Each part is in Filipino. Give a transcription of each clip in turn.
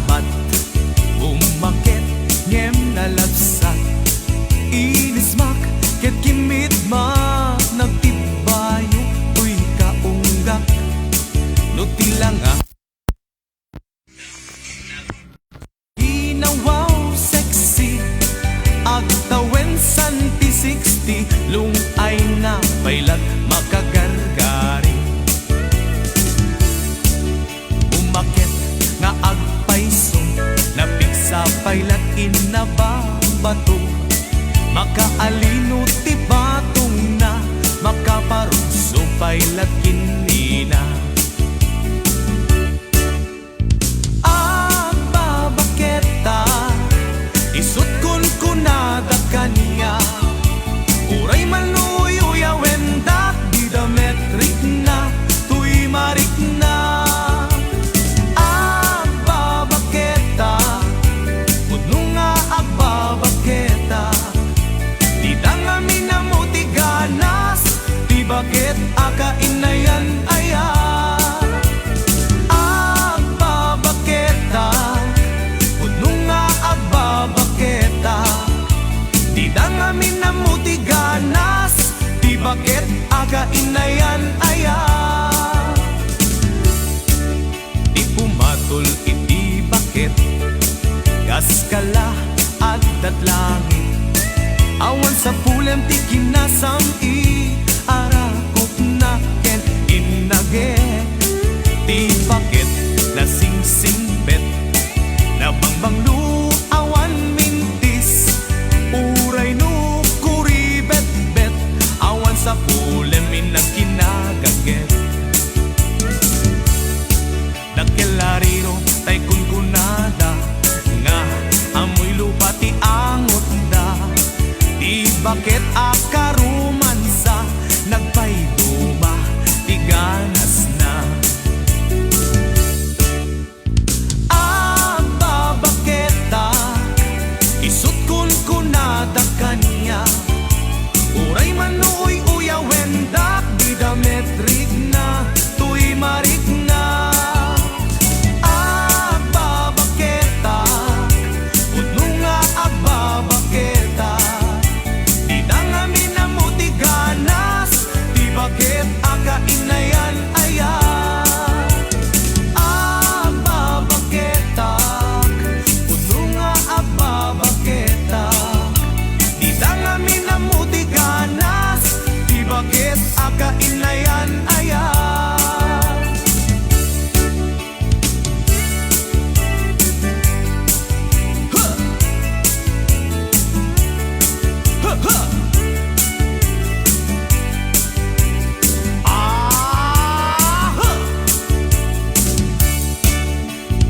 sabat, umakit ngem nalabsat, inismak ket kimidmak nagtibayo uy kaunggak no tilanga ginawaw sexy agtawen santi 60 lungay nga pailat makagargari umakit nga agpaiso napigsa pailat inababato makaalino ti batong na makaparugso pailat kinina babaketa isut kun kunada kaniya uray maluy uyawendak didametrik na tuy marik na babaketa pudno nga agbabaketa di dangami na mo ti ganas di bakit akainayan aya pudno nga agbabaketa di dangami na mo ti ganas di bakit akainayan aya di pumatol iti bakit kaskala at datlangit awan sa pulem ti kinasam i arakop na ken inage di bakit nasingsingbet na bangbanglu awan mintis uray no kuribet-bet awan sa pulem minagkinagaget dakelariro tay kunkunada nga amoy lupa ti angot da di bakit akarumansa nagpayduma ti ganas na babaketa isut kun kunada kaniya uray manuy uyawendak didametrik na tuy marik na babaketa pudno nga agbabaketa di dangami na mo ti ganas di bakit akainayan aya babaketak pudno nga agbabaketak di dangami na mo ti ganas di bakit akainayan aya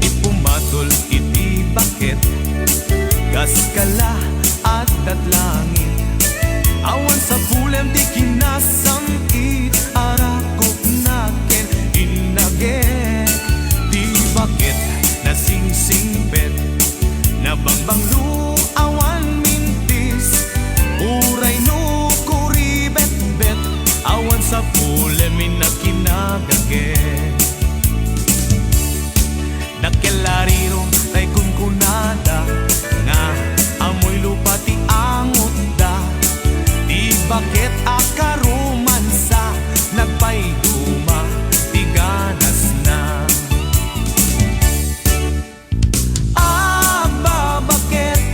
ipumatol iti bakit kaskala at datlangit awan sa pulem di kinasam it arakop na ken inage di bakit nasingsingbet na bangbanglu awan mintis uray no kuribet-bet awan sa pulem minakinagaget dakelariro tay kunkunada nga amoy lupa ti angot da di bakit akarumansa nagpayduma ti ganas na babaketa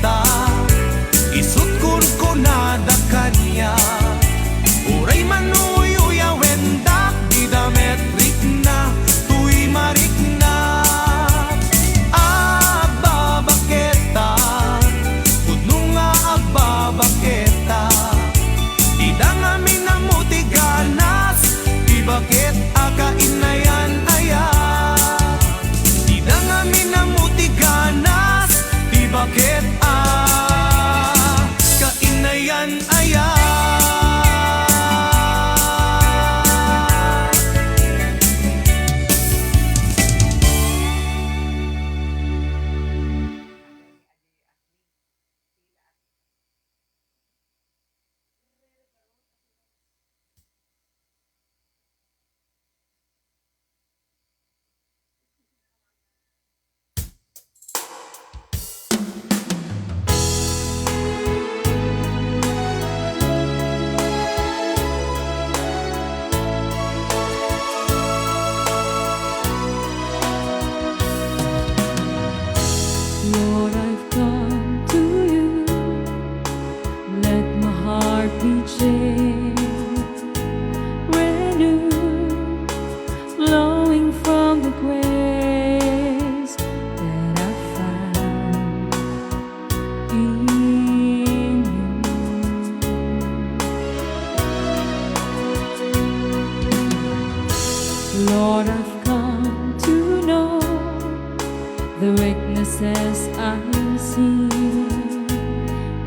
the weaknesses I see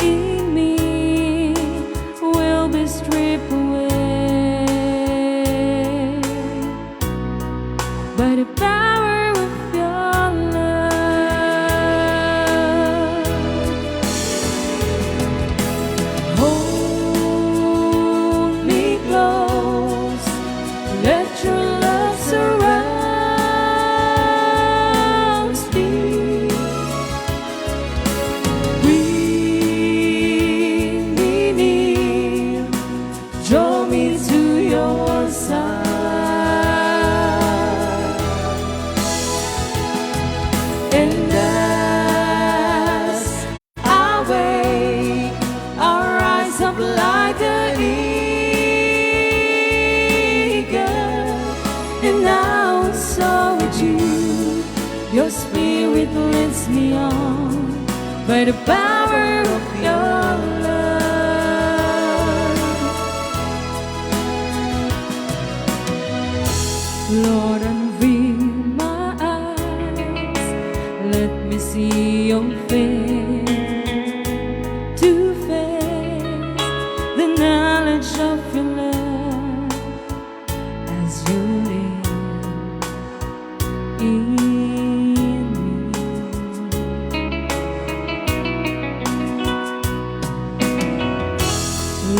in me will be stripped away by the power of your love. Hold me close, let your love surround me. Bring me near, draw me to your side. And as I wait, I'll rise up like an eagle, and I'll soar with you. Your spirit leads me on by the power of your love. Lord, unveil my eyes, let me see your face to face the knowledge of your love as you live in me.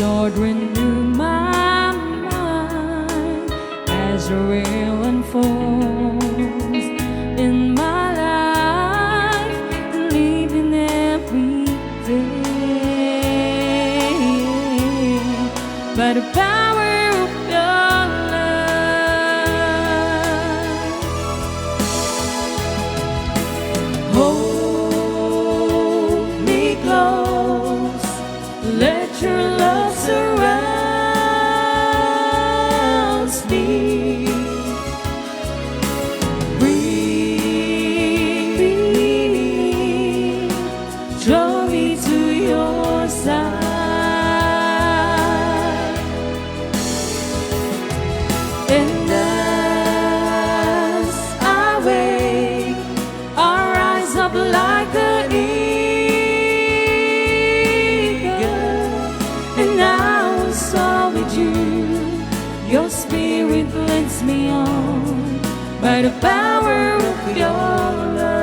Lord, renew my mind as your will unfolds in my life, living every day by the power of your love. Hold me close, let your love surround me. Bring me near, draw me to your side. And as I wait, I'll rise up like an eagle, and I will soar with you. Your spirit leads me on by the power of your love.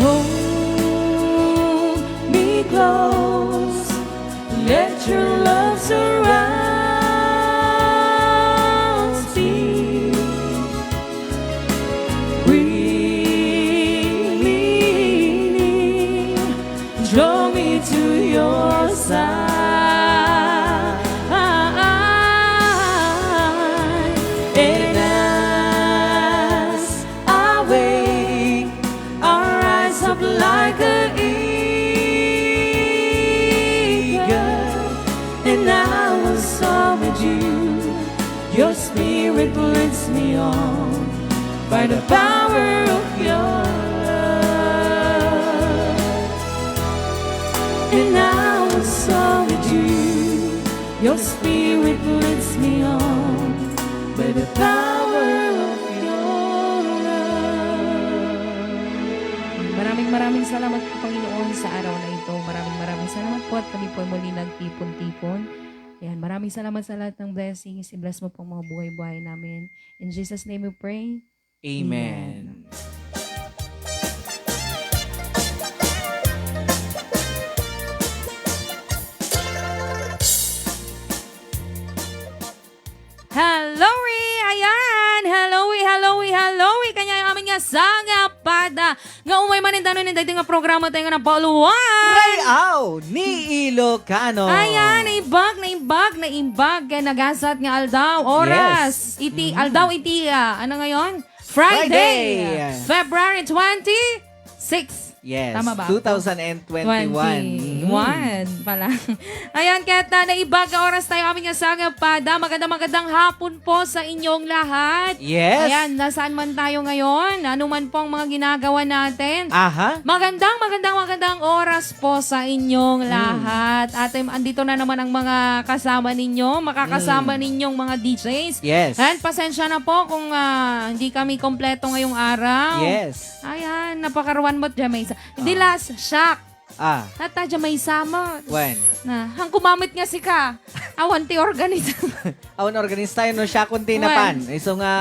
Hold me close, let your love surround me. Bring me near, draw me to your side. And as I wait, I'll rise up like an eagle, and I will soar with you. Your spirit leads me on by the power of your love. And I will soar with you. Your spirit leads me on by the power of your love. Maraming salamat po, Panginoon, sa araw na ito. Maraming salamat po at kami po muli nagtipon-tipon. Ayan, maraming salamat sa lahat ng blessings. I-bless mo po ang mga buhay-buhay namin. In Jesus' name we pray. Amen. Hello, ayan! Hello, kanya yung aming nga sangapada. Nga umay manindanon yung dating nga programa tayo nga ng pauluan. Rayaw ni Ilocano. Ayan, naimbag, kaya nagasat nga aldaw, oras. Iti, aldaw iti, ano ngayon? Friday. Friday. February 26. Yes, Tama ba? 2021. One pala. Ayan, kahit na naibaga oras tayo aming asangap pada. Magandang hapon po sa inyong lahat. Yes. Ayan, nasaan man tayo ngayon. Ano man po ang mga ginagawa natin. Aha. Magandang oras po sa inyong lahat. At andito na naman ang mga kasama ninyo, makakasama ninyong mga DJs. Yes. And pasensya na po kung hindi kami kompleto ngayong araw. Yes. Ayan, napakaruan mo't Jamaysa. Hindi last, shock. Tata Jamaysa mo. When? Na, hang kumamit nga si ka. Awan ti organize. Awan organize tayo no siya kunti na pan. So nga...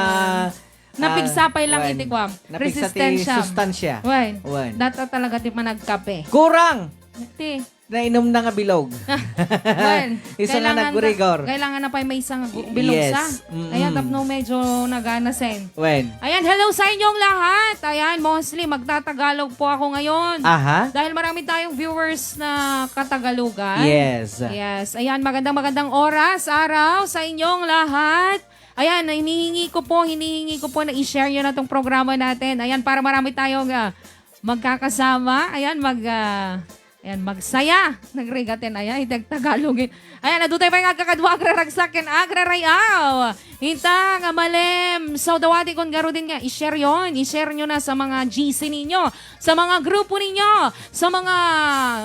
Napigsapay lang iti kwam. Napigsa ti Resistensya. sustansya. Wen. Wen. Data talaga ti managkape. Kurang! Ti. Nainom na nga bilog. Wen. Isa na nagurigor. Kailangan na pa may isang bilog Yes. sa. Ayan, tapno medyo naganasen. When? Ayan, hello sa inyong lahat. Ayan, mostly magtatagalog po ako ngayon. Aha. Dahil marami tayong viewers na katagalugan. Yes. Yes. Ayan, magandang oras, araw sa inyong lahat. Ayan, hinihingi ko po na i-share nyo na itong programa natin. Ayan, para marami tayong magkakasama. Ayan, magsaya. Nagregatin, ayan, itagtagalogin. Ayan, nadutay pa yung agkakadwa, agraragsakin, agrarayaw. Hintang, malem. So, dawati kong garo din nga, i-share yon. I-share nyo na sa mga GC ninyo, sa mga grupo ninyo, sa mga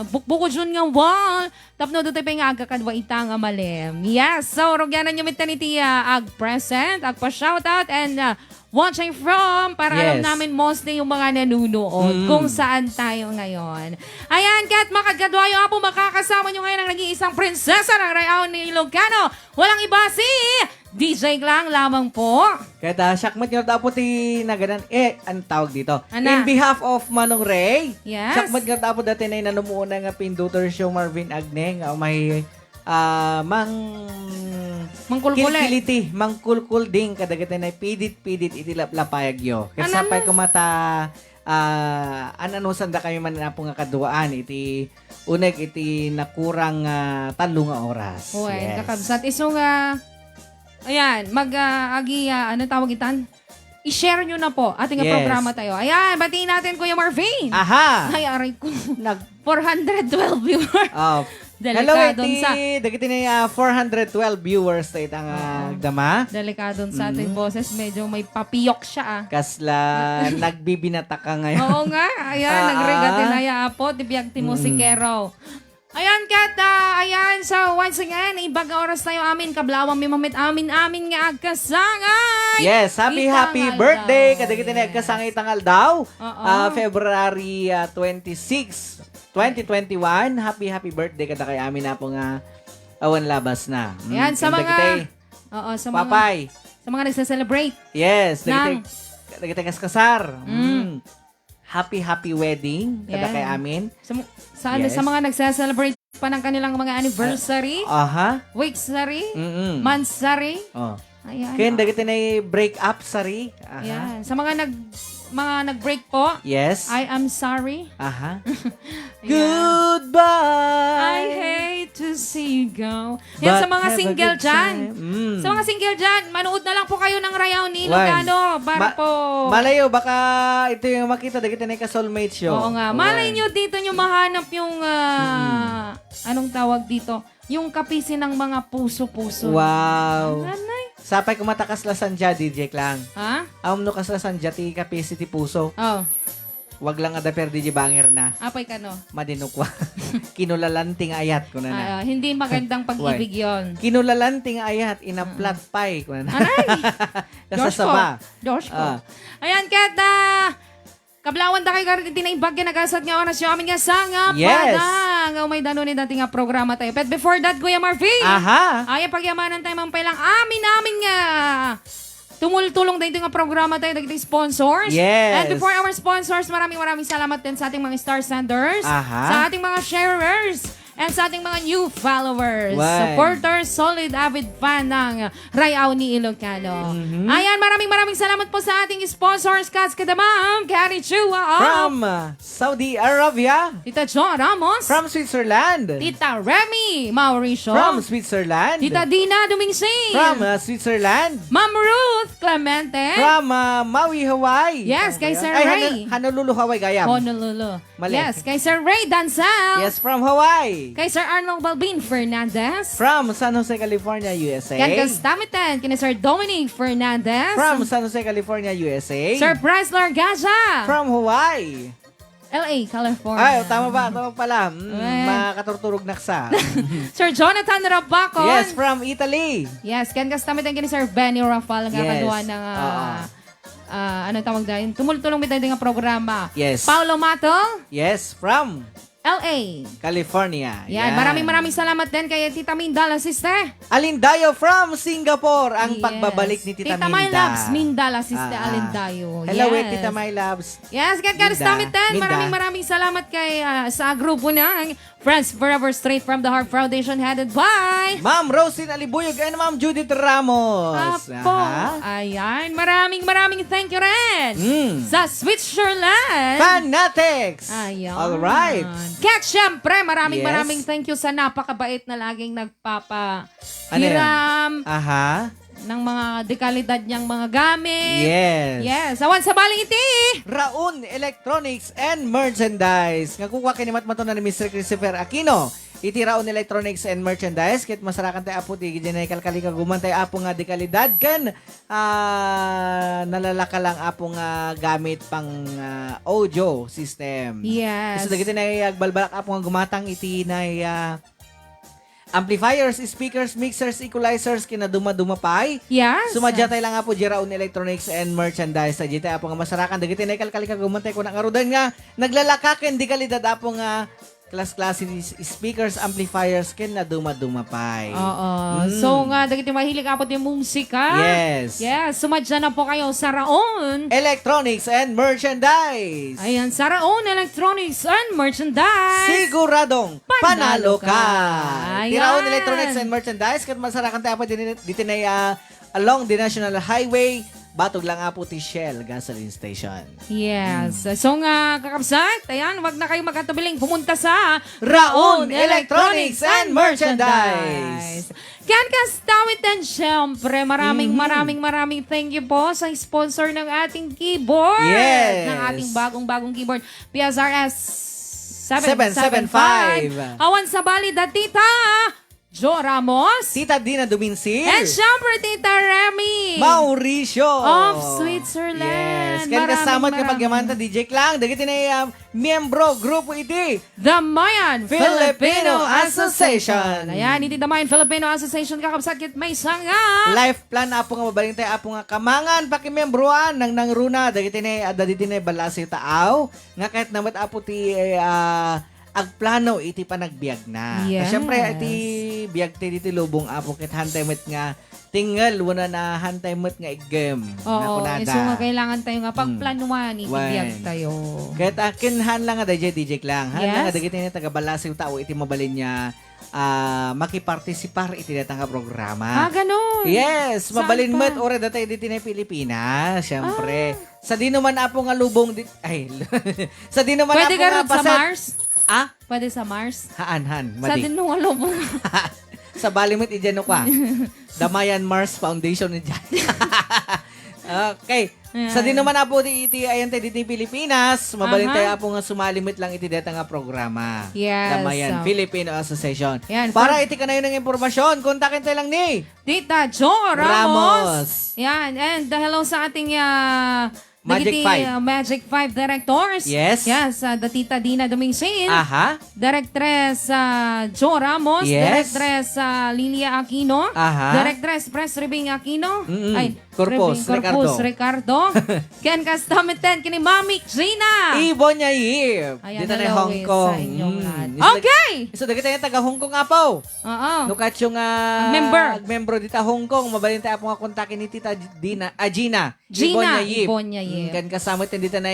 bukbukod yun nga wall. Tapno dutay pa yung agkakadwa, itang, malem. Yes, so, rogyanan nyo mitanitiya, ag-present, agpa-shoutout, and watching from para alam Yes. namin mostly yung mga nanunood kung saan tayo ngayon. Ayan, kat makagadwayo po makakasama nyo ngayon ang nag-iisang prinsesa ng Rayaw ni Ilocano. Walang iba si DJ Glang lamang po. Kaya sakmat nyo dapat naganan. Ang tawag dito. Ana? In behalf of Manong Ray. Yes. Sakmat nyo dapat dati na nanumuuna nga pindutor show Marvin Agneng. May Mangkulkule. kilkiliti, mangkulkul ding kadagatan ay pidit iti lapayag yo. Kasi Ano sapay kumata ano sanda kami man na po nga kaduaan iti uneg iti nakurang talo nga oras. Uy, kakabsat. Iso nga, ayan, ano tawag itan? I-share nyo na po ating Yes. programa tayo. Ayan, batiin natin Kuya Marvin. Aha! Ay, aray ko. Nag 412 viewers. Hello, Delikadon sa... dagiti na 412 viewers sa itang dama. Delikadon sa ating boses. Medyo may papiyok siya Kasla nagbibinata ka ngayon. Oo nga. Ayan, nagregatin na yapo. Tibiyag ti musikero. Ayan, Kat. Ayan, so once again, ibaga oras tayo amin. Kablawang mimamit amin nga agkasangay. Yes, happy Itangal birthday. daw. Kadagiti na agkasangay tangal daw. Oo. February 26, 2021. Happy birthday kada kay amin na po nga awan labas na. Ayan, sa mga... Kadagiti, Oo, sa mga... Papay. Sa mga nagsa-celebrate. Yes, Nang- dagiti kaskasar. Happy wedding kada Yan. kay amin. Yes. Sa mga nagsa-celebrate pa ng kanilang mga anniversary, Aha. weeksary, Mm. monthsary. Oh. Ayan. Kaya dagiti na break up sari. Aha. Ayan. Sa mga nag-break po, Yes. I am sorry. Aha. Ayan. Goodbye. I hate to see you go. Yan, But sa mga have a single good dyan. time. Sa mga single dyan, manood na lang po kayo ng Rayaw ni One. Ilocano para po... Malayo, baka ito yung makita. Dagiti na ka-soulmate show. Oo nga. Malay nyo dito nyo mahanap yung... anong tawag dito? Yung kapisi ng mga puso-puso. Wow. Nanay. Sapay kumatakas la sandya, DJ Klang. Ha? No kas la sandya, ti kapisi ti puso. Oh. Wag lang ada per DJ Banger na. Apay ka no? Madinukwa. Kinulalanting ayat ko na na. Hindi magandang pag-ibig yon. Kinulalanting ayat, inaplat pie ko na na. Aray! Kasasaba. Diyos ko. Ah. Ayan, Kat, kablawan da kay karit tinaibag nagasat nga oras yung amin nga sanga Yes. nga umay dano ni dati nga programa tayo. But before that, Kuya Marvin, Aha. ay pagyamanan tayo mampay lang amin nga tumultulong dito nga programa tayo dagiti sponsors. Yes. And before our sponsors, maraming salamat din sa ating mga star senders, Aha. sa ating mga sharers, And sa ating mga new followers, Why? supporters, solid avid fan ng Rayaw ni Ilocano. Ayan, maraming salamat po sa ating sponsors, Kats Kadamam, Kari Chua, From Saudi Arabia. Tita Jo Ramos, From Switzerland. Tita Remy Mauricio, From Switzerland. Tita Dina Dumingsin, From Switzerland. Ma'am Ruth Clemente, From Maui, Hawaii. Yes, kay Sir Ay, Ray. Honolulu, Hawaii, Gayam. Honolulu. Mali. Yes, kay Sir Ray Dansal, Yes, from Hawaii. kay Sir Arnold Balbin Fernandez, From San Jose, California, USA. Ken Castamitan, kina Sir Dominic Fernandez, From San Jose, California, USA. Sir Presler Gaza, From Hawaii. LA, California. Ay, tama ba? Tama pala. Eh. Makaturturog naksa. Sir Jonathan Rabacon. Yes, from Italy. Yes, Ken Castamitan, kina Sir Benny Rafal, ang Yes. kakaduan ng anong tawag dahil? Tumultulong mit nga programa. Yes. Paulo Mato, Yes, from LA. California. Yan, maraming salamat din kay Tita Mindala, sister. Alindayo from Singapore. Ang Yes. pagbabalik ni Tita Minda. My Loves, Mindala, sister Ah. Alindayo. Hello, Yes. Tita My Loves. Yes, Minda. Minda. Minda. Maraming salamat kay sa grupo ng Friends Forever Straight from the Heart Foundation headed by Ma'am Rosin Alibuyog and Ma'am Judith Ramos. Apo. Aha. Ayan, maraming thank you rin sa Switzerland. Fanatics. Ayan. Alright. Kaya syempre, Yes. maraming thank you sa napakabait na laging Ano yan? nagpapahiram Aha. ng mga dekalidad niyang mga gamit. Yes. Yes. Awan sa baling iti. Raun Electronics and Merchandise. Nga kukuha kinimat mo na ni Mr. Christopher Aquino. Iti Raun Electronics and Merchandise. Kit masarakan tayo apo di ginay kalkalika gumantay apo nga di kalidad kan nalalaka lang apo nga gamit pang audio system. Yes. So dagiti na agbalbalak apo nga gumatang iti na amplifiers, speakers, mixers, equalizers kina duma-dumapay. Yes. Sumadya tayo lang nga po Jiraun Electronics and Merchandise. Sa jita apo nga masarakan. Dagiti na ikalkalika gumantay ko ng arudan nga. Naglalakakin di kalidad apo nga class-class speakers, amplifiers ken na duma-dumapay. Oo. So nga, dagiti mahilig apot yung musika. Yes. Yes. Sumadya na po kayo sa Raon. Electronics and Merchandise. Ayan, sa Raon Electronics and Merchandise. Siguradong panalo ka. Ayan. Tiraon Electronics and Merchandise kat masarakan tayo pa dito na along the National Highway. Batog lang nga po ti Shell Gasoline Station. Yes. So nga, kakabsat, ayan, wag na kayo magkatabiling pumunta sa Raon Electronics and Merchandise. Kian Kastawit and syempre, maraming thank you po sa sponsor ng ating keyboard. Yes. Ng ating bagong keyboard. PSRS 775. Awan sa bali, Tita Jo Ramos. Tita Dina Duminsil. And syempre, Tita Remy. Mauricio. Of Switzerland. Yes. Kaya kasamot kapag Maraming. yamanta DJ Klang. Dagiti na miyembro, grupo iti. The Mayan Filipino Association. Ayan, iti The Mayan Filipino Association kakabsakit may sanga. Life plan apo nga mabaling tayo apo nga kamangan pakimembroan ng nangruna. Dagiti na balasi taaw. Nga kahit namat apo ti agplano iti pa nagbiag na. Yes. Siyempre iti biag ti diti lubong apo ket hantay met nga tingal wala na hantay met nga igem na Oo, kunada. so nga kailangan tayo nga pagplanuan, itibiyag Wen. tayo. Kahit akinhan lang nga DJ lang. Han lang Yes. nga dagiti na taga-balasiw tao iti mabalin niya makipartisipar iti datang nga programa. Ganun. Yes, Saan mabalin pa? met ore dati diti na Pilipinas, syempre. Sa di naman apo nga lubong sa di naman Pwede apo ka nga rin sa paset. Mars? Ah, Pwede sa Mars? han, Sa madi. din nung alam mo. Sa Balimit idyan ka. Damayan Mars Foundation ni Jan. Okay. Ayan. Sa di naman apo iti ayan tayo diti Pilipinas, mabalin Aha. tayo apo nga sumalimit lang iti deta nga programa. Yes. Damayan Filipino Association. Yan, Para iti kanayon ng impormasyon, kontakin tayo lang ni Tita Jo Ramos. Ramos. Yan, and hello sa ating Magic nagiti, 5. Magic 5 directors. Yes. Yes, the Tita Dina Dumingsin. Aha. Directress Jo Ramos, Yes. Directress Lilia Aquino, Aha. Directress Press Ribing Aquino, Corpus, Corpus Ricardo, Ken Castamitan, kini Mami Gina. Ibon niya yip. Ayan, Dito na hello Hong Kong. sa inyong lahat. Isa- Okay! So, dagiti tayo taga Hong Kong apo. Oo. Nukat yung membro dita Hong Kong, mabalin tayo po nga kontakin ni Tita Dina, Gina. Gina, Yip. Ibon niya yip. Kan kasama tayo dito na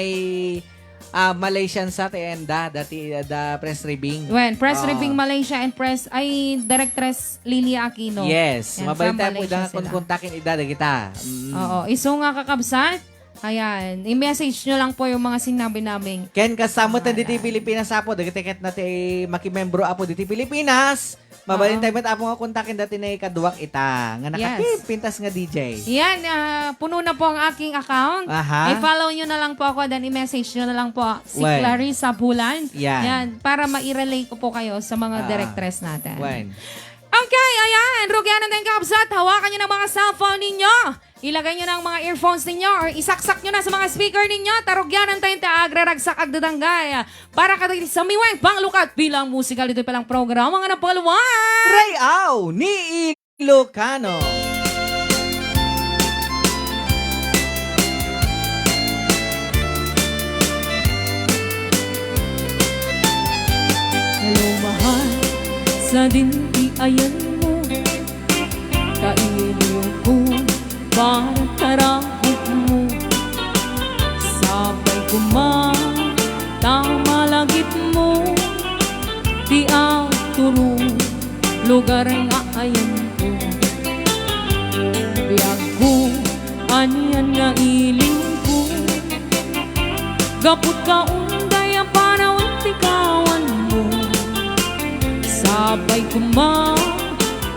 Malaysian sa tienda, dati the press ribbing. When press Oo. ribbing Malaysia and press ay directress Lilia Aquino. Yes, Yan, mabalita from mo Malaysia ida sila. kung kontakin ida kita. Oo, iso nga kakabsat. Ayan, i-message nyo lang po yung mga sinabi namin. Ken kasamo tan diti Pilipinas apo dagiti nati makimembro apo diti Pilipinas. Mabalin tayo apo nga kontakin dati na ikaduwak ita nga nakapintas nga DJ. Yan, puno na po ang aking account. Aha. I-follow nyo na lang po ako, then i-message nyo na lang po si Wen. Clarissa Bulan. Yan. Para ma-relate ko po kayo sa mga Ah. directress natin. Wen. Okay, ayan. Rugyanan tayong kapsat. Hawakan nyo ng mga cellphone ninyo. Ilagay nyo ng mga earphones ninyo or isaksak nyo na sa mga speaker ninyo. Tarugyanan tayong taagraragsak agdadanggay. Para ka sa miweng panglukat bilang musikal dito palang programa nga napalwan. Rayaw ni Ilocano. Hello, mahal. Sa dinti-ayan mo, kailiw ko, parang karakot mo. Sabay tamalagit mo, di ang turo, lugar nga ayan ko. Biyag ko, anyan nga iling ko, gapot ka unday ang panawin tikawan mo. Sabay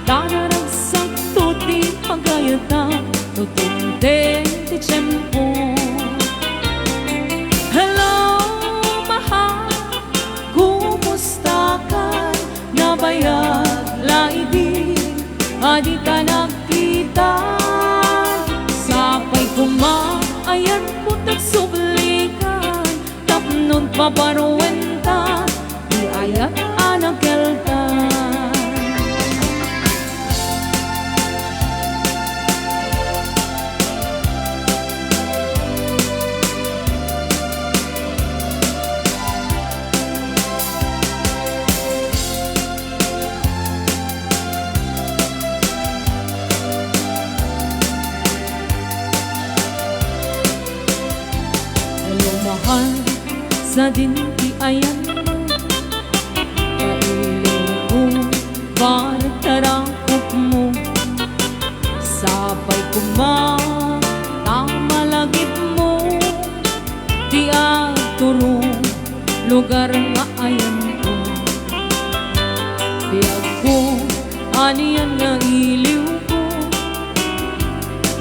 tanaragsak tuti pagayata, tutunde ti tiyempo. Hello, mahal, kumusta ka? Nabayag laibig, adi ka nagkita. Sabay ayan po tagsublikan, tapnon pabaruwenta, di ayat anang kelta. Hello, mahal, sa dinti ayan mo, kailiw ko, bartarangkot mo. Sabay tamalagit mo, di turo, lugar nga ayan ko. Biyag ko, aniyan nga iliw ko,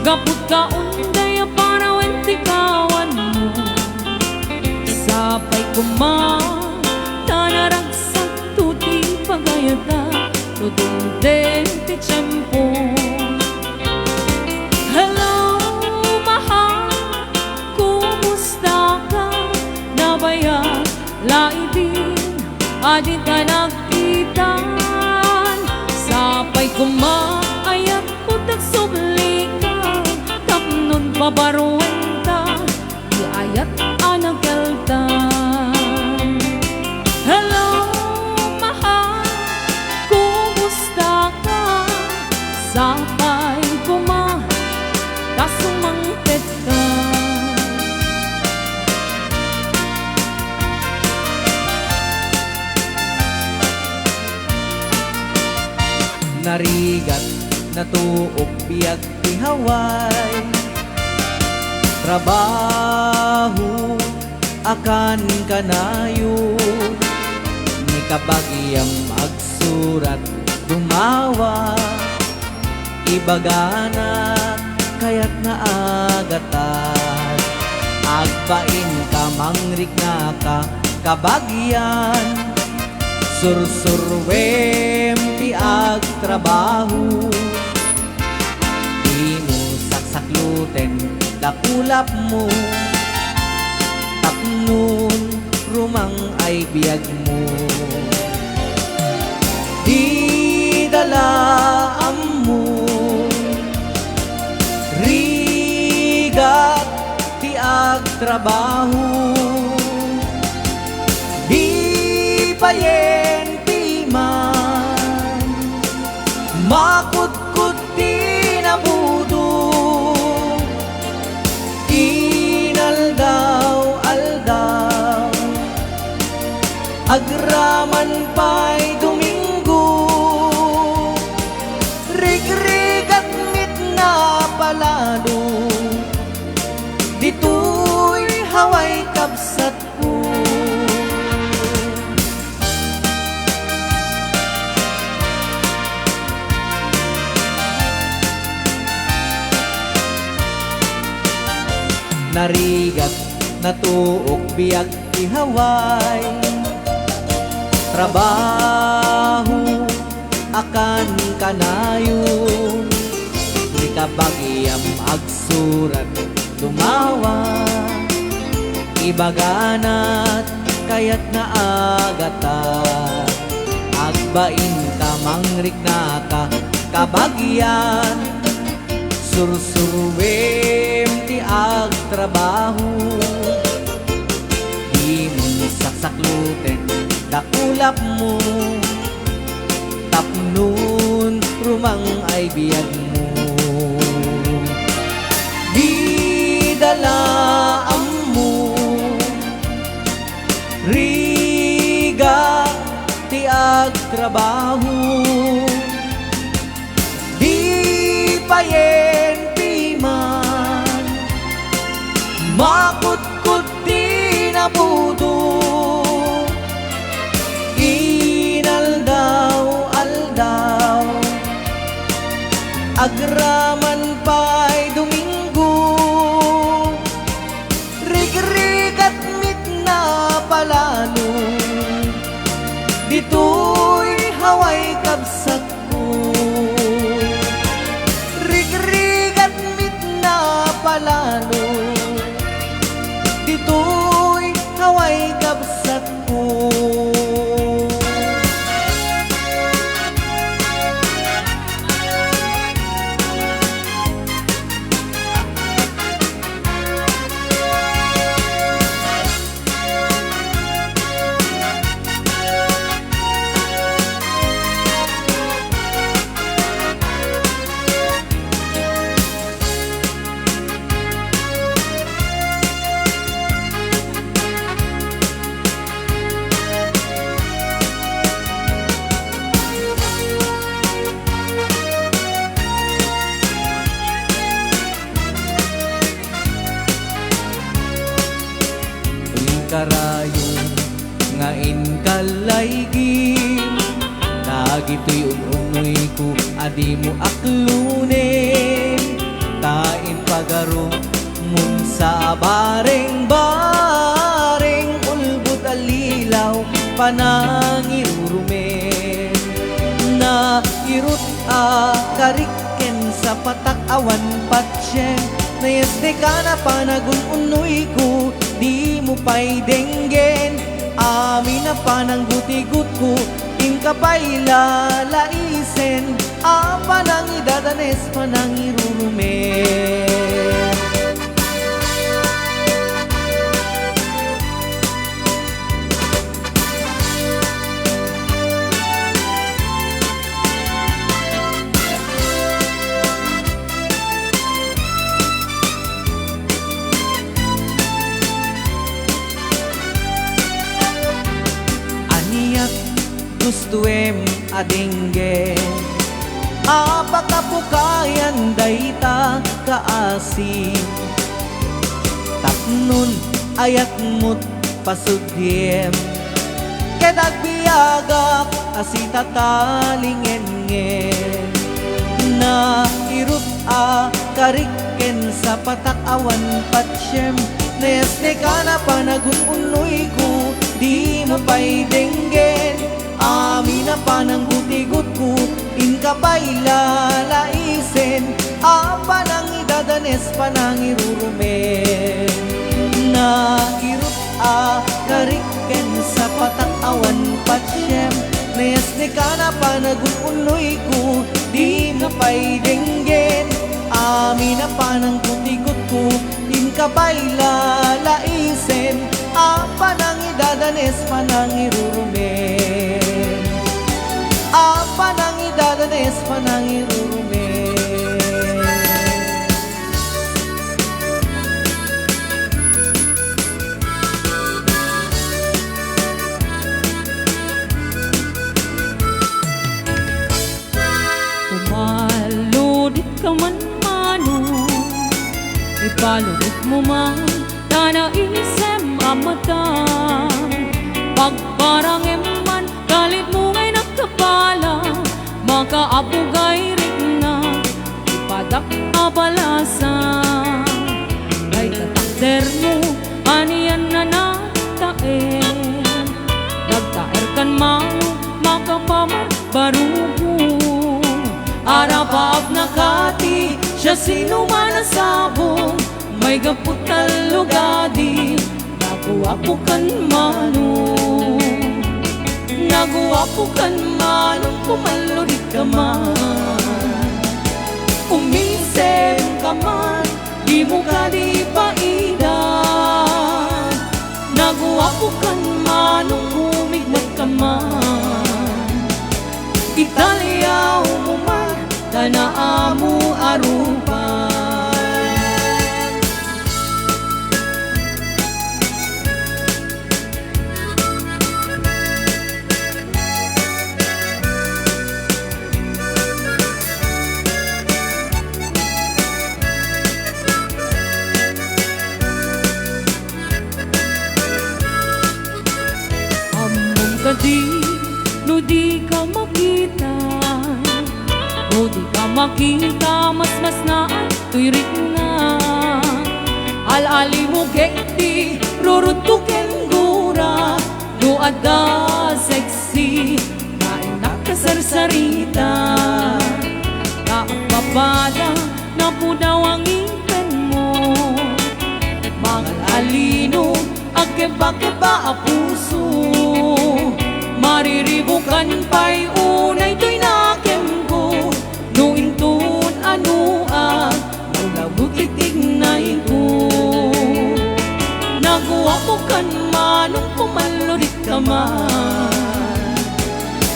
gapot ka unday para wentikawan mo. Sabay tanaragsak tuti pagayata, tudunde ti tiyempo. Hello, mahal, kumusta ka? Nabayag laibig, adi ka nagkitan. Sabay ayat ko tagsublikan, tapnon pabaruwenta, di ayat anang keltan. Hello, mahal, kumusta ka? Sabay kasumangpet ka. Narigat natuok biyag ti Hawaii, trabaho akan kanayo, ni kabagyam agsurat dumawa, ibagana kayat na agatan, agpain ka mangrik na ka kabagyan, sursurwem ti agtrabaho, di mo saksakluten dakulap mo, tapnon rumang ay biyag mo. Di dalaam mo, rigat ti agtrabaho, di payen ti man, makutkut ti nabudo, aldaw agraman pa'y Domingo, rig-rigat mit na palalo, dito'y haway kapsat ko. Narigat na tuok biyag ihaway, trabaho akan kanayon, di ka bagyam agsurat lumawa, ibaganat kayat na agata, agbain ka mangrik na ka kabagyan, sursurwem ti agtrabaho, di mo saksakluten dakulap mo, tapnun rumang ay biyag mo, di dalaam mo, riga ti agtrabaho, di payen piman, makutkut di nabudo, inaldaw, agraman pa'y Domingo, rig-rigat mit na palalo, dito'y haway kabsat ko, rig-rigat mit na palalo, dito'y haway kabsat ko. Karayo nga inkalaygi, dagito'y ununoy ko adi mo aklunen, tain pagaro mun sa bareng ulbut alilaw panangirurumen, na irut a kariken sa patak awan patsyeng, na yasde ka na panagun unoy ko, di mo pa'y denggen, amin na panang gutigut ko, inka pa'y lalaisen, panang idadanes, panang irurumen. Gustuem adengge, apakapukayan dayta kaasi, tapnun ayat mut pasudiem, kedagbiagak asita talingengen, na irut a kariken sa patak awan patsyem, nesde ka na panagun unoy ko, di mo pa'y denggen, amin na panang gutigut ko, inka pa'y lalaisen, panang idadanes, panang irurumen, na irut a kariken sa patak awan patsyem, nesde ka na panagun unoy ko, di mo pa'y denggen, amin na panang gutigut ko, inka pa'y lalaisen, panang idadanes, panang irurumen, panang idadanes, panang irurumen. Kalunit mo man, tana inisem amatang. Pagparang eman, galit mo ngay nakapala. Makaapugay rin na, ipadak abalasan. Kay katakder mo, aniyan na nataen. Nagtaer kan malo, makapamar barugo. Arapaap nakati, siya sino man nasabong. May gaputal lugadi, naguwapo kan manong. Naguwapo kan manong, kumalunit ka man. Umisem ka man, di mo ka di paidan. Naguwapo kan manong, kumigmat ka man. Italiyaw mo man, tanaamu arupan. Among kadi, no di ka makita. No di ka makita, mas na tuirik na. Al-ali mo gekti, rurutukin gura. No ada sexy, nainak ka sarsarita. Naakabada, napudaw ang ipin mo. Mga alino, agkeba-keba a puso. Mariribukan pa'y unay to'y nakem ko. Nuintun anua, nalabugitig-nay ko. Naguwapo kan manong, kumalurit ka man.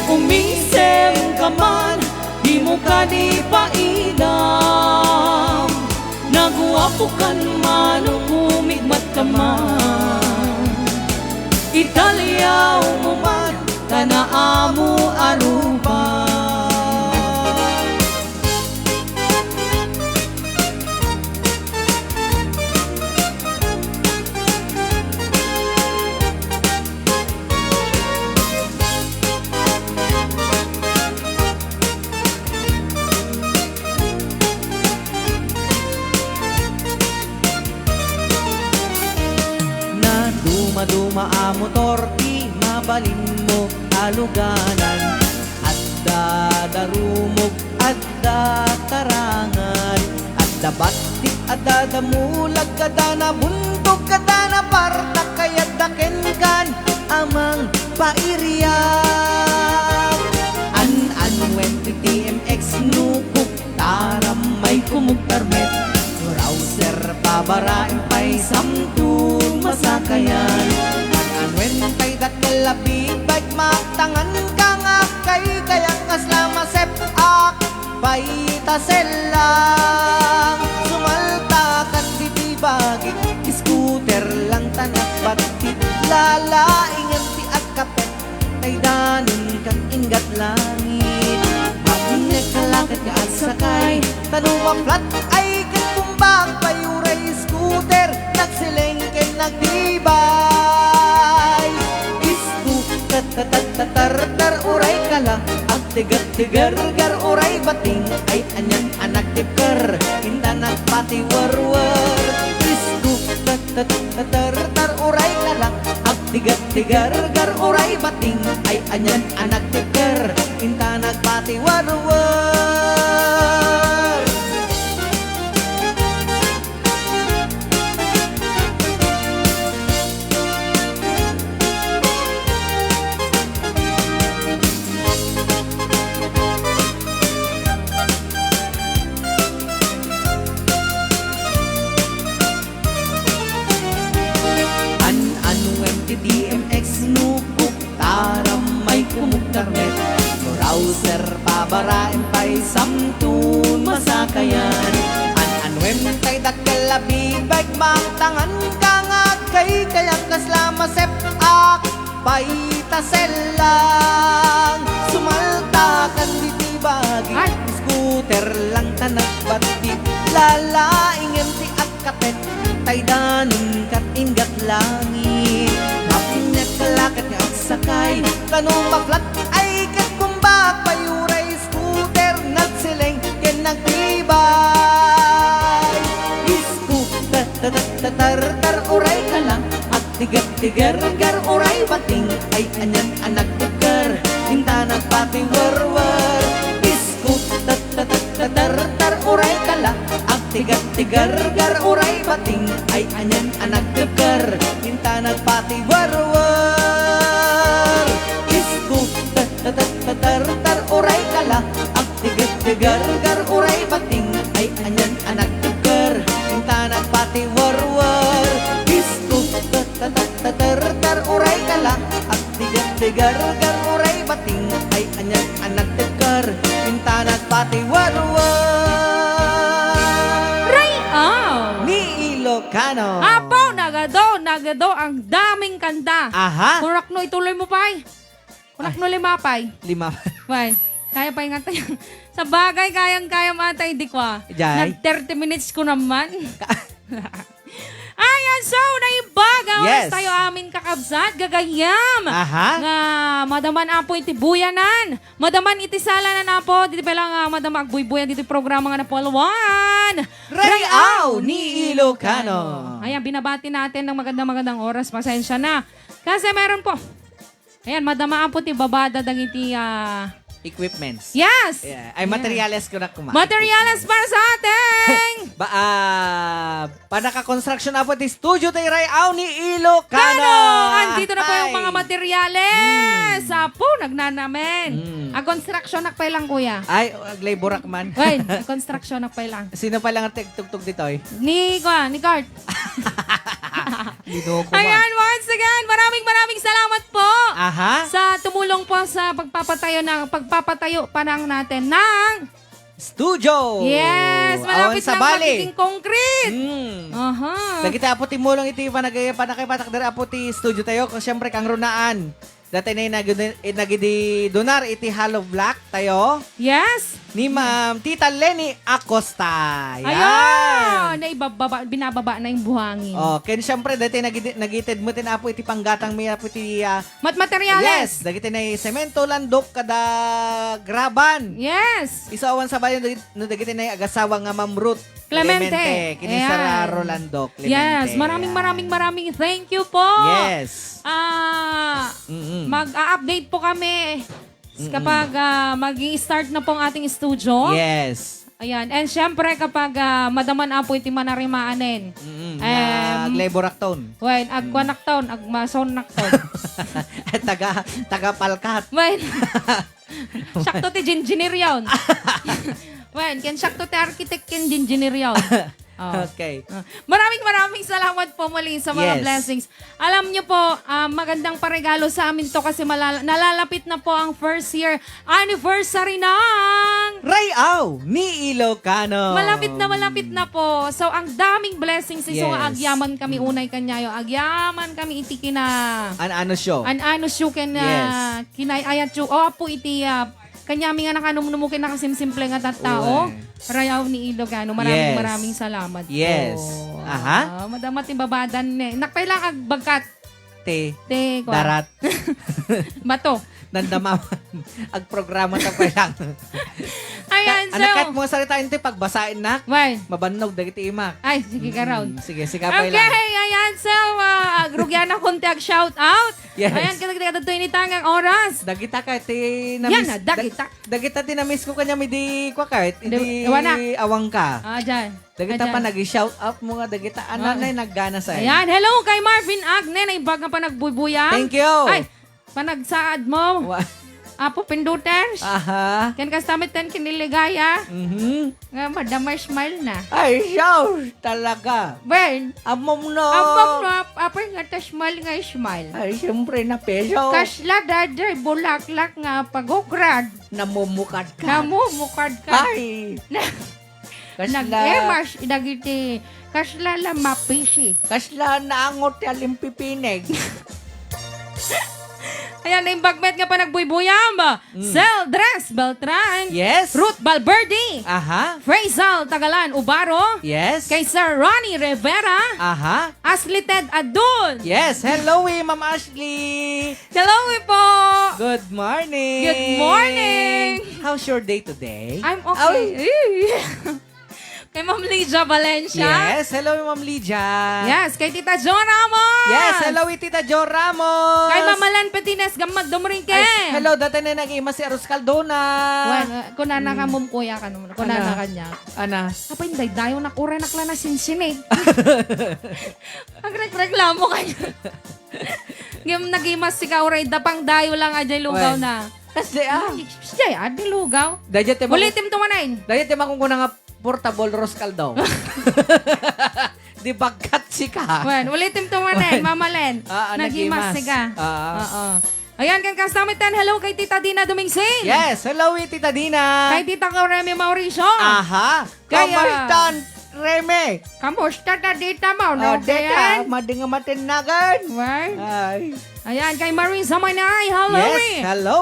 Umisem ka man, di mo ka di paidam. Naguwapo kan manong, kumigmat ka man. Italiyaw mo man, tanaamu arupan. Na duma-duma a motor, di mabalin mo aluganan. Adda darumog, adda tarangan. Adda batik, adda damulag, kada na bundok, kada na partak. Kaya daken kan amang pairiyak. An when TMX nukuk, taram may kumugtarmet. Browser pabarain pa'y samtun masakayan. When kay dakalabig, baik matangan ka nga kay kayang kaslama sep ak pa'y taselang. Sumalta kan ditibagit, scooter lang tanak batit. Lalaingan ti at kapet, kay danin kan ingat langit. Magnek kalakit ka at sakay, tanong flat ay kan kumbag payuray scooter. Nagsilengke nagtibay, isku tatar uray kala. Ang tigar uray bating, ay anyan anak tipker, hinda nagpati warwar. Isku tatar uray kala. Ang tigar uray bating, ay anyan anak tipker, hinda nagpati warwar. DMX nukuk, taram may kumugtarmet. Browser pabarain pa'y samtun masakayan. An-anwem tay dakalabig, baik matangan ka nga kay kayang kaslama sep ak pa'y taselang. Sumalta kan ditibagi, scooter lang tanak batit. Lalaingem ti at kapet tay danon kat ingat langit. Hapin niya kalakat nga at sakay, tanong maplat ay kat kumbak, payuray scooter nagsileng ken nagtibay. Isku tatar uray ka lang, at tigar uray bating, ay anyan anak tugar, hinta nagpatiwarwar. Isku tatar uray ka lang, at tigar uray bating, ay anyan anak tugar, hinta nagpatiwarwar. Isku tatar uray ka lang, at tigar uray bating, ay anyan anak tugar, hinta nagpatiwarwar. Isku tatar uray ka lang, at tigar uray bating, ay anyan anak tugar, hinta nagpatiwarwar. Rayaw! Ni Ilocano. Apo, nagado ang daming kanta. Aha. Kurak no, ituloy mo pa Kurak no limapay. 5. Why? Kaya pa yung atay. Sa bagay, kayang-kaya matay, di ko Jai. Nag 30 minutes ko naman. Ayan, so, naibaga. Yes. Tayo amin kakabsat, gagayam. Aha. Nga, madaman apo iti buyanan. Madaman iti sala na napo. Dito pa lang, madama agbuy-buyan dito yung programa nga na Palawan. Rayaw ni Ilocano. Ayan, binabati natin ng magandang oras. Pasensya na. Kasi meron po. Ayan, madama apo ti babada dagiti Equipments. yes. Yeah. Ay, materyales ko na kuma. Materials para sa ating Panaka-construction na po ti studio tayo Rayaw ni Ilocano. Kano! Andito na po yung Ay. mga materyales. Apo, nagnanamin. Ang construction nakpay lang, kuya. Ay, labor man. Wait, ang construction nakpay lang. Sino pa lang ang tugtog dito eh? Ni Kart. Dino ko Ayan, once again, maraming salamat po. Aha. Sa tumulong po sa pagpapatayo pa lang natin ng Studio. yes, malapit Awan sa lang Bali. magiging concrete. Aha. Nagita apo ti mulong iti panakay-patak dara apo ti studio tayo. Kasi syempre kang runaan. Dati na nagidi donar iti Hollow Block tayo. Yes. Ni Ma'am Tita Lenny Acosta. Ayun. Binababa na yung buhangin. Oh, ken syempre dati nagitid mo tin apo iti panggatang may apo iti Materials. yes, dagiti na semento landok kada graban. Yes. Isawan sa bayan no dagiti na agasawa nga Ma'am Ruth Clemente. kini Ayan. sa Rolando Clemente. Yes, maraming thank you po. Yes. Mag-a-update po kami kapag mag-i-start na po ang ating studio. Yes. Ayan. And syempre kapag madaman apo iti manarimaanin. Naglaborakton. Well, agwanaktaon, agmasonaktaon. taga palkat. Well, sakto ti engineer yun. Well, ken sakto ti architect ken engineer yun. Oh. Okay. Maraming salamat po muli sa mga Yes. blessings. Alam niyo po, magandang paregalo sa amin to kasi nalalapit na po ang first year anniversary ng Rayaw ni Ilocano. malapit na po. So, ang daming blessings. So, Yes. agyaman kami unay kanyayo. Agyaman kami iti Ano show? ano siyo ken Yes. kinayayat siyo. O po iti kanyami nga nakanumnumukin nakasimsimple nga tattao. Rayaw ni Ilocano. Yes. Maraming salamat Yes. po. Aha. Madamat yung babadan ni. Nakpay lang agbagkat. Te. Te, Darat. Bato. Nandama. Ag programa ta pa lang. Ayan, so. Anakat mo salita inte pagbasain na. Well, Mabannog dagiti imak. ay, sige ka round. Sige, pa Okay, lang. ayan. So, Rugyana Kuntiag shout out. Yes. Ayan, kada ni tangang oras. Dagita ka ti Yan na, dagita. Dagita ti na-miss ko kanya mi di kwa kahit hindi Iwanak. awang ka. Dyan. Dagita pa nag-shout out mo nga dagita ananay naggana sa. Ayan, hello kay Marvin Agne na ibag nga pa nagbuybuyan. Thank you. Ay, panagsaad mo. Apo Pinduters. Aha. Ken kastamit ten kiniligaya. Mhm. Nga madamay smile na. Ay, shout talaga. Ben, Amom no. apang apay nga ta smile nga smile. Ay, siyempre na peso. Kasla daday bulaklak nga pagokrad. Namumukad ka. Namumukad ka. Ay. Kasla. Nag-emas idagiti. Kasla la mapisi. Kasla naangot yalim pipinig. Ayan, naimbagmet nga pa nagbuybuyam. Sel Dres Beltran. Yes. Ruth Balverde. Aha. Fraisal Tagalan Ubaro. Yes. Kay Sir Ronnie Rivera. Aha. Ashley Ted Adun. Yes. Hello, Ma'am Ashley. Hello po. Good morning. Good morning. How's your day today? I'm okay. Kay Ma'am Lydia Valencia. Yes. Hello, Ma'am Lydia. Yes, kay Tita Jo Ramos. Yes. Hello, Tita Jo Ramos. Kay Mamalan Petines Gamag Dumringke. Ay, hello, dati na nag-ima si Aros Caldona. Well, kunana ka mum kuya ka naman. Kunana ka niya. Ana. Apa hindi, dayo na kura nakla na sinsinig. Ang reklamo ka niya. Ngayong nag-imas si Kauray, dapang dayo lang ajay lugaw Well, na. Kasi Siya, adi lugaw. Dayat Ulitim tumanain. kung kuna nga portable Ros Caldo. Di bagkat si ka. Well, ulitim tumanain, Mamalen. Nag-imas si ka. Oo. Ayan, kan kastamitan, hello kay Tita Dina Dumingsing. Yes, hello, Tita Dina. Kay Tita Kauremi Mauricio. Aha. Kaya- Kamusta, Reme? Kamusta na dita mo? No, Deka, madinga matinagan. Well, Ay. ayan, kay Marisa Manay, hello. Yes, hello,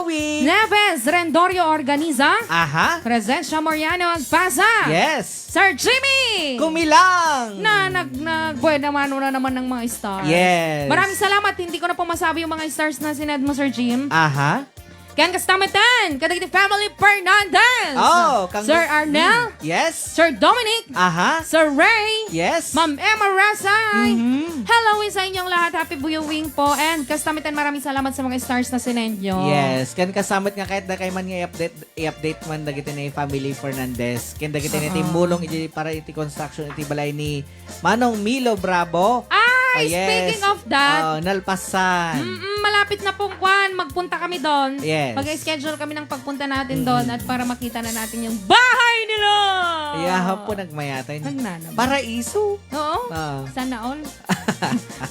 Neves Rendorio Organiza. Aha. Presencia Moriano Agpasa. Yes. Sir Jimmy. Kumilang. Na nagbuena mano na naman ng mga stars. Yes. Maraming salamat. Hindi ko na po masabi yung mga stars na sinad mo, Sir Jim. Aha. Kaya kastamitan, kadagiti family Fernandez. Oh, Sir Arnel. Yes. Sir Dominic. Aha. Sir Ray. Yes. Ma'am Emma Rasay. Mhm. Hello sa inyong lahat. Happy viewing po. And kastamitan, maraming salamat sa mga stars na sinend nyo. Yes, kan kasamit nga kahit na kay man nga i-update man dagiti ni Family Fernandez. Ken dagiti ni mulong iti para iti construction iti balay ni Manong Milo Bravo. Ay, speaking of that, nalpasan. malapit na pong kwan. Magpunta kami doon. Yes. Mag-schedule kami ng pagpunta natin doon at para makita na natin yung bahay nila. Iyahan po nagmayatay. Nagnanam. Paraiso. Oo. Ah. Sana all.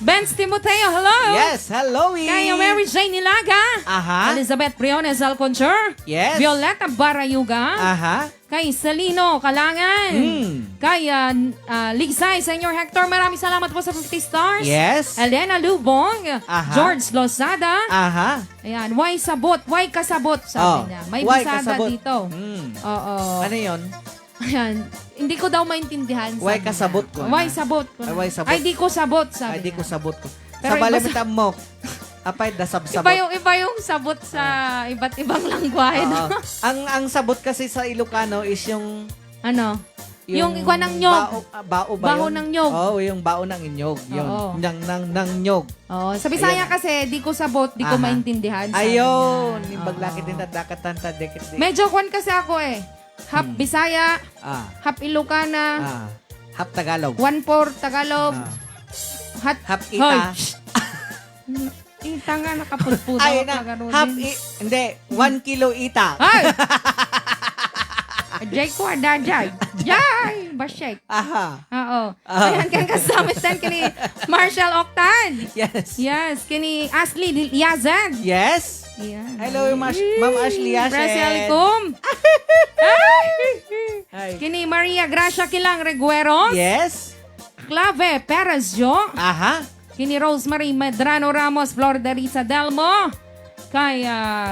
Benz Timoteo, hello. Yes, hello. Kaya Mary Jane Nilaga. Aha. Elizabeth Briones Alconchur. Yes. Violeta Barayuga. Aha. Kay Salino Kalangan. Kay Ligsay, Senyor Hector, maraming salamat po sa 50 stars. Yes. Elena Lubong. Aha. George Lozada. Aha. Ayan, why sabot? Why kasabot? Sabi niya. May Why bisada kasabot? dito. Oo. Ano yun? Ayan. Hindi ko daw maintindihan. Why sabi niya. kasabot ko na? Why sabot ko na. Ay, why sabot? Ay, di ko sabot, sabi Ay, di ko niya. sabot ko. Pero Sa iba balamitan mo. Apay, dasab-sabot. Iba yung sabot sa iba't ibang langwahe. Oo. ang sabot kasi sa Ilocano is yung Ano? Yung ikwa ng nyog. Bao ba Baho yun? ng nyog. Oo, yung bao ng inyog. Yun. Oo. Ng nyog. Oh, sa Bisaya Ayun. kasi di ko sabot, di ko Aha. maintindihan. sabi Ayun. niya. Yung baglaki Oo. din na dakatan ta dekit. Medyo kwan kasi ako eh. Half Bisaya, Ah. half Ilocana, Ah. Hap Tagalog. 1/4 Tagalog, Ah. Hap Hap ita. Ita nga nakapulpudo. Ay na. Hindi. 1 kilo ita. Ay! Jay ko ada Jay. Jay! Basyek. Aha. Oo. Ayan kang kasamit din kini Marshall Octan. Yes. Yes, kini Ashley Yazan. Yes. Yan. Hello, Ma'am Ashley Yazan. Assalamualaikum. Hi. Kini Maria Gracia Kilang Regueros. Yes. Clave Perez Jo. Aha. Kini Rosemary Medrano Ramos, Florida Risa Delmo. Kay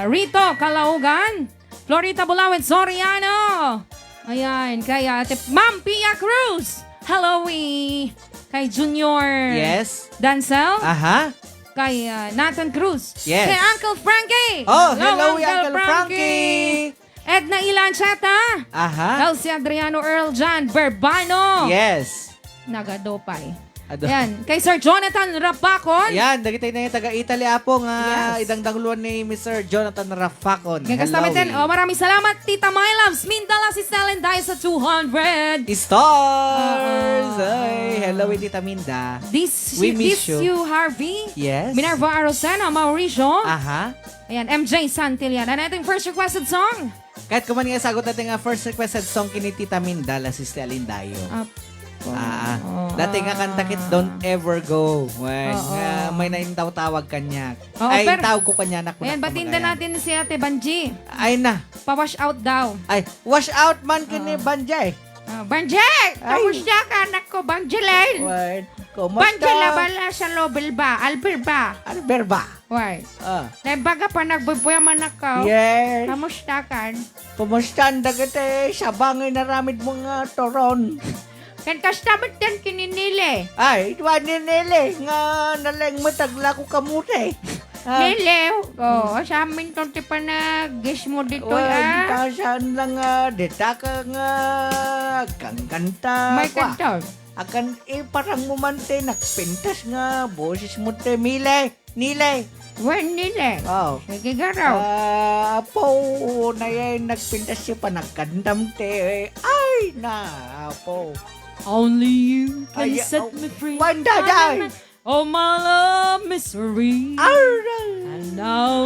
Rito Calaugan. Florita Bulawit Soriano. Ayan. Kay Ma'am Pia Cruz. Hello, kay Junior. Yes. Dancel. Aha. Kay Nathan Cruz. Yes. Kay Uncle Frankie. Oh, hello, Uncle Frankie. Edna Ilancheta. Aha. Elsie Adriano Earl John Berbano. Yes. Nagadopay. Yan. Kay Sir Jonathan Rapacon. Yan, dagitay na yung taga-Italy apo nga Yes. idangdangluan ni Mr. Jonathan Rafacon. Gagastamitin. Oh, maraming salamat, Tita My Loves. Mindala si Selen dahil sa 200. Stars! Oo. Ay, hello, Tita Minda. This We miss you. Harvey. Yes. Minerva Arosena, Mauricio. Aha. Ayan, MJ Santillan. Ano ating first requested song? Kahit kuman nga sagot natin nga first requested song kini Tita Minda, la si Alindayo. Dati nga kanta kit Don't Ever Go. When, nga may naintaw-tawag kanya. Oo, Ay, pero- tawag ko kanya na Ayan, batinda natin si Ate Banji. Ay na. Pa-wash out daw. Ay, wash out man kini Banjay. Banji! Kamusta ka, anak ko, Banji Lane? Word. Banji Kumusta? labala sa Lobel ba? Albert ba? Albert ba? Why? Baga pa nagbubuyaman ako. Yes. Kamusta kan? Pumusta ang dagate? Sabangay na ramid mga toron. Kan kastamit yan kininili. Ay, diba nile? Nga nalang matagla ko kamute. Nile. Sa amin tonti pa nag-gis mo dito Saan lang dita ka nga kanta. May kanta. Akan parang mumante nakpintas nga boses mo te nile. When nile? Oh. Sige garaw. Apo na yan nagpintas siya pa nagkandam te. Ay na apo. Only you can Ay, set me free. Wanda day. Oh my love misery. And now,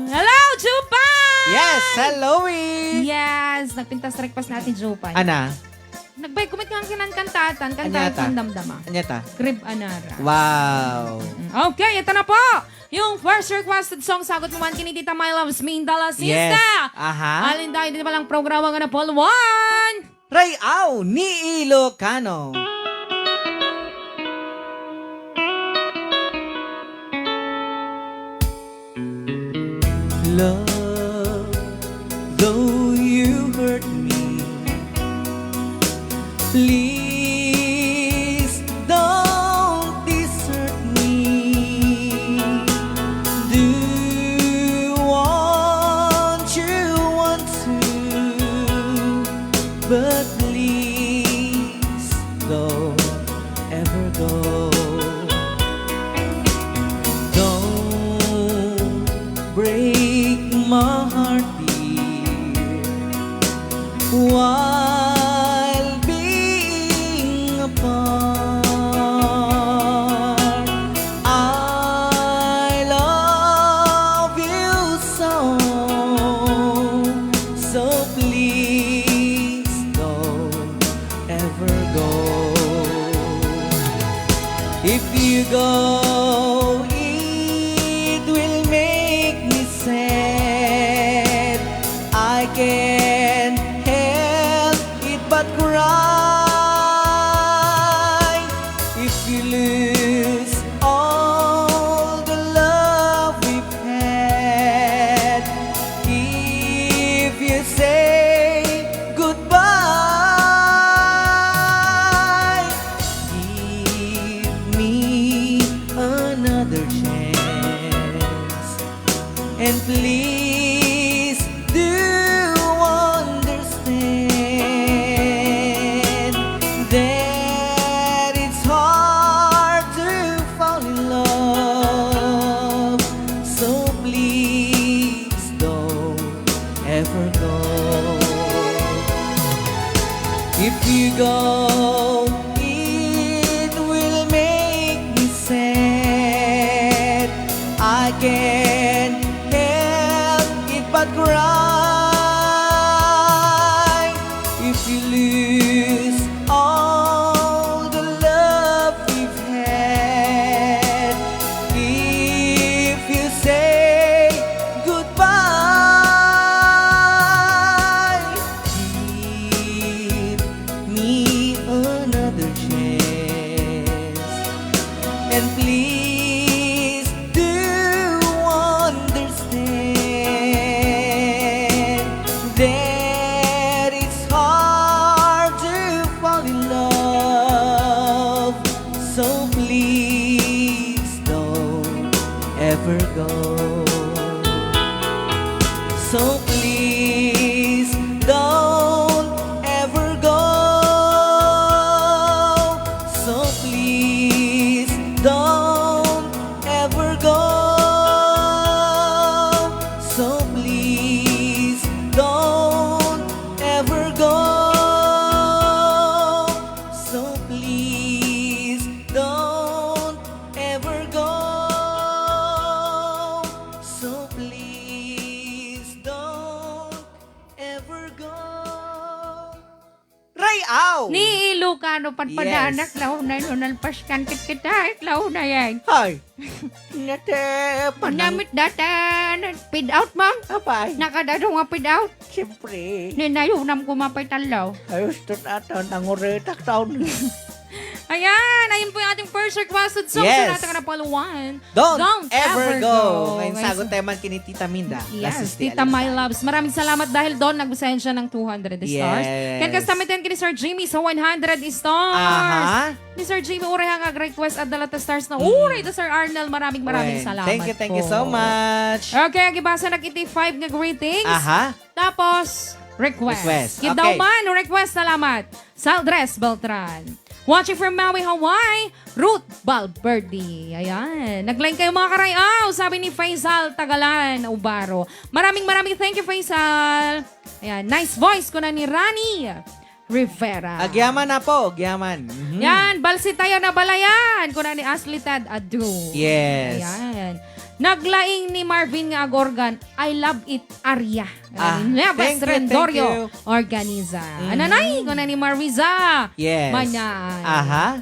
hello Jupan! Yes, hello Yes, nagpintas request natin Jupan. Ana, Nagbay kumit kang kinantantatan, Anyata? kantaan damdama. anyata. Crib Anara. Wow. Okay, ito na po. Yung first requested song, sagot mo man kini Tita My Loves Me, Dala Yes. Sista. Aha. Alin tayo dito palang programa nga na Paul 1. Ray Au ni Ilocano. Love, though you hurt me, please don't desert me. Do what you want to, but please don't ever go. Don't break my heart, dear, while being apart. I love you so, so please don't ever go. If you go, it will make me sad. I can't help it but cry. If you lose all the love we've had, if you say goodbye, give me another chance, and please do understand that it's hard to fall in love. So please don't ever go. If you go, it will make me sad. I can't help it but cry. If you lose all the love we've had, if you say goodbye, give me another chance, and please do understand that it's hard to fall in love. So please don't ever go. So please don't ever go. So please don't ever go. So please don't ever go. So please don't ever go. So please don't ever go. Ray Au! Ni Ilocano padpadanak Yes. law na nalpas kan kita law na yan. Hi! Nate, Panamit data pid out ma'am. Apay? Nakadado nga pid out. Siyempre. Ninayunam ko mapay talaw. Ayos to nato, nanguretak taon. Ayun po yung ating first requested song. Yes. Sa natin ka na paluan. Don't ever go. Ngayon Ngayon sagot teman kini Tita Minda. Yes, Lasisti Tita My Alisa. Loves. Maraming salamat dahil doon nagbasahyan siya ng 200 stars. Yes. Kan kasamitan kini Sir Jimmy sa 100 stars. Aha. Ni Sir Jimmy, uray ang request at dalata stars na uray to Sir Arnel. Maraming Well, salamat Thank you so much. Okay, gibasa na kiti 5 nga greetings. Aha. Tapos, request. Okay. Daw man, request, salamat. Saldres Beltran. Watching from Maui, Hawaii, Ruth Balberdi. Ayan. Nag-line kayo mga karayaw, sabi ni Faisal Tagalan Ubaro. Maraming thank you, Faisal. Ayan, nice voice ko na ni Rani Rivera. Agyaman na po, agyaman. Mhm. Yan, balsi tayo na balayan. Kuna ni Ashley Tad Adu. Yes. Ayan. Naglaing ni Marvin nga agorgan, I love it, Arya. Thank you, Rendorio thank you. Organiza. Ananay, kuna ni Marviza. Yes. Manyan. Aha.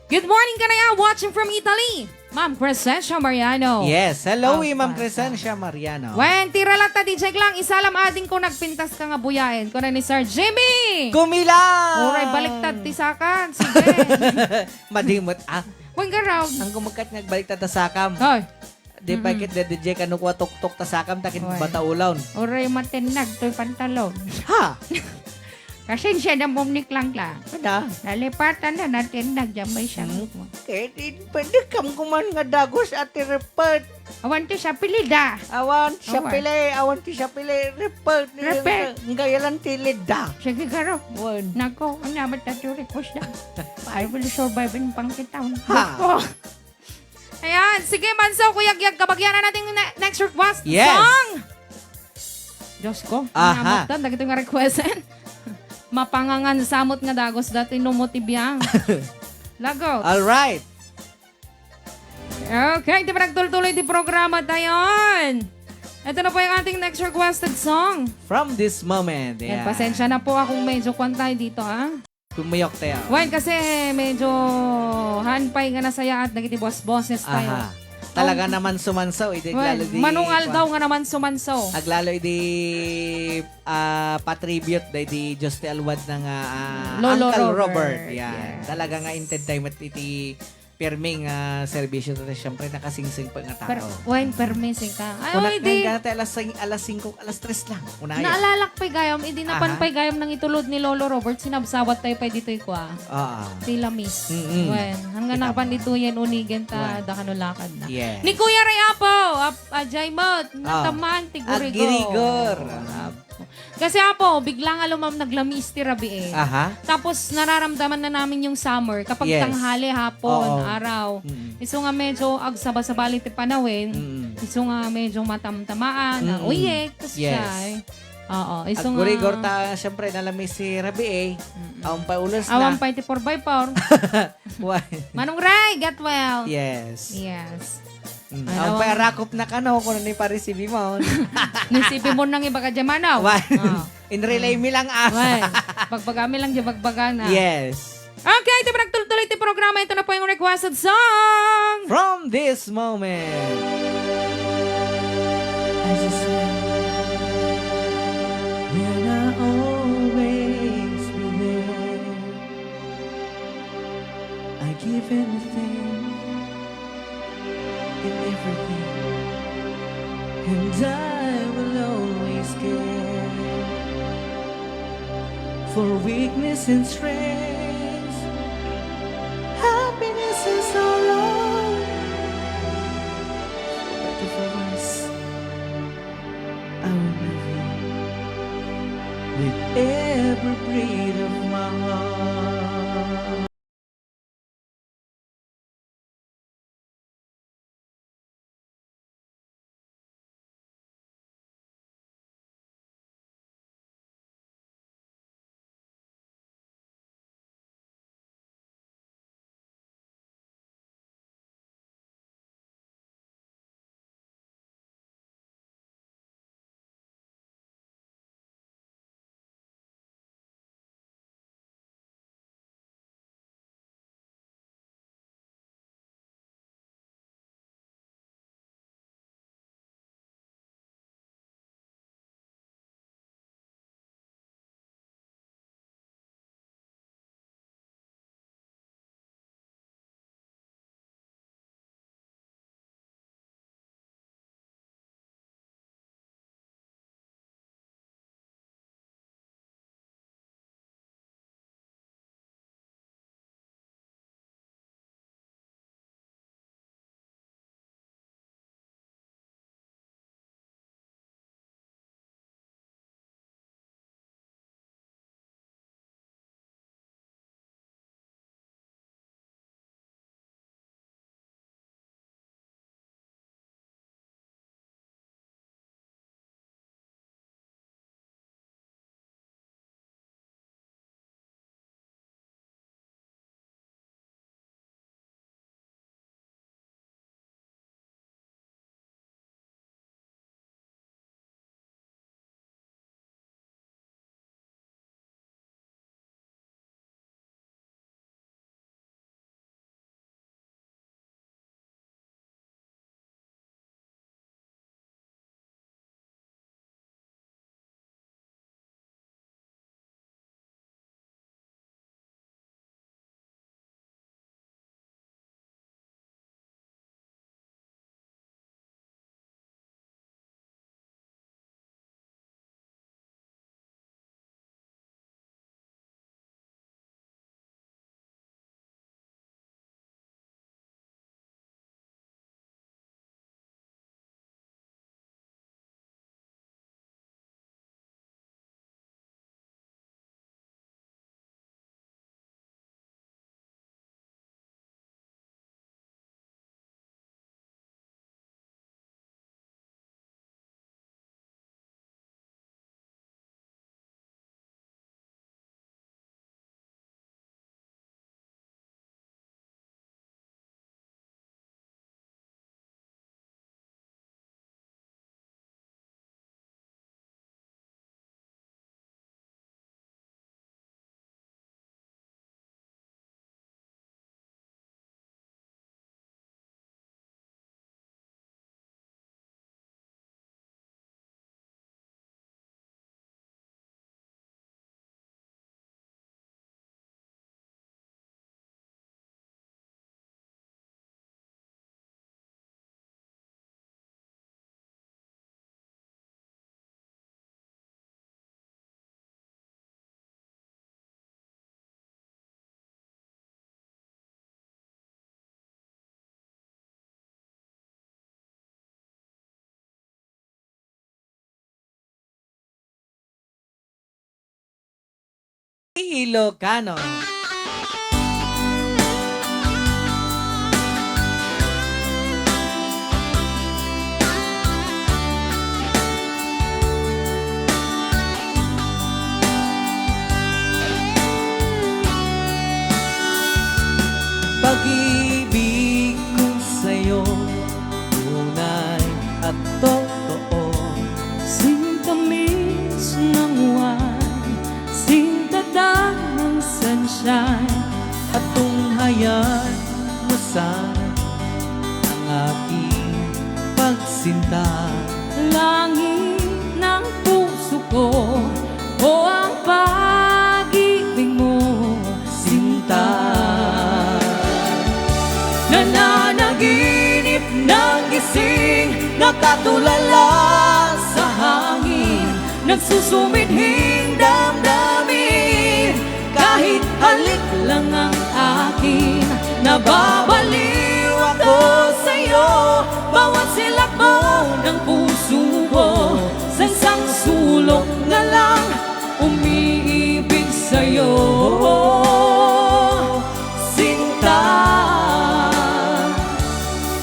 Good morning ka na yan, watching from Italy. Ma'am Crescencia Mariano. Yes. Hello, Ah, Ma'am bata. Crescencia Mariano. Wen, tira lang ta, DJ lang. Isalam ading ko nagpintas ka nga buyain. Kuna ni Sir Jimmy. Kumilang! Oray, baliktad tisakan. Sige. Madimot. Ah, Huwag ka raw. ang kumakat nagbaliktad ta sakam. Hoy. Di pa kit de DJ kanukwa tok-tok ta sakam takin Oy. bata ulaw. Oray, matinag to'y pantalon. Ha? Kasi siya na bumnik lang. Kada? Nalipatan na natin nagyamay siya. Kaya di pwede kam kuman nga dagos at report. Awan to sa pilida. Awan siya Awan. pili, awan ti siya pili, report. Report. Ngayon tilid da. Sige karo. Wan. Nako, ang naman tayo request na. I will survive in pangkitaon. Ha? Nako. Ayan, sige Manso, Kuya Gyag, kabagyan na natin next request Yes. song. Diyos ko, Aha. namutan, dagito nga requestin. Mapangangan samot nga dagos dati numotibiyang. Lagot. All right. Okay, di ba nagtuloy-tuloy di programa tayon? Ito na po yung ating next requested song. From this moment. Yan, Yeah. pasensya na po akong medyo kwantay dito, ha? Tumuyok tayo. Well, kasi medyo hanpay nga na saya at nagitibos-boses tayo. Aha. Talaga naman sumansaw. Iti Well, lalo di... manungal daw nga naman sumanso. Aglalo di patribute di Just Alwad ng Lolo Uncle Robert. Robert. Yan. Yes. Talaga nga entertainment iti pirming servisyo to syempre nakasingsing pa nga Per, tao. when permissing ka. Ay, Kung oh, hindi. nakagana tayo alas 5, alas 3 lang. Unaya. Naalalak pa'y gayam. Hindi napanpay gayam ng itulod ni Lolo Robert. Sinabsawat tayo pa dito ko, Oo. Tila miss. Mm-mm. When, hanggang Kita napan mo. dito yan unigan ta, Wen. da kanulakad na. Yes. Ni Kuya Rayapo, Ajay Mot, nataman, tigurigo. Agirigor. Kasi apo, biglang alumam naglamis ti Rabi eh. Aha. Tapos nararamdaman na namin yung summer kapag Yes. tanghali, hapon, Oo. araw. Mm. Iso nga medyo agsaba-sabali ti panawin. Mm. Iso nga medyo matamtamaan, na Mm. uyek, tas Yes. siya. Oo, iso nga. Agurigor ta syempre nalamis si Rabi eh. Awan pa ulos na. Awan pa iti 4x4. Why? Manong Ray, get well. Yes. Yes. Mm. Ay, Awan pa awan- rakop na kano kung ano yung parisibi mo. Nisipin mo nang iba ka dyan, Why? Oo. In relay mi lang Well, bagbagami lang dyan, bagbagan na. Yes. Okay, ito pa nagtuloy ti programa. Ito na po yung requested song. From this moment. I just will I always be there. I give anything and everything, and I will always care for weakness and strength. Happiness is all on. But if I was, I will love you with every breath of my heart. Ilocano. Pag-ibig ko sa'yo, tunay at totoo. Sintamis ng wine, sintatak ng sunshine. At tunghayan mo sana ang aking pagsinta. Langit ng puso ko, o ang pag-ibig mo, Sinta, nananaginip ng gising, nakatulala sa hangin, nagsusumidhing damdamin. Kahit halik lang ang akin, nababaliw ako sa'yo. Bawat silakbo ng puso ko, sa isang sulok na lang umiibig sa'yo. Sinta,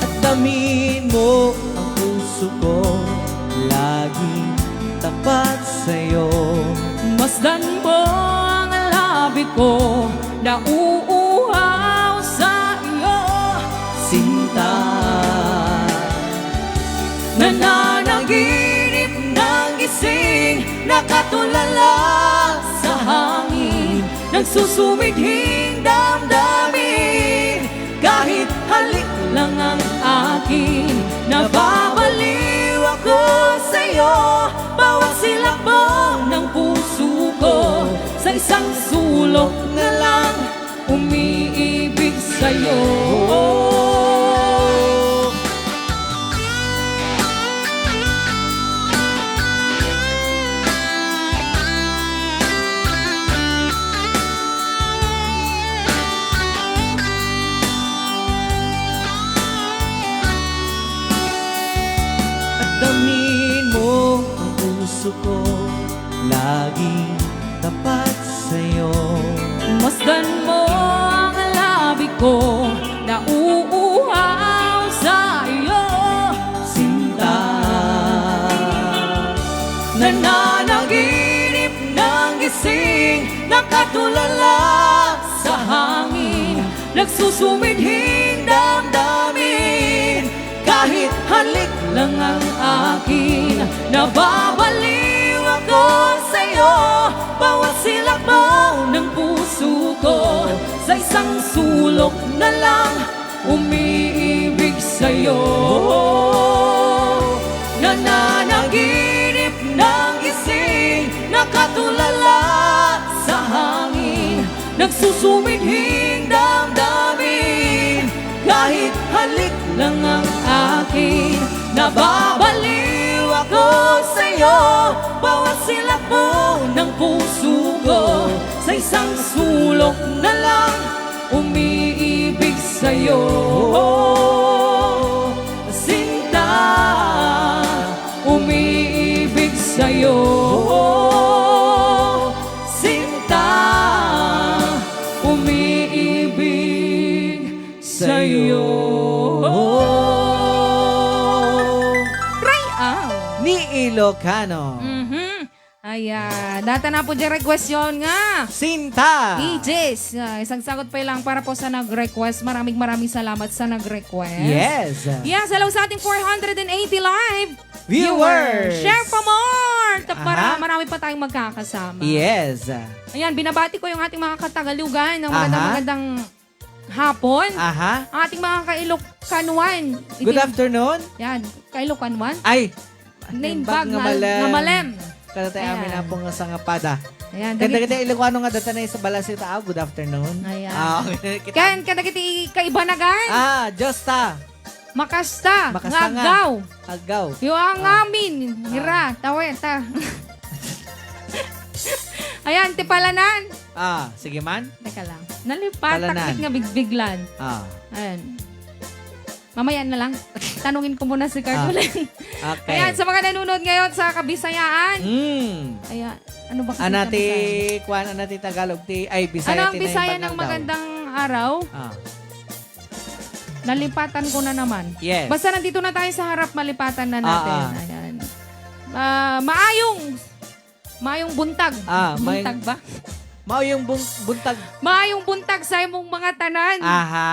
at damin mo ang puso ko, laging tapat sa'yo. masdan mo ang labi ko, na uuhaw sa iyo. Sinta, Nananaginip ng gising, nakatulala sa hangin, nagsusumidhing damdamin. Kahit halik lang ang akin, nababaliw ako sa'yo. Bawat silakbo ng puso ko, sa isang sulok na lang umiibig sa'yo. at damin mo ang puso ko, laging tapat sa'yo. Masdan mo ang labi ko, na uuhaw sa iyo. Sinta, Nananaginip ng gising, nakatulala sa hangin, nagsusumidhing damdamin. Kahit halik lang ang akin, nababaliw ako sa'yo. Bawat silakbo ng puso ko, sa isang sulok na lang umiibig sa'yo. Nananaginip ng gising, nakatulala sa hangin, nagsusumidhing damdamin. Kahit halik lang ang akin, nababaliw ako sa'yo. Bawat silakbo ng puso ko, sa isang sulok na lang umiibig sa'yo. Sinta, umiibig sa'yo. Sinta, umiibig sa'yo. Try out! ni Ilocano. Ayan, data na po dyan request yun nga. Sinta, Aegis, isang sagot pa lang para po sa nag-request. Maraming salamat sa nag-request. yes. Yes, hello sa ating 480 live Viewers. Share pa more! Para Aha. marami pa tayong magkakasama. Yes. Ayan, binabati ko yung ating mga katagalugan ng Aha. magandang hapon. Aha. Ang ating mga kailokanuan. Good afternoon. Yan, kailokanuan. Ay, Naimbag nga nga malem. Kada tayo amin Ayan. na pong sa nga pada. Ayan, Ganda-ganda Ilocano nga data na sa balasita. Good afternoon. Ayan. Okay. Kan kadagiti kaibanagan. Josta. Makasta, Makasta nga. ngagaw. Agaw. Yung ang amin, hira, taweta. Ayan, tipalanan. Sige man. Teka lang. Nalipat, Palanan. taktik nga bigbiglan. Ayan. Mamaya na lang. Tanungin ko muna si Cartulin. Okay. Ayan, sa mga nanonood ngayon sa Kabisayaan. Mm. Ayan. Ano ba kasi Anati, kami kuan anati Tagalog, ti, ay, tayo? Bisaya, Ano ang ti na Bisaya yung ng bagnaw daw. magandang araw? Ah, Nalipatan ko na naman. yes. Basta nandito na tayo sa harap, malipatan na natin. Ah, ah. Ayan. Maayong buntag. Buntag ba? Mao yung buntag. Maayong buntag sa imong mga tanan. Aha.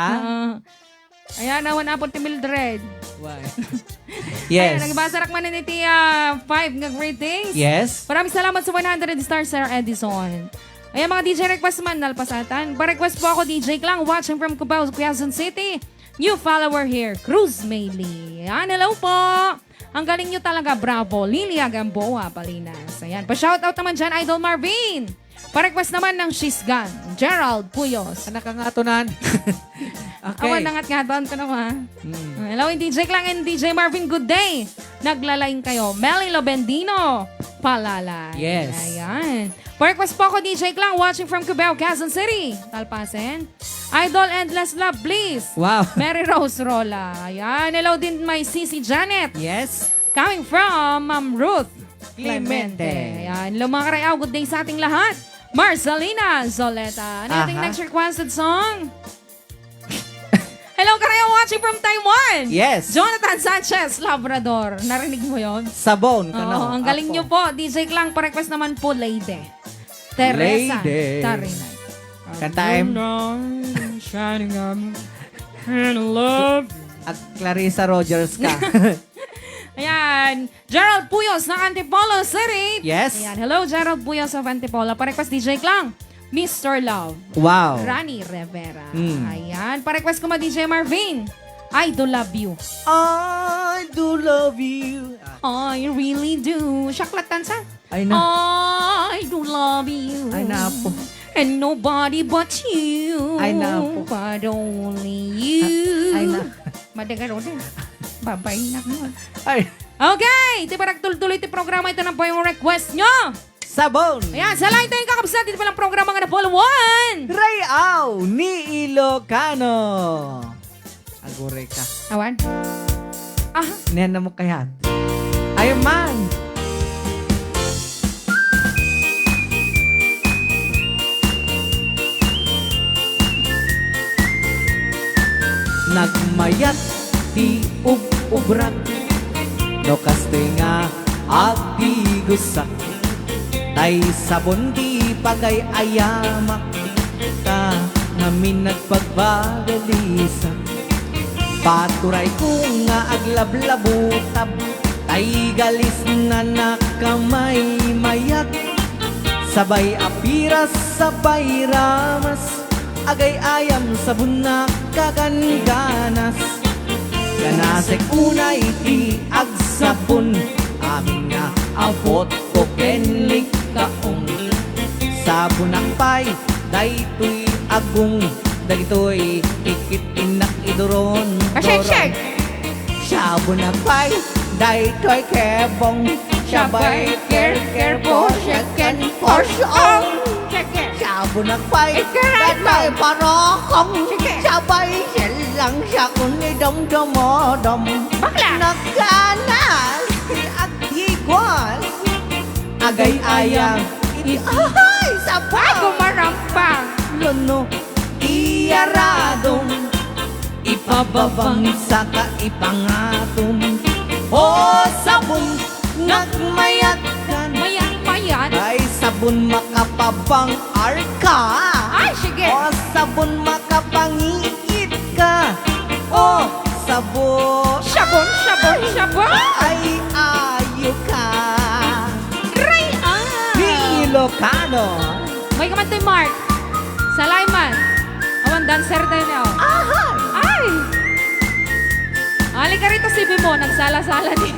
Ayan, nawan apon ti Mildred. Why? Ayan, Yes. nagbasa rak man ni ti 5 nga greetings. Yes. Maraming salamat sa 100 stars, Sir Edison. Ayan, mga DJ request man, nalpasatan. Pa-request po ako, DJ Klang, watching from Cubao, Quezon City. New follower here, Cruz Maylie. Ayan, hello po. Ang galing nyo talaga, bravo. Lilia Gamboa, Palinas. Ayan, pa-shoutout naman dyan, Idol Marvin. Pa-request naman ng Shisgan, Gerald Puyos. Anak ang atunan. Okay. Awan nangat-ngaton ko naman. Hmm. Hello, DJ Klang and DJ Marvin, good day. Naglalain kayo. Melly Lobendino, Palala. Yes. Ayan. Pa-request po ako, DJ Klang, watching from Cubao, Quezon City. Talpasen. Idol Endless Love, please. Wow. Mary Rose Rola. Ayan. Hello din my Sisi Janet. Yes. Coming from Ma'am Ruth Clemente. Ayan. Hello mga karayaw, good day sa ating lahat. Marcelina Zoleta. Ano yung Aha. next requested song? Hello karayaw, watching from Taiwan. Yes. Jonathan Sanchez, Labrador. Narinig mo yon? Sabon. Oo, ang galing nyo po. DJ Klang, pa-request naman po, Lady. Teresa. Lady. Tarinay. Kantaim. Shining on and love. At Clarissa Rogers ka. Ayan. Gerald Puyos ng Antipolo City. Yes. Ayan. Hello, Gerald Puyos of Antipolo. Pa-request DJ Klang. Mr. Love. Wow. Rani Rivera. Mm. Ayan. Pa-request ko ma DJ Marvin. I do love you. I do love you. I really do. Shaklatan sa? Ay na. I do love you. Ay na po. And nobody but you. Ay na po. But only you. Ay na. Madagaro din. Babay na mo. Ay. Okay. Iti parang tuloy ti programa. Ito na po yung request nyo. Sabon. Ayan. Sa lahat tayong kakabsat. Ito palang programa nga na Polo 1. Rayaw ni Ilocano. Agure ka. Awan. Ah. Niyan na mo kayat. Ay man. Nagmayat di ub-ubrak no kaste nga agdi gusak tay sabon di pagay ayamak ta ngamin nagpagbagalisak paturay ko nga aglablabutab tay galis na nakamay mayat sabay apiras sabay ramas agay ayam sabon na kaganganas ganasek unay ti agsabon amin nga abot ko kenlik kaong sabon akpay daytoy agong dagitoy ikit inak iduron Shake. sabon akpay daytoy kebong sabay care po seken porsong sabon akpay daytoy parokong sabay silang siya kuni dom-domodom Bakla. nagkanas ti agigwas agay ayang ay sabay Gumarampang. luno iyaradong ipababang sa kaipangatong o sabon nagmayat kan Mayat-mayat. ay sabon makapabang arka Ay, sige. o sabon makapangiit ka o sabon Sabon. ay ayo ka Ray, ni Ilocano May kamantoy Mark. Salayman. Awan dancer tayo na. ahay Ay! Ali ka rito si Bimo. Nagsala-sala din.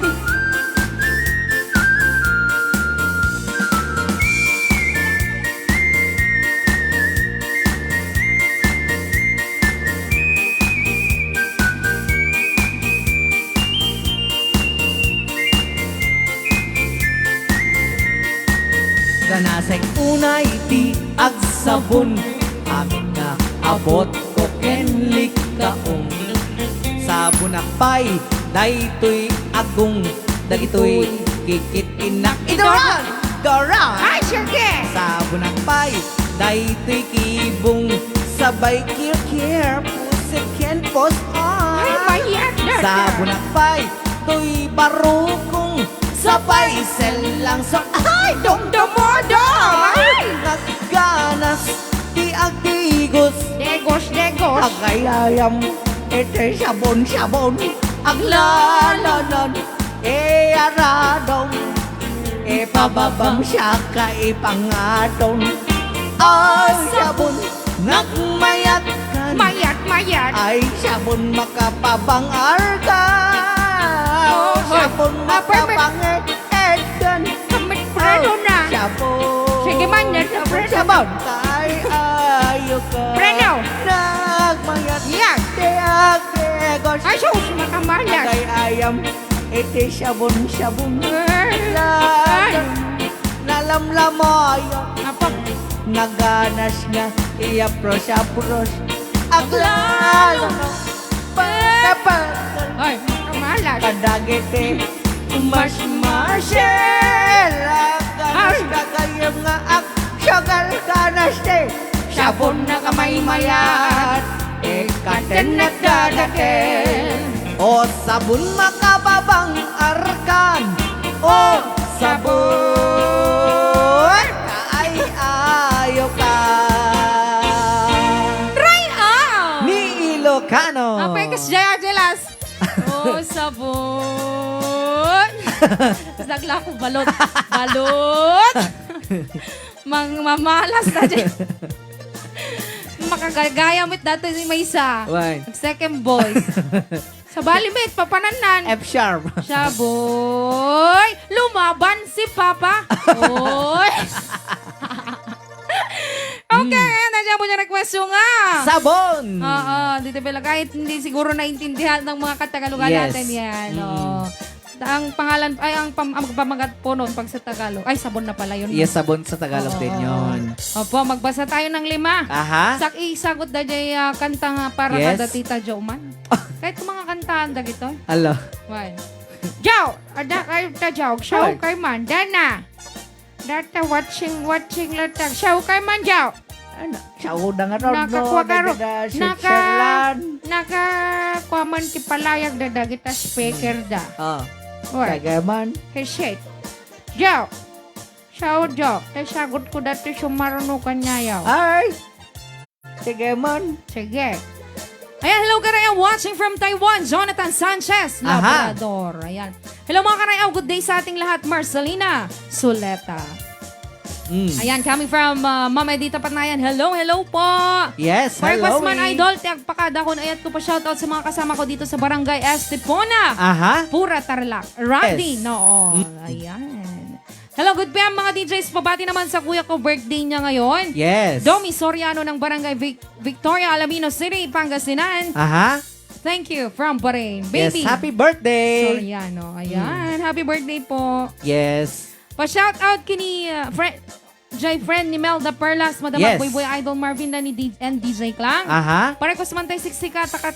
ganasek unay ti agsabon amin nga abot ko kenlik kaong sabon akpay daytoy agong dagitoy kikit inak iduran mag-around. Ay, sige! Sa bunakpay, daytoy kibong sabay kirkir, pusit ken post on. Ay, mayat na Sa bunakpay, to'y barukong sabay selang so ay Dumdumodo! Ay! nagganas ti agtigos Degos, degos! agayayam ete sabon-sabon aglalanon aradong pababang siya ka ipangadong ay sabon nagmayat kan Mayat, mayat! ay sabon makapabang arga Oh, sabon perfect. makapangit edan Kamit preno na! sabon Sige man, yan na preno. sabon kay ayo ka Preno. nagmayat Yan. tiag tegos Ay, sus, makamalas! kay ayam iti sabon Ay! nalamlamoy Apa? naganas nga iya pros aglalo pagkapal Ay, makamalas! kadagete mas marshal ganas Ay. kagayam nga ak syagal ganas te sabon na kamay mayat ikaten nagdadaken o sabon makababang arkan o sabon ay ayo ka Try out! ni Ilocano Apa kas Jaya Jelas? Oh, sabon! Tapos nagla ko balot. Balot! Mamalas na dyan. Makagagayamit dati si Maysa. Why? Second voice. Sa balimit, papananan. F sharp Saboy! Lumaban si Papa. Oy! Okay, nandiyan po niya request yung nga. sabon Oo, dito pala kahit hindi siguro naintindihan ng mga Katagalugan Yes. natin yan. Oo. Ang pangalan, ay ang pamagat po nun pag sa Tagalog. Ay, sabon na pala yun. yes sabon sa Tagalog Oo. din yun Opo, magbasa tayo ng 5. aha Isagot na dyan kanta nga para Yes. kada Tita Jo man. Kahit kung mga kantaan da gito. alo Why? Jo! Ada kayo ta Jo. Show Ay. kay man. Dana! Data watching latag. Show kay man Jo. ano sa udang ano Nakakuha ka ro. Switzerland Nakakuha ti palayag da kita speaker da. oh Why? kagaman Kasi, Jo. Show Jo. Tay sagot ko dati sumaruno kanya yaw. ay sige man Sige. Ayan, hello Karaya, watching from Taiwan, Jonathan Sanchez, Aha. Labrador. Ayan. Hello mga Karaya, good day sa ating lahat, Marcelina Suleta. Ayan, coming from Mama Edita Patnayan. Hello, hello po. yes Mark hello Wasman Idol, tiag pakadakon ayat ko pa shoutout sa mga kasama ko dito sa Barangay Estepona. aha Pura Tarlac. Randy, Yes. no. Ayan. Hello, good PM mga DJs. Pabati naman sa kuya ko, birthday niya ngayon. yes Domi Soriano ng Barangay Victoria, Alamino City, Pangasinan. aha Thank you from Bahrain. yes Baby happy birthday Soriano. Ayan. Happy birthday po. yes Pa-shout out kini friend ni Melda Perlas, Madam Yes. Boy Boy Idol Marvin na ni and DJ Klang. aha Pare ko samantay siksika takat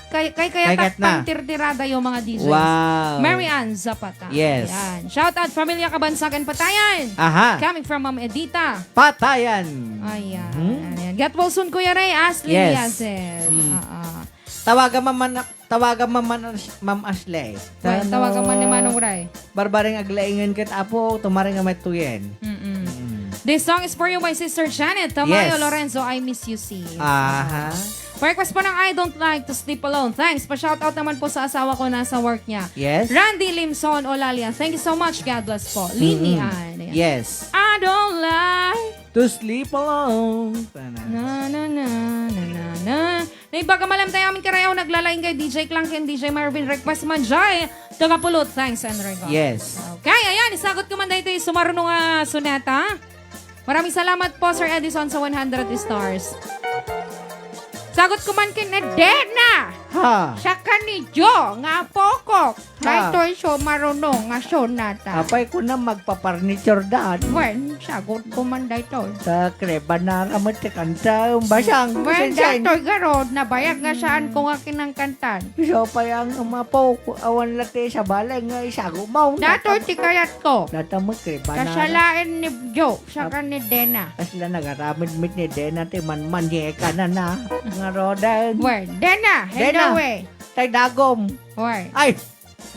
kay Kay kaya kat na. tirtirada yung mga DJs. wow Mary Ann Zapata. Yes. Ayan. Shout out Familia Kabansagan Patayan. aha Coming from Ma'am Edita. patayan Ayan. Hmm? Ayan. Get well soon, Kuya Ray. Ashley Yes. Yazet. Hmm. tawagan Ma'am Ashley. Tawagan man ni Manong Ray. Barbaring aglaingan kat apo, tumaring nga matuyen. This song is for you, my sister Janet. Tamayo Yes. Lorenzo, I miss you, sis. Aha. Request po ng I don't like to sleep alone. Thanks. Pa-shoutout naman po sa asawa ko nasa work niya. Yes. Randy Limson Olalia. Thank you so much. God bless po. Linian. Ayan. Yes. I don't like To sleep alone. na na na na na na. Naibaga malam tayo amin karayaw naglalaing kay DJ Clank and DJ Marvin. Request man jay. Tagapulot. Thanks and regard. Yes. Okay, ayan. Isagot ko man dito yung sumarunong suneta. Maraming salamat po, Sir Edison, sa 100 stars. Sagot ko man kin na dead na. Ha. Sa kanidyo, nga pokok. Ha. Dahil so marunong nga sonata. Apay ko na magpaparniture daan. Wen, sagot ko man dahil. Sa kreba na ramot ka kanta. Basang. Wen, Sensei. dahil garod, nabayag nga saan ko nga kinangkantan. So pa yung umapaw ko. Awan late sa balay nga isago mo. Dato ti kayat ko. Natamot kreba na. Kasalain ni Jo sa kanidena. Kasla nagaramid-mit ni Dena ti man-manye ka na na. Nga rodan. Wen, Dena, Dena. way. Tay dagom. Wen, Ay.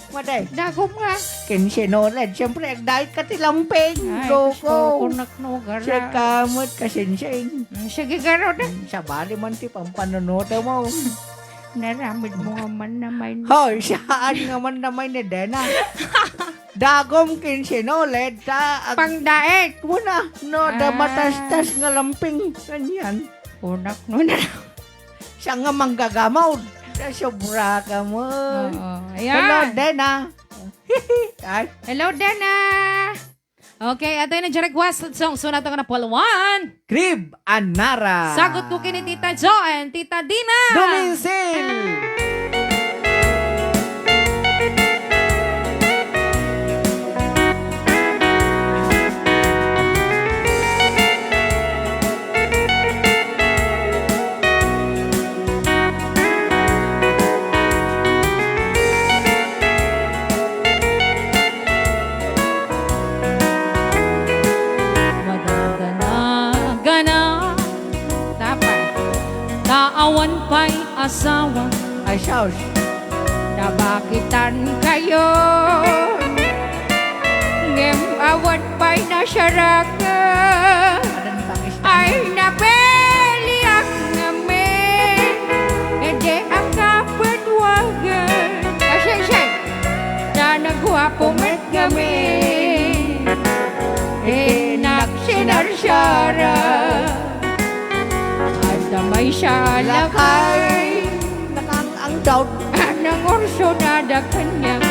Maday. dagom nga. Kinsinolad. Siyempre, agdahit ka tilamping. Ay, Go, gusto ko go. naknugara. Siya kamot kasinsing. Sige garod, Sa bali man ti pampanunuta mo. naramid mo nga man na may... Hoy, saan nga man naman ni Dena? Dagom kinsinolad ta. Pangdaet. Muna, no, da matastas nga lamping. Ganyan. Unak no na. Siya nga manggagamaw. Da sobra ka mo. Hello, Ayan. Dena. Ay, Hello, Dana. Okay, ato na dyan request song. So, nato ka na Palawan. Crib Anara. Sagot ko kini Tita Jo and Tita Dina. Duminsil. Gana, Dapat. taawan pa'y asawa. Ay, Shaus. Nabakitan kayo. Ngem awat pa'y nasyaraka. Adan tangis na. Ay napeliak ngamin. Ede ang kapatwagan. Kasi siya. Na nagwapo met gamin. Enak sinarsyara. At damay siya lakay. Nakang ang daw. Anang orso na da kanya.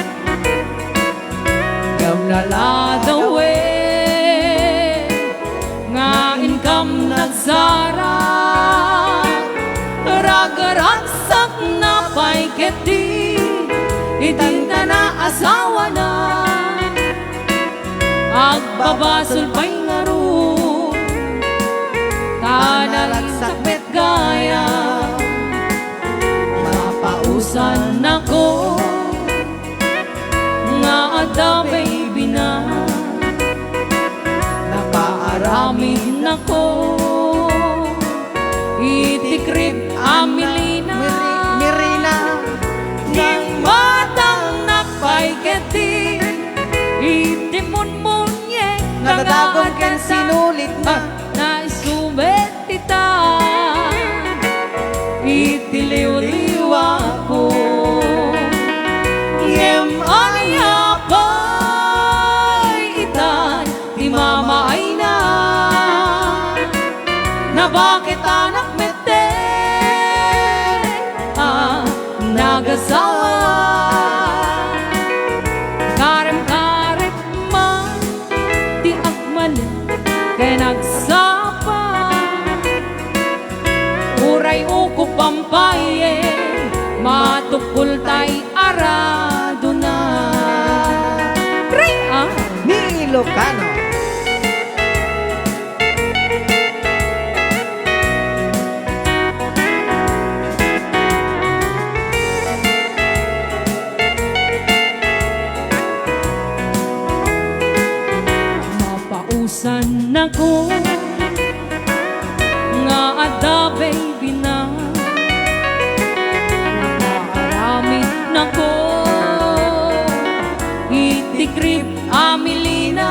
Gam na The way nga income nagsara ragaraksak na pa'y keti itinta na asawa na agbabasul pa'y ngaro kanaragsak met gaya mapausan ako nga ada baby na napaarami nako itikrib Amelina Mirina. ng matang nakpay keti itimunmunye Nadadagon ken sinulit na. na isubet tita itiliw-liw ako Yem anya pa'y itan di mama ay na bakit anak mete nagasawa karem-karem man di akmalan kay nagsapa uray uko pampaye matukul tay arado na Ray, Ni Ilocano. mapausan nako nga ada baby na nakaramit nako itikrib Amelina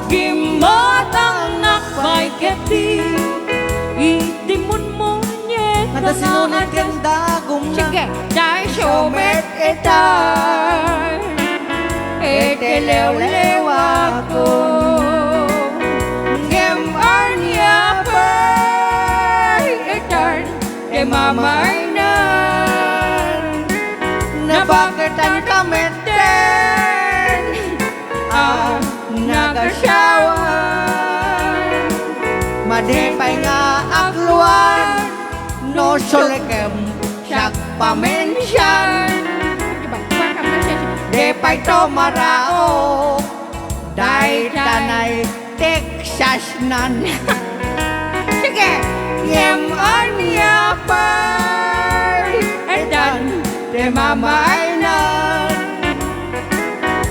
gimatang nakpay keti itimunmunye Kada sinulit ken dagom na. Sige, dahil sumet etan. Etelew-lew ako. Ngem arnya pa'y etan. Kay mamay nan. Nabagatan kameten. Nagasawan. Madipay nga akluan. No solekem. pamensyal. Diba? Di pa'y tumarao. Day tanay Texas nan. Sige. Yem anya pay. Edan. Di mamay nan.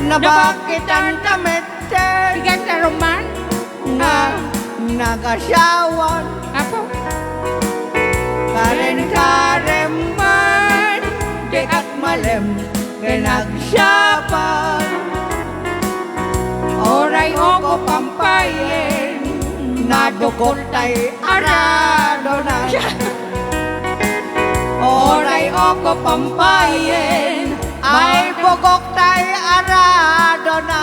Nabakit ang tamete. Sige sa roman. Nga nagasawan. Apo. Karen man. Di at malem. Pinagsapan. Oray ko pampayin. Nadukot tay arado na. Oray ko pampayin. Ay bugok tay arado na.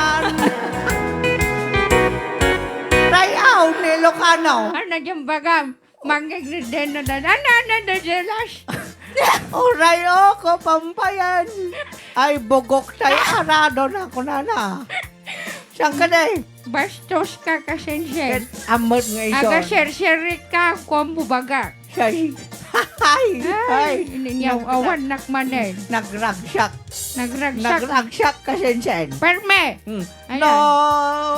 Rayaw ni Lucano. Ano dyan baga? Manggagridin na jelas. Oray ko pampayan. Ay bugok tay arado na kunana. Saan ka na eh? Bastos ka kasensen. Amot nga ito. Aga ser-serit ka kung bubaga. Ay, ay. Ininyaw awan nakmanen. Nagragsak. Nagragsak. Nagragsak kasensen. Perme. Ayan. No,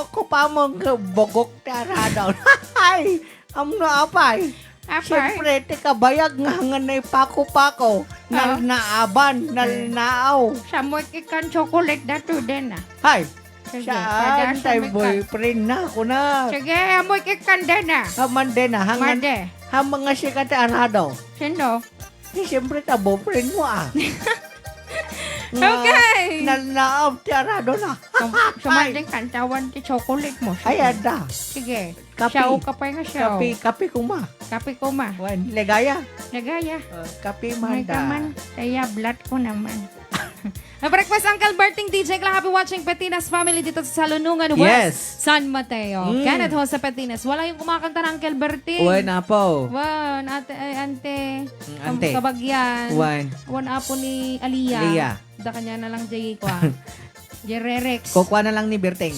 kupamong bugok tay arado. Ay, amno apay. Apay. Siyempre, tikabayag nga nga na pako-pako. Naaban, naaw. Sa mo ikan chocolate dato din ah. Hay, Sige, saan padasa tayo may ka. boyfriend na ako na. Sige, mo ikan din ah. Haman din na, hangan, Mande. hamang nga siya kata arado. Sino? Siyempre, ta boyfriend mo ah. Okay. Naaw, ti arado na. Sumaling kantawan ti chocolate mo. Sige. Ayan na. Sige. Kape. Siyaw ka pa nga siyaw. Kape kuma. Kape ko ma. Wan, legaya. Nagaya. Kape May manda. kaman. Kaya blood ko naman. Breakfast Uncle Berting DJ Klang. Happy watching Petinas Family dito sa Salunungan West. Yes. San Mateo. Kenneth Ho sa Petinas. Wala yung kumakanta ng Uncle Berting. Wan, apo. Wan, ate, ante. Ante. Kabagyan. Wan. Wan apo ni Aliyah. Aliyah. Da kanya na lang jay ko. Jererex. Kukuha na lang ni Berteng.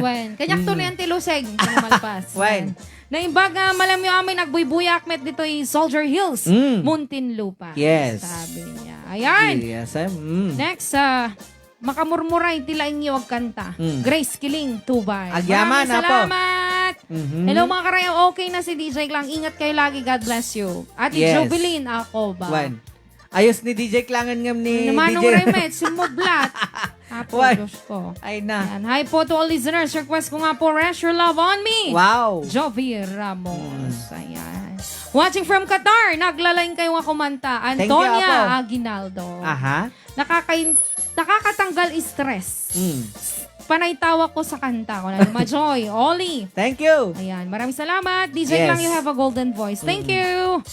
Wan. Kanyak to na yung tiluseg. Sa malpas. Wan. Naimbaga, malam yung amin, nagbuybuyak met dito yung Soldier Hills, Muntinlupa. Yes. Sabi niya. Ayan. Yes, Next, makamurmuray tila inyo wag kanta. Grace Kiling, Tubay. Agyaman, Maraming apo. salamat. Hello mga karayang, okay na si DJ Klang. Ingat kayo lagi, God bless you. Ate Yes. Jovelyn, ako ba? Wan. Ayos ni DJ Klangan ngam ni Namanong DJ. remet, sumublat. Apo, Wan. Diyos ko. Ay na. Ayan. Hi po to all listeners. Request ko nga po, Rest Your Love on Me. Wow. Jovi Ramos. Ayan. Watching from Qatar, naglalain kayo nga kumanta. Thank you, Antonia Apo. Aguinaldo. Aha. Nakakatanggal stress. Mm. Panay tawa ko sa kanta ko. Majoy, Oli. Thank you. Ayan, maraming salamat. DJ Yes. Klang, you have a golden voice. Thank you.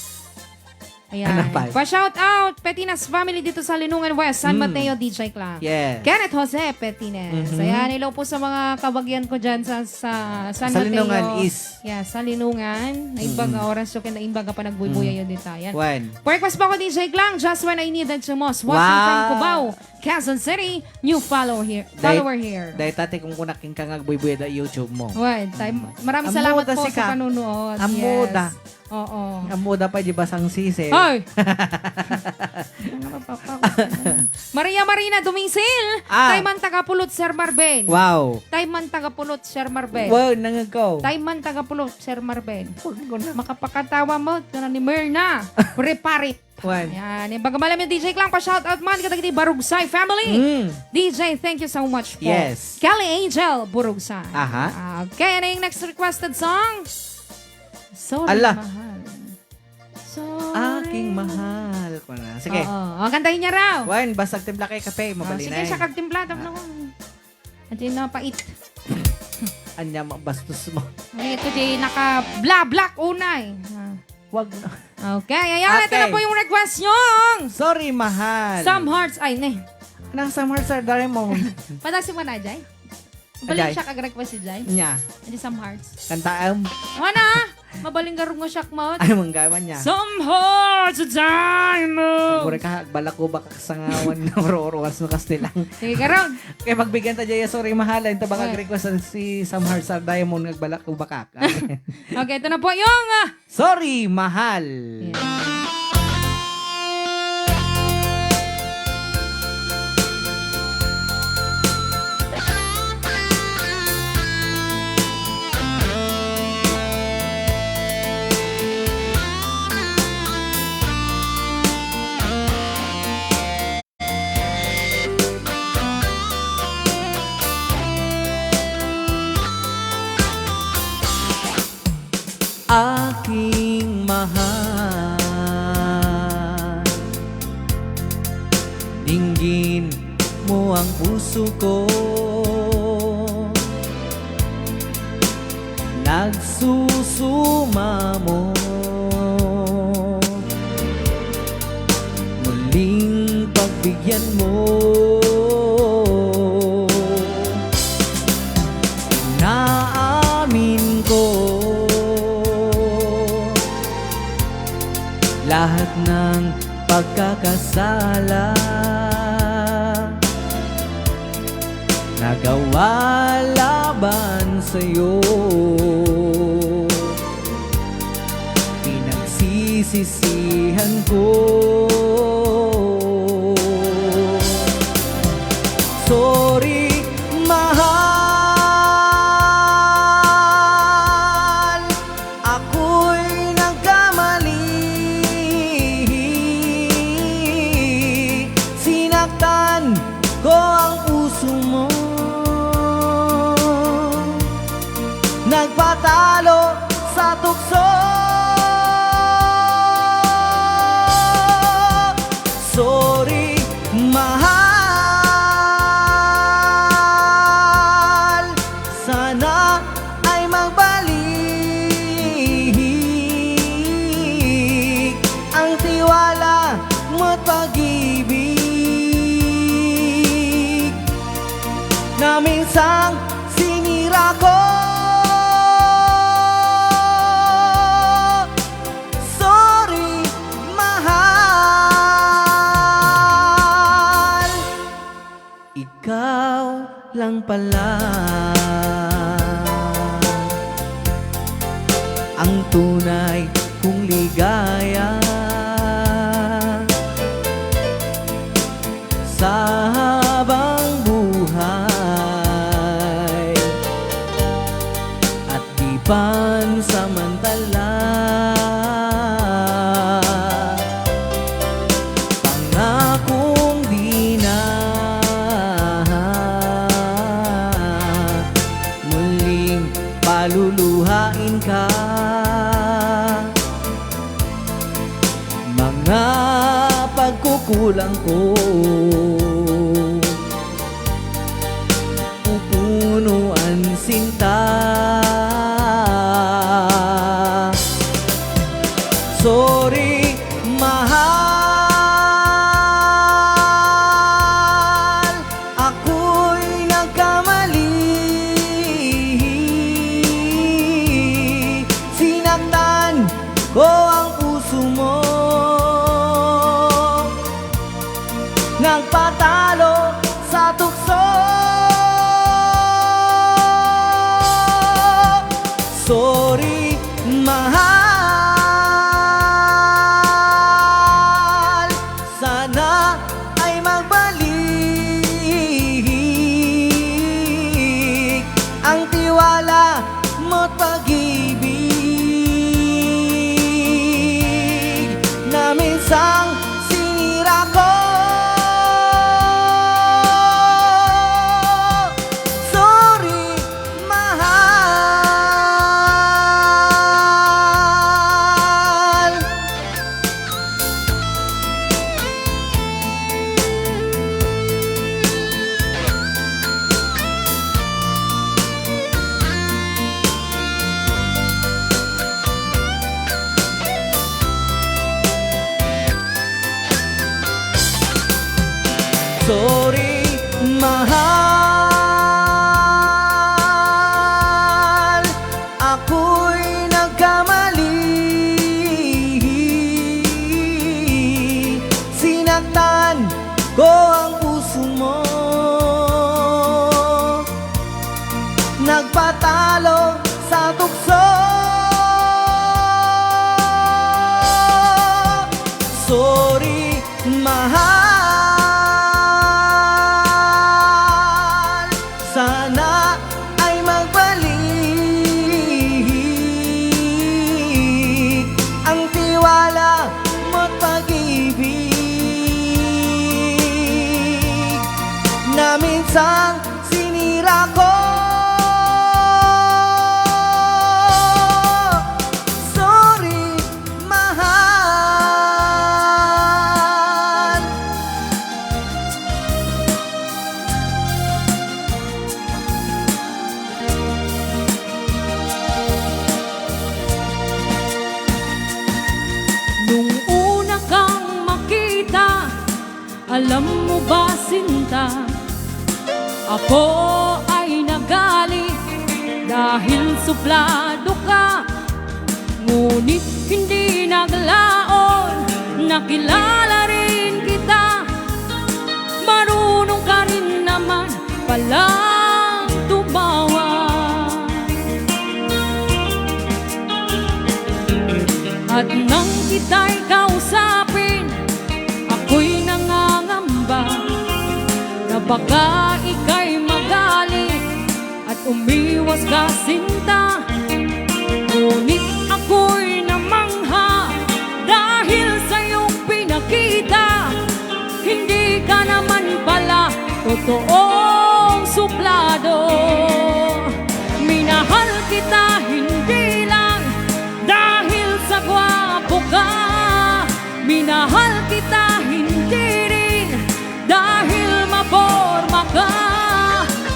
Ayan. Ano pa? Pa-shout out, Petinas Family dito sa Linungan West, San Mateo, DJ Klang. Yes. Kenneth Jose Petines. Ayan, hello po sa mga kabagyan ko dyan sa San Sa Mateo. Linungan is. Yeah, sa Linungan. Naimbag nga oras so kina imbaga pa nagbubuya yun dito. Ayan. Wan. Request po ako DJ Klang, just when I needed you most. Watching Wow. from Cubao, Quezon City, new follower here. Dahil tate kung kunaking kang agbuy-buy da YouTube mo. Well, maraming Amuda salamat po si ka. sa panunood. Amuda. Yes. Oo. Amuda pa di basang sisi. Hoy! Maria Marina Dumisil. Tayman Tagapulot, Sir Marben. Wow. Tayman Tagapulot, Sir Marben. Wow, nangagaw. Tayman Tagapulot, Sir Marben. Huwag ko na. Makapakatawa mo, ito na ni Myrna. Reparit. Wan. Ayan. Yung bagamalam yung DJ Klang, pa-shoutout man, katagiti Barugsay family. DJ, thank you so much po. Yes. Kelly Angel, Burugsay. Aha. Okay, ano yung next requested song? Sorry, Ala. mahal. Sorry. Aking mahal ko na. Sige. Oo. Kantahin niya raw. Wan, basag timpla kay kape. Mabali Sige, na siya kagtimpla. Tapos na ko. At yun na, pait. Anya, bastos mo. Ito di naka-black unay. Wag na. Okay, ayan. Ito Okay. na po yung request nyong. Sorry, mahal. Some Hearts. Ay, ne. Nang Summer Sir Diamond. Patasi mo na, Jai. Ajay. Balik siya kag-request si Jai. Nya. Hindi Some Hearts. Kanta Wana! Mabaling garong nga siya mo. ay manggaman niya. Some Hearts a Diamond. Mura ka, balak ko baka kasangawan na oro-oras no kastilang. Sige, garong. Kaya magbigyan ta dyan, sorry mahal. Ito baka Okay. request si Sam Heart sa Diamond, nagbalak ko baka. Okay, ito na po yung... Sorry, mahal. Yeah. Dinggin mo ang puso ko, nagsusumamo. Muling pagbigyan mo, naamin ko lahat ng pagkakasala nagawa laban sa'yo. Pinagsisisihan ko. Sorry, mahal, ako'y nagkamali. Sinaktan ko ang puso mo, nagpatalo sa tukso. Sorry, mahal, sana ay magbalik ang tiwala mo't pag-ibig na minsang sinira ko. Sorry, mahal, ikaw lang pala ang tunay kong ligaya sa habang buhay at di pansamantala. Pangakong di na muling paluluhain ka. Mga pagkukulang ko pupunuan sinta. Sorry, mahal, ako'y nagkamali. Sinaktan ko ang puso mo, nagpatalo sa tukso. Sorry, mahal, sana ay magbalik ang tiwala mo't pag-ibig na minsang sinira ko. Sorry, mahal. Sorry, mahal, ako'y nagkamali. Sinaktan ko ang puso mo, nagpatalo sa tukso. Sorry, mahal, sana ay magbalik ang tiwala mo't pag-ibig na minsang sinira ko. Sorry, mahal, mo ba, sinta? Ako ay nagalit dahil suplado ka, ngunit hindi naglaon, nakilala rin kita. Marunong ka rin naman palang tumawa. At nang kita'y kausapin, ako'y nangangamba na baka ika'y magalit at umiwas ka, sinta. Ngunit ako'y namangha dahil sa iyong pinakita, hindi ka naman pala totoong suplado. Minahal kita hindi lang dahil sa gwapo ka, minahal kita hindi rin dahil maporma ka,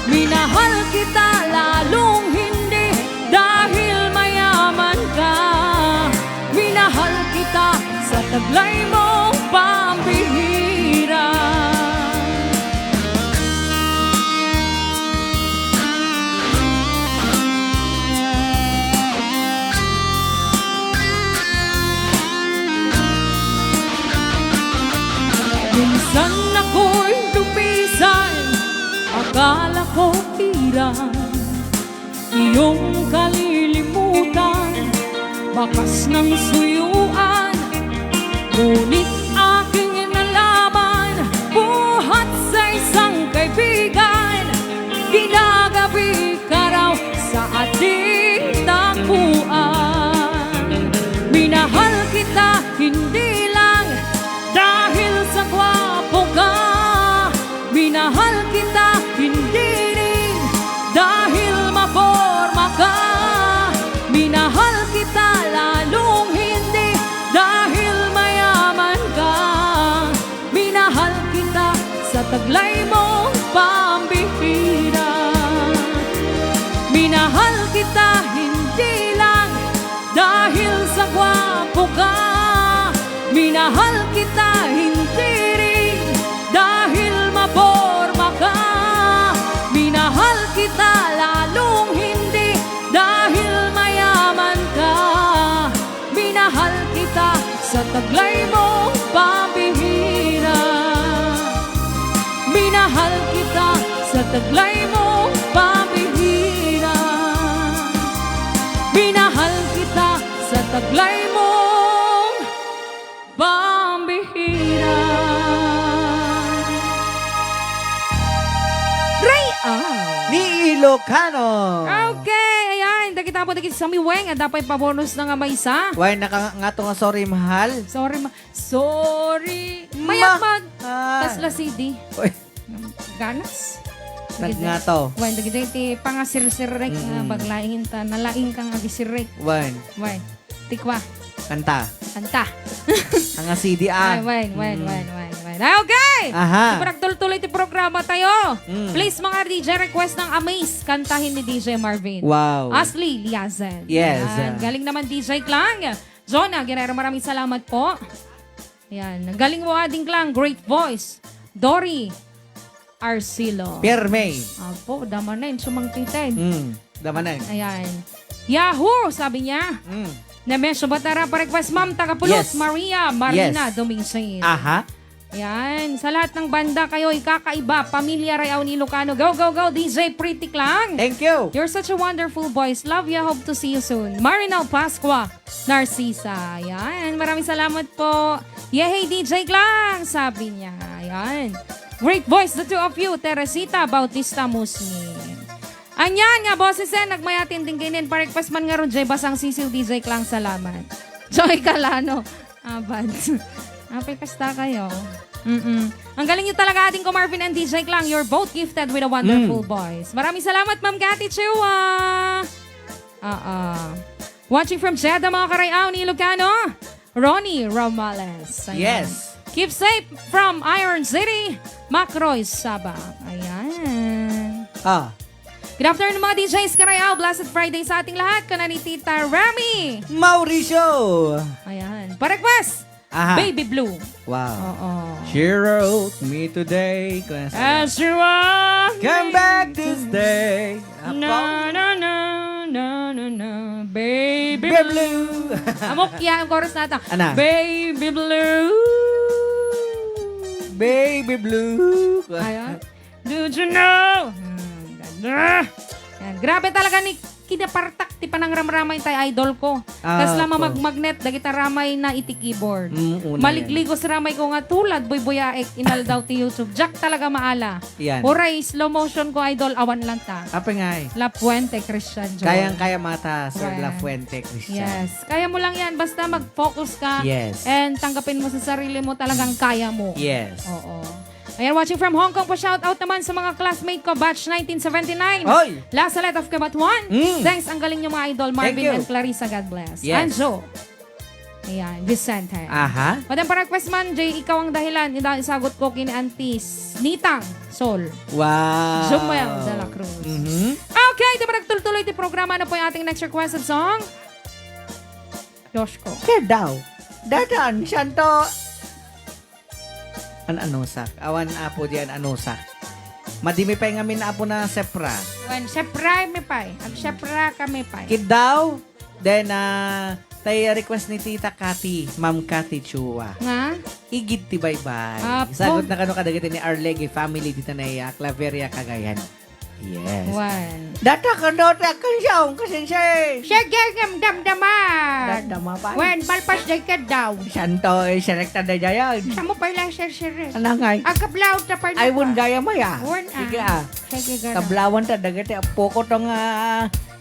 minahal kita lalong hindi dahil mayaman ka, minahal kita sa taglay mong pambihira. Minsan ako'y lumisan, akala ko tirang iyong kalilimutan, bakas ng suyuan. Ngunit aking nalaman, buhat sa isang kaibigan, ginagabi ka raw sa ating tagpuan. Minahal kita hindi lang dahil sa gwapo ka, minahal kita hindi rin dahil maporma ka, minahal kita lalong hindi dahil mayaman ka, minahal kita sa taglay mong pambihira. Minahal kita hindi lang dahil sa gwapo ka, minahal kita hindi rin dahil maporma ka, minahal kita lalong hindi dahil mayaman ka, minahal kita sa taglay mong pambihira. Minahal kita sa taglay mong pambihira. Minahal kita sa taglay mong pambihira. Ni Ilocano. Okay, ayan. Dagita po dagit sa miweng. At dapat pa-bonus na nga may isa. Why, nga to nga sorry, mahal. Sorry, sorry. Mayag mag. Ah. Tasla CD. Uy, Ganas. nga to. Wan, dagiti ti pangasir-sirrek nga baglaing ta. Nalaing kang agisirrek. Wan, Wan, tikwa. kanta. Kanta. Ang CDan. Wan. Okay! Aha. Tuloy ti programa tayo. Mm. Please mga DJ request ng Amaze. Kantahin ni DJ Marvin. Wow. Ashley Liazen. Yes. Yan. Galing naman DJ Klang. Jonah, Guerrero, maraming salamat po. Yan. Galing mo ading Klang. Great voice. Dory Arcilo. Pierre May. Apo, damanin. Sumangtitin. Damanan. Ayan. Yahoo! Sabi niya. Nemesyo Batara pa request, Ma'am Tagapulot, Yes. Maria Marina Yes. Dominsin. Aha. Yan. Sa lahat ng banda kayo, ikakaiba. Pamilya Rayaw ni Lucano. Go, go, go, DJ Pretty Klang. Thank you. You're such a wonderful voice. Love you. Hope to see you soon. Marinal Pasqua, Narcisa. Yan. Maraming salamat po. Yehey, DJ Klang. Sabi niya. Yan. Great voice, the two of you. Teresita Bautista Musni. Anyan nga, boses nagmayatin din ganyan. Pa-request man nga ron, Jay Basang Sisil, DJ Klang. Salamat. Joy Calano. Abad. Apay kasta kayo. Ang galing nyo talaga ating ko, Marvin and DJ Klang. You're both gifted with a wonderful voice. Maraming salamat, Ma'am Cathy Chua. Watching from Jeddah, mga karayaw ni Lucano. Ronnie Romales. Ayan. Yes. Keep safe from Iron City, Macroy Sabak. Ayan. Good afternoon mga DJs karayaw. Blessed Friday sa ating lahat. Kana ni Tita Rami. Mauricio. Ayan. Pa-request. Aha. Baby Blue. Wow. Oo. She wrote me today. As you are. Come back this day. Na na na na na na. Baby Baby Blue. Blue. Amok yan ang chorus natin. Ana? Baby Blue. Baby Blue. Ayan. Did you know? Ganda. Yan. Grabe talaga ni kinapartak ti panang ramramay tay idol ko. Kas lama po. magmagnet dagita ramay na iti keyboard. Una Maligligos ramay ko nga tulad boy-boyaek inal daw ti YouTube. Jack talaga maala. Yan. Oray slow motion ko idol awan lang ta. Apa nga eh. La Puente Christian Joel. Kayang-kaya mata, Sir Well, La Fuente Christian. Yes. Kaya mo lang yan. Basta mag-focus ka. Yes. And tanggapin mo sa sarili mo talagang kaya mo. Yes. Oo. Ayan, watching from Hong Kong po, shout out naman sa mga classmate ko, batch 1979. Oy! Lasalet of Kabatuan. Mm. Thanks, ang galing nyo mga idol. Thank Marvin you. and Clarissa, God bless. Yes. Anjo. Ayan, Vicente. Aha. Madam pa-request man, Jay, ikaw ang dahilan. Isagot ko kini Antis. Nitang Sol. Wow. Joel de la Cruz. Mhm. Okay, di ba nagtuloy ti programa na po yung ating next requested song? Yoshko. Kaya daw. Dadaan, santo. An anusak. Awan apo diyan anusak. Madimi pa nga min apo na sepra. When sepra mi pay. Ang sepra kami pay. Kid daw. Then tay request ni Tita Cathy, Ma'am Cathy Chua. Nga? Igid ti bye-bye. Apo. Sagot na kano kadagiti ni Arlegi family dito na Claveria Cagayan. Yes. When? Data ka doon, akan siyang kasi siya. Sige, ngam damdaman. Dadama pa. When balpas day ka daw. Santo, selekta na jayan. Sa mo pa lang sir. Anangay. Ang kablaw ta pa Ay, wun gaya mo ya. Wun Sige ah. Sige gana. Kablawan ta, dagati. Poko tong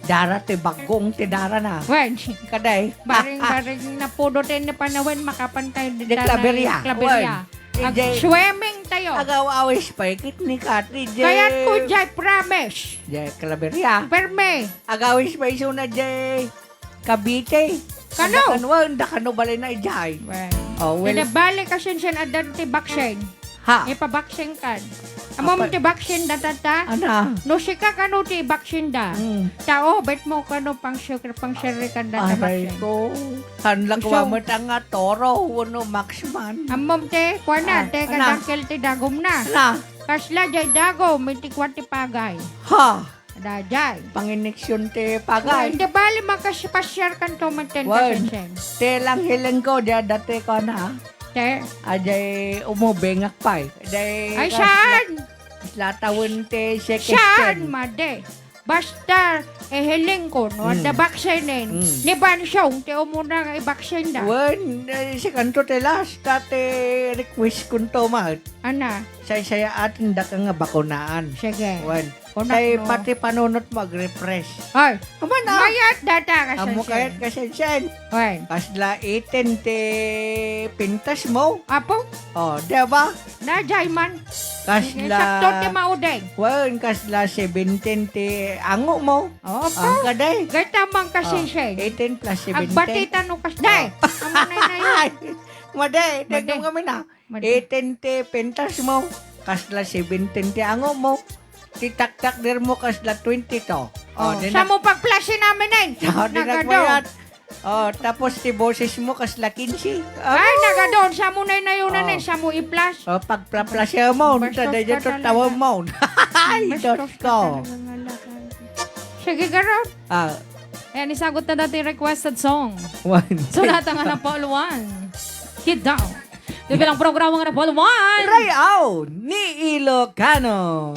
darat, bagong ti dara na. When? Kaday. Baring na pudo tayo na panawin makapantay Di Claveria. Claveria. Ag Ije. swimming tayo. Agaw-awis pa, ikit ni Kati. Kaya ko jay promise. Jay, Claveria. Perme. Agawis pa iso na jay. Cavite. Kano? Kano balay na ijay. Well. Oh, well. Pinabalik ka siya adan ti baksen. Ha? Ipabaksen ka. Amo mo ti baksen datata. Ana. No sika kano ti baksen da. Tao, bet mo kano pang sugar pang sherry ka da Aray baksen. ko. Hanlang So- ko mo nga toro. Uno maxman. Amom te, kuana te Ana. kadangkel ti dagom na. Ana. Kasla jay dagom, may ti kwati pagay. Ha? Dajay. Pangineksyon te Ay, pagay. di bali makasipashare kan to man ten Wan. kasensen. Te lang hiling ko. Diya dati ko na. Te. Ajay umubengak pa. Ay, saan? Latawin te Saan, sekesten. made? Basta, hiling ko, no? Da vaccinin. Ni Bansyong, te umuna nga i-vaccine da. Wen, si kanto te last. Tate request kunto mat. Ana, Saya atin da ka nga bakunaan. sige. Wen. Kunak, Tay no? pati panunot mag-refresh. Ay, Kaman na. mayat data Amo kayat kasensen. kasensen. Ay, Kasla 18 te pintas mo. apo, Oh, diba? najay man. Kasla... Sakto ti maudeng. Well, kasla 17 te ango mo. Oo Ang po. kaday. Gata man kasensen. 18 plus 17. Ang batita no kas. Day, amo na yun. Ay, maday. Maday. Dagam kami na. Maday. 18 te pintas mo. Kasla 17 te ango mo. Titak-tak dir mo kasla 20 to. Oh, di sa mo pagplasin namin eh. Oh, di Nagado. nagbayad. Oh, tapos ti boses mo kasla 15. Ay, nagadon. Sa mo na yun Oh. Sa mo i-plus. Oh, pagpaplasya mo, Bastos sa ka dyan to talaga. tawa mo. Ay, Bastos Diyos ka ko. talaga nga lakan. Sige, Garot. Ah, Ayan, isagot na dati requested song. one. So, lahat ang hanap Paul 1. Kid down. Di bilang programa nga na Paul 1. Try out ni Ilocano.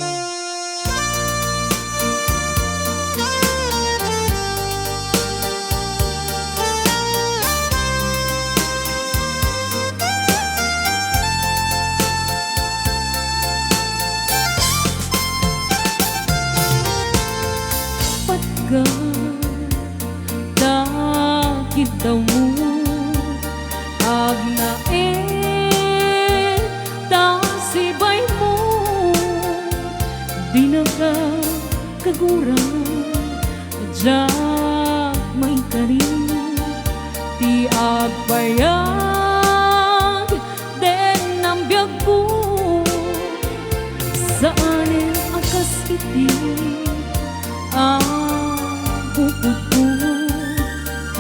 Patga, dakit daw mo, agnain, tasibay mo, di na ka kagurang, adyak may tarim, ti agbayag, den ang biyag ko, saanin akas iti, ang bukod ko,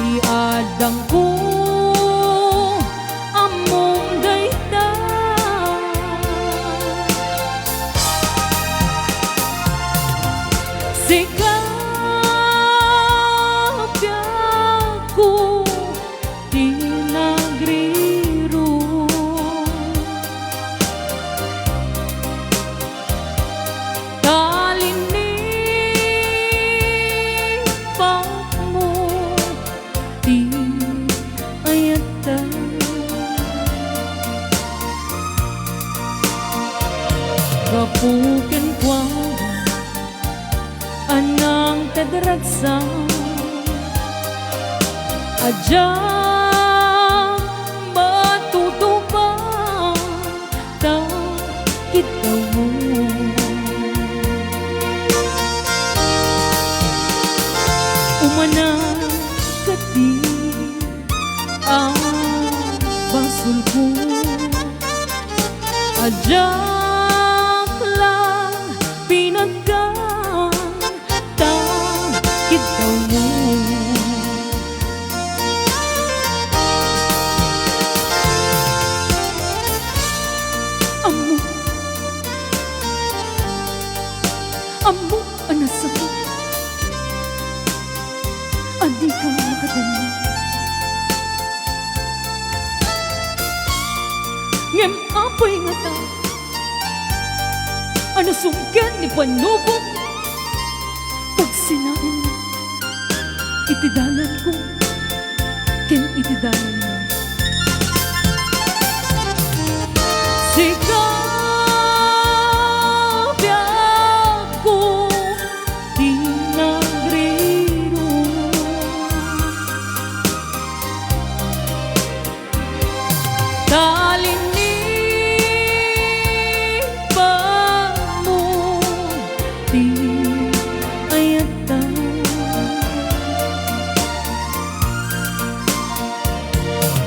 iadang ko, ang Kapuken kwa anang tadragsa aja matutupan ta kita mo umana kati ang basul ko ajak lang pinagkan ta kita mo amo anasama adi ka makadala ngem apay nga ta ano sungken ni panubo pag sinain mo itidalan ko ken itidalan mo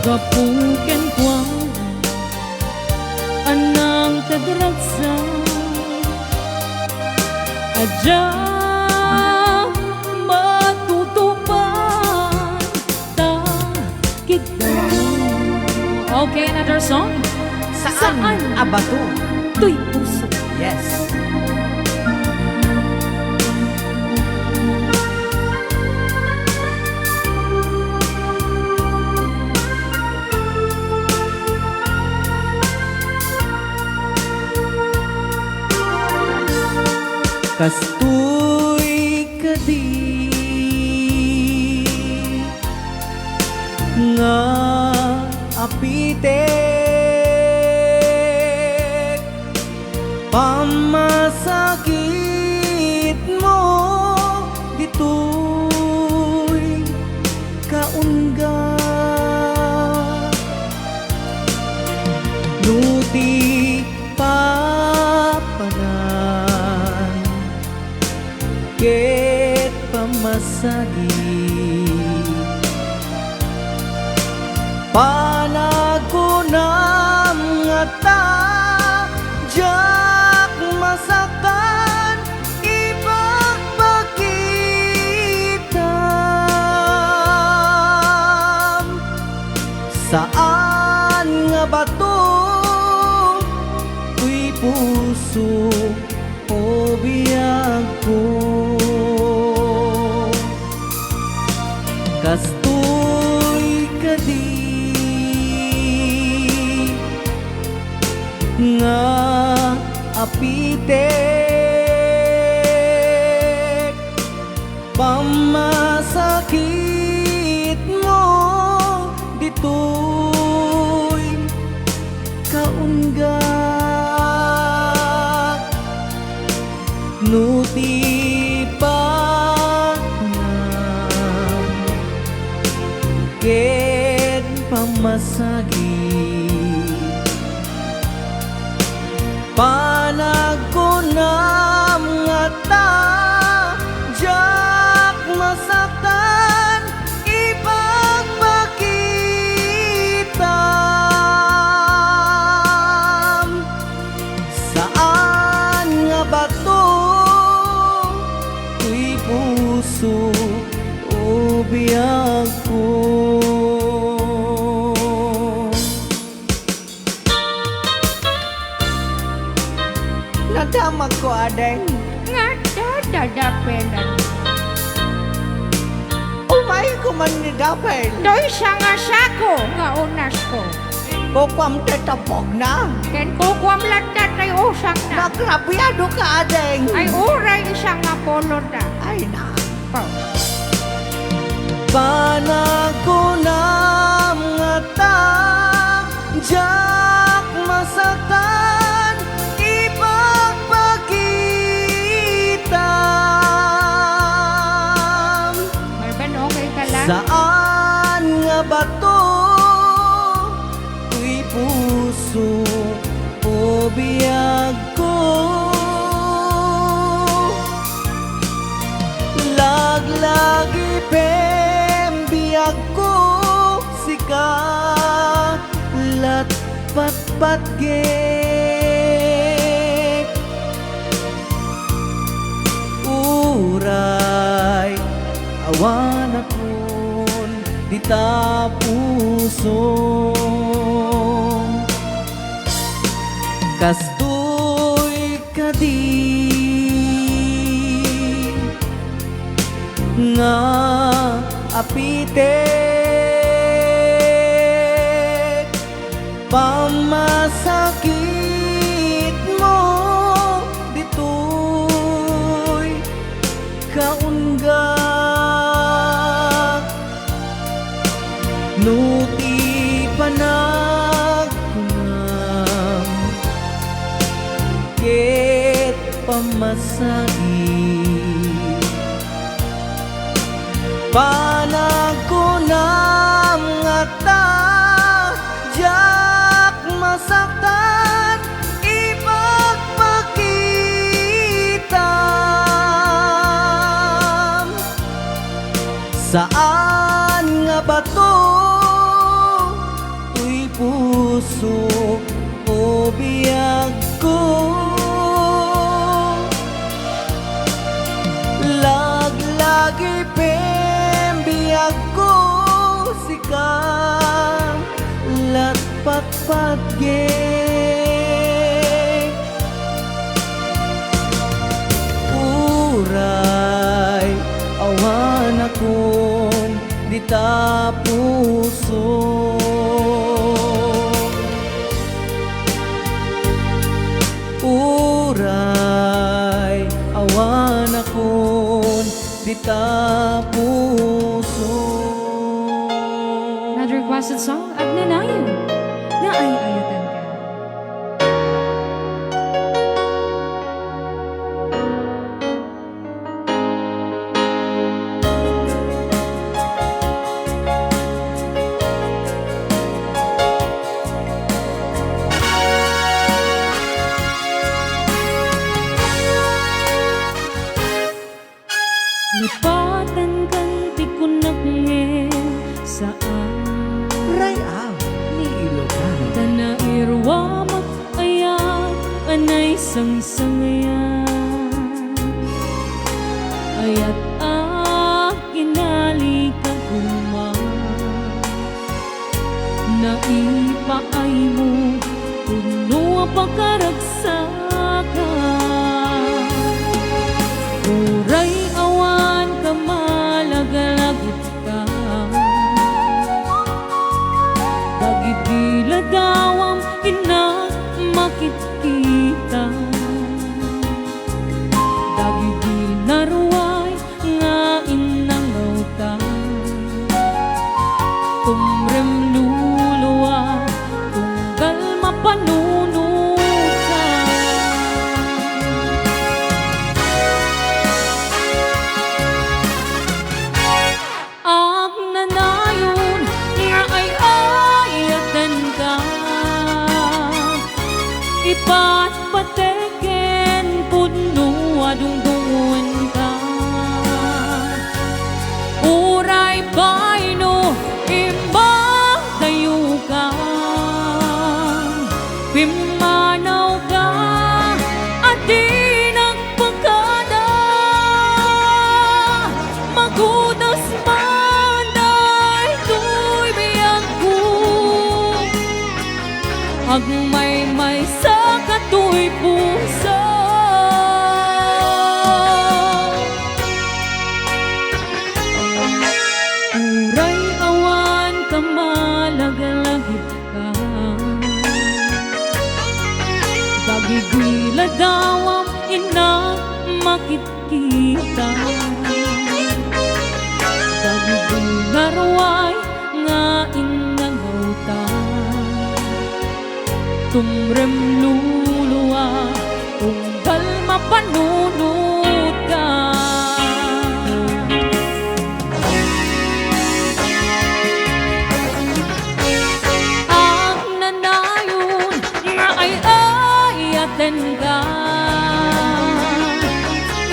kapuken kwa anang tadragsa aja matutupan ta kita. Okay, another song. Saan? Abato. Tuy puso. Yes. Kastoy kadi nga apitek pamasakit mo ditoy kaungga nuti papanan ket pamasagit panagunam nga ta jak masakan ipagpakitam saan nga bato tuy puso o biyag ko kastoy kadi nga apitek pamasakit mo ditoy kaungga nuti pa ket pamasagit panagkunam nga ta jak masaktan ipagpakitam saan nga bato tuy puso o biyag ko nadamag ko aday Nga dadapelan. umay ko man ni dapel Doy nga sako nga unas ko. kukwam tetapog na Ken kukwam landat ay usang na. nagrabyado ka aday Ay uray isang nga polo na. ay na Pao. panagunam nga ta jak masaktan ipagpakitam di ta puso. Kastoy kadi nga apite pamasakit mo ditoy kaunggak nuti panagkunam ket pamasakit panagkunam nga ta jak masaktan ipagpakita saan nga bato uy puso o biyag ko lagi pembiyag ko sikam latpat-pat uray awan akong di ta puso. Uray awan akong di ta puso. Another requested song, Agnanayan, na ay ayatan ka. Lipatan kang tikunak ngayon saan Ray aw ni Ilocano. Tanairwa makayat anay sang-sangayan ayat kinali ka kumang naipaay mo puno pakaragsakan uray awan ka malagalagit ka dagiti ladawam ina makitkita dagiti naruay nga inangauta tumrem luluwa tunggal mapanuno ka ang nanayon nga ay ayatan ka ipatpateken puno adungdungan ka uray bayno imbang tayo ka pimanaw ka at di nagpagkada magudas man ay tuy biyag ko agmay sa katuy puso uray awan ka malagalagit ka dagiti ladawam ina makitkita dagiti naruay nga inangauta tumrem luluwa tunggal mapanunot ka ang nanayon nga ay ayatan ka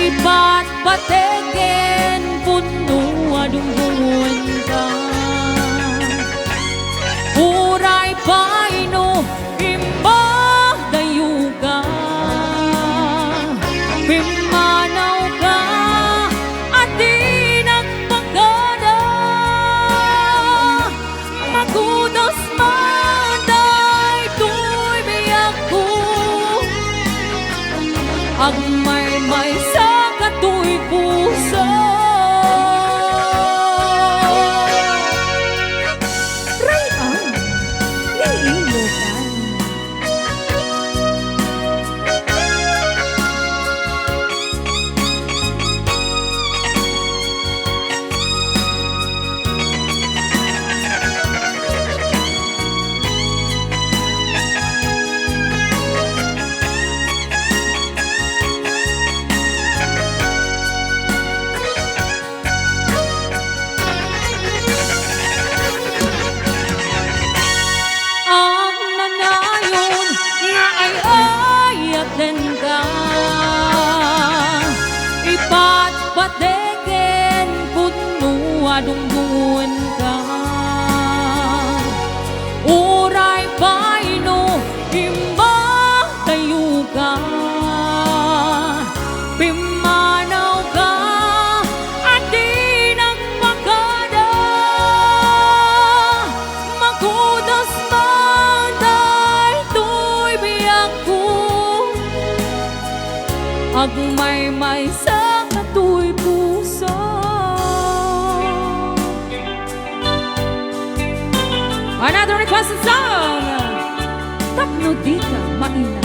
ipatpateken puno adungdungan ka uray bayno imbang dayo ka pimanaw ka at di nagpagada Agmay-may sa katuy puso. Rayon, liilugan. Ang nanayon nga ay ayaten ka, ipatpateken puno adungguan ka. Uray paino imbang tayo ka, pimanaw ka at di nagpagada. Magudas man daytoy biyak ko, agmay-may sa katuy puso. Another requested song, Tapno Dita Maina.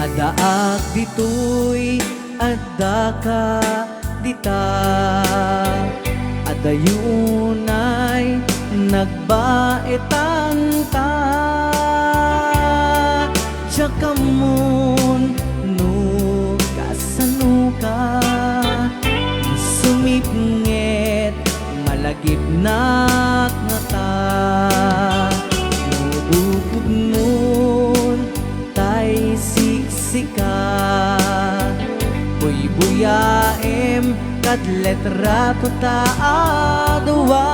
Adaak ditoy, adda ka dita, adayunay nagbaetan ta. Jakamon no kasanuka, sumipnget malagip na ngata. Nubukod nun tay siksika, buy-buyaem kad letra to taadwa.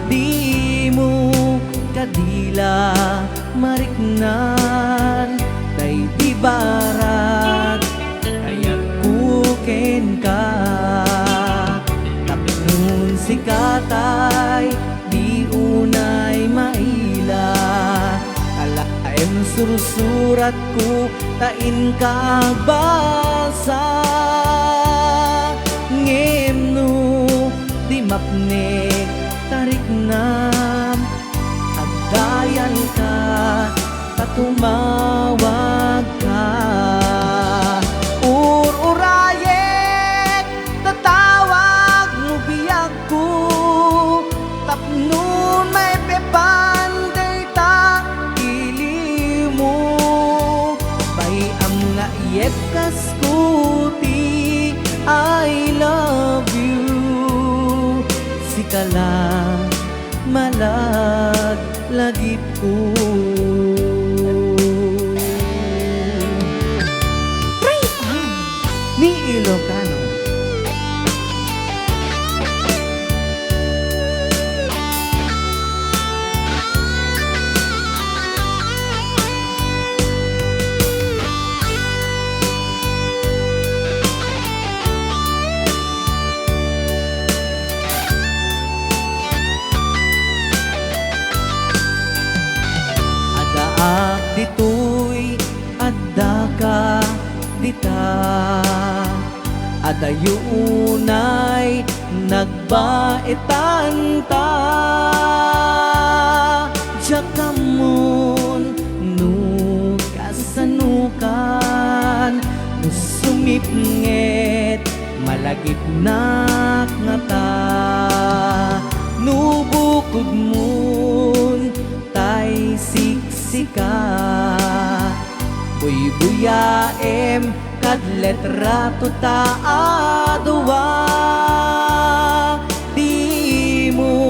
Di mo kadila mariknan, tay di barat kaya kuken ka. Tapnon si katay di unay maila, alaem surusurat ko tain ka basa. Ngemno di mapnek tarik nam, agdayan ka tatumawag ka. Ururayek tatawag mo biyak ko, tapnon may pepanday ta ili mo. Bayam nga iyet kaskuti I love you, sikala malag lagip ko. Ni Ilocano. Adaak ditoy, adda ka dita, adayunay nagbaetan ta. Jakamon no kasanukan, sumipnget malagip na ngata. Nubukod mun tay siksika, buy-buyaem kad letra to taadwa. Di mo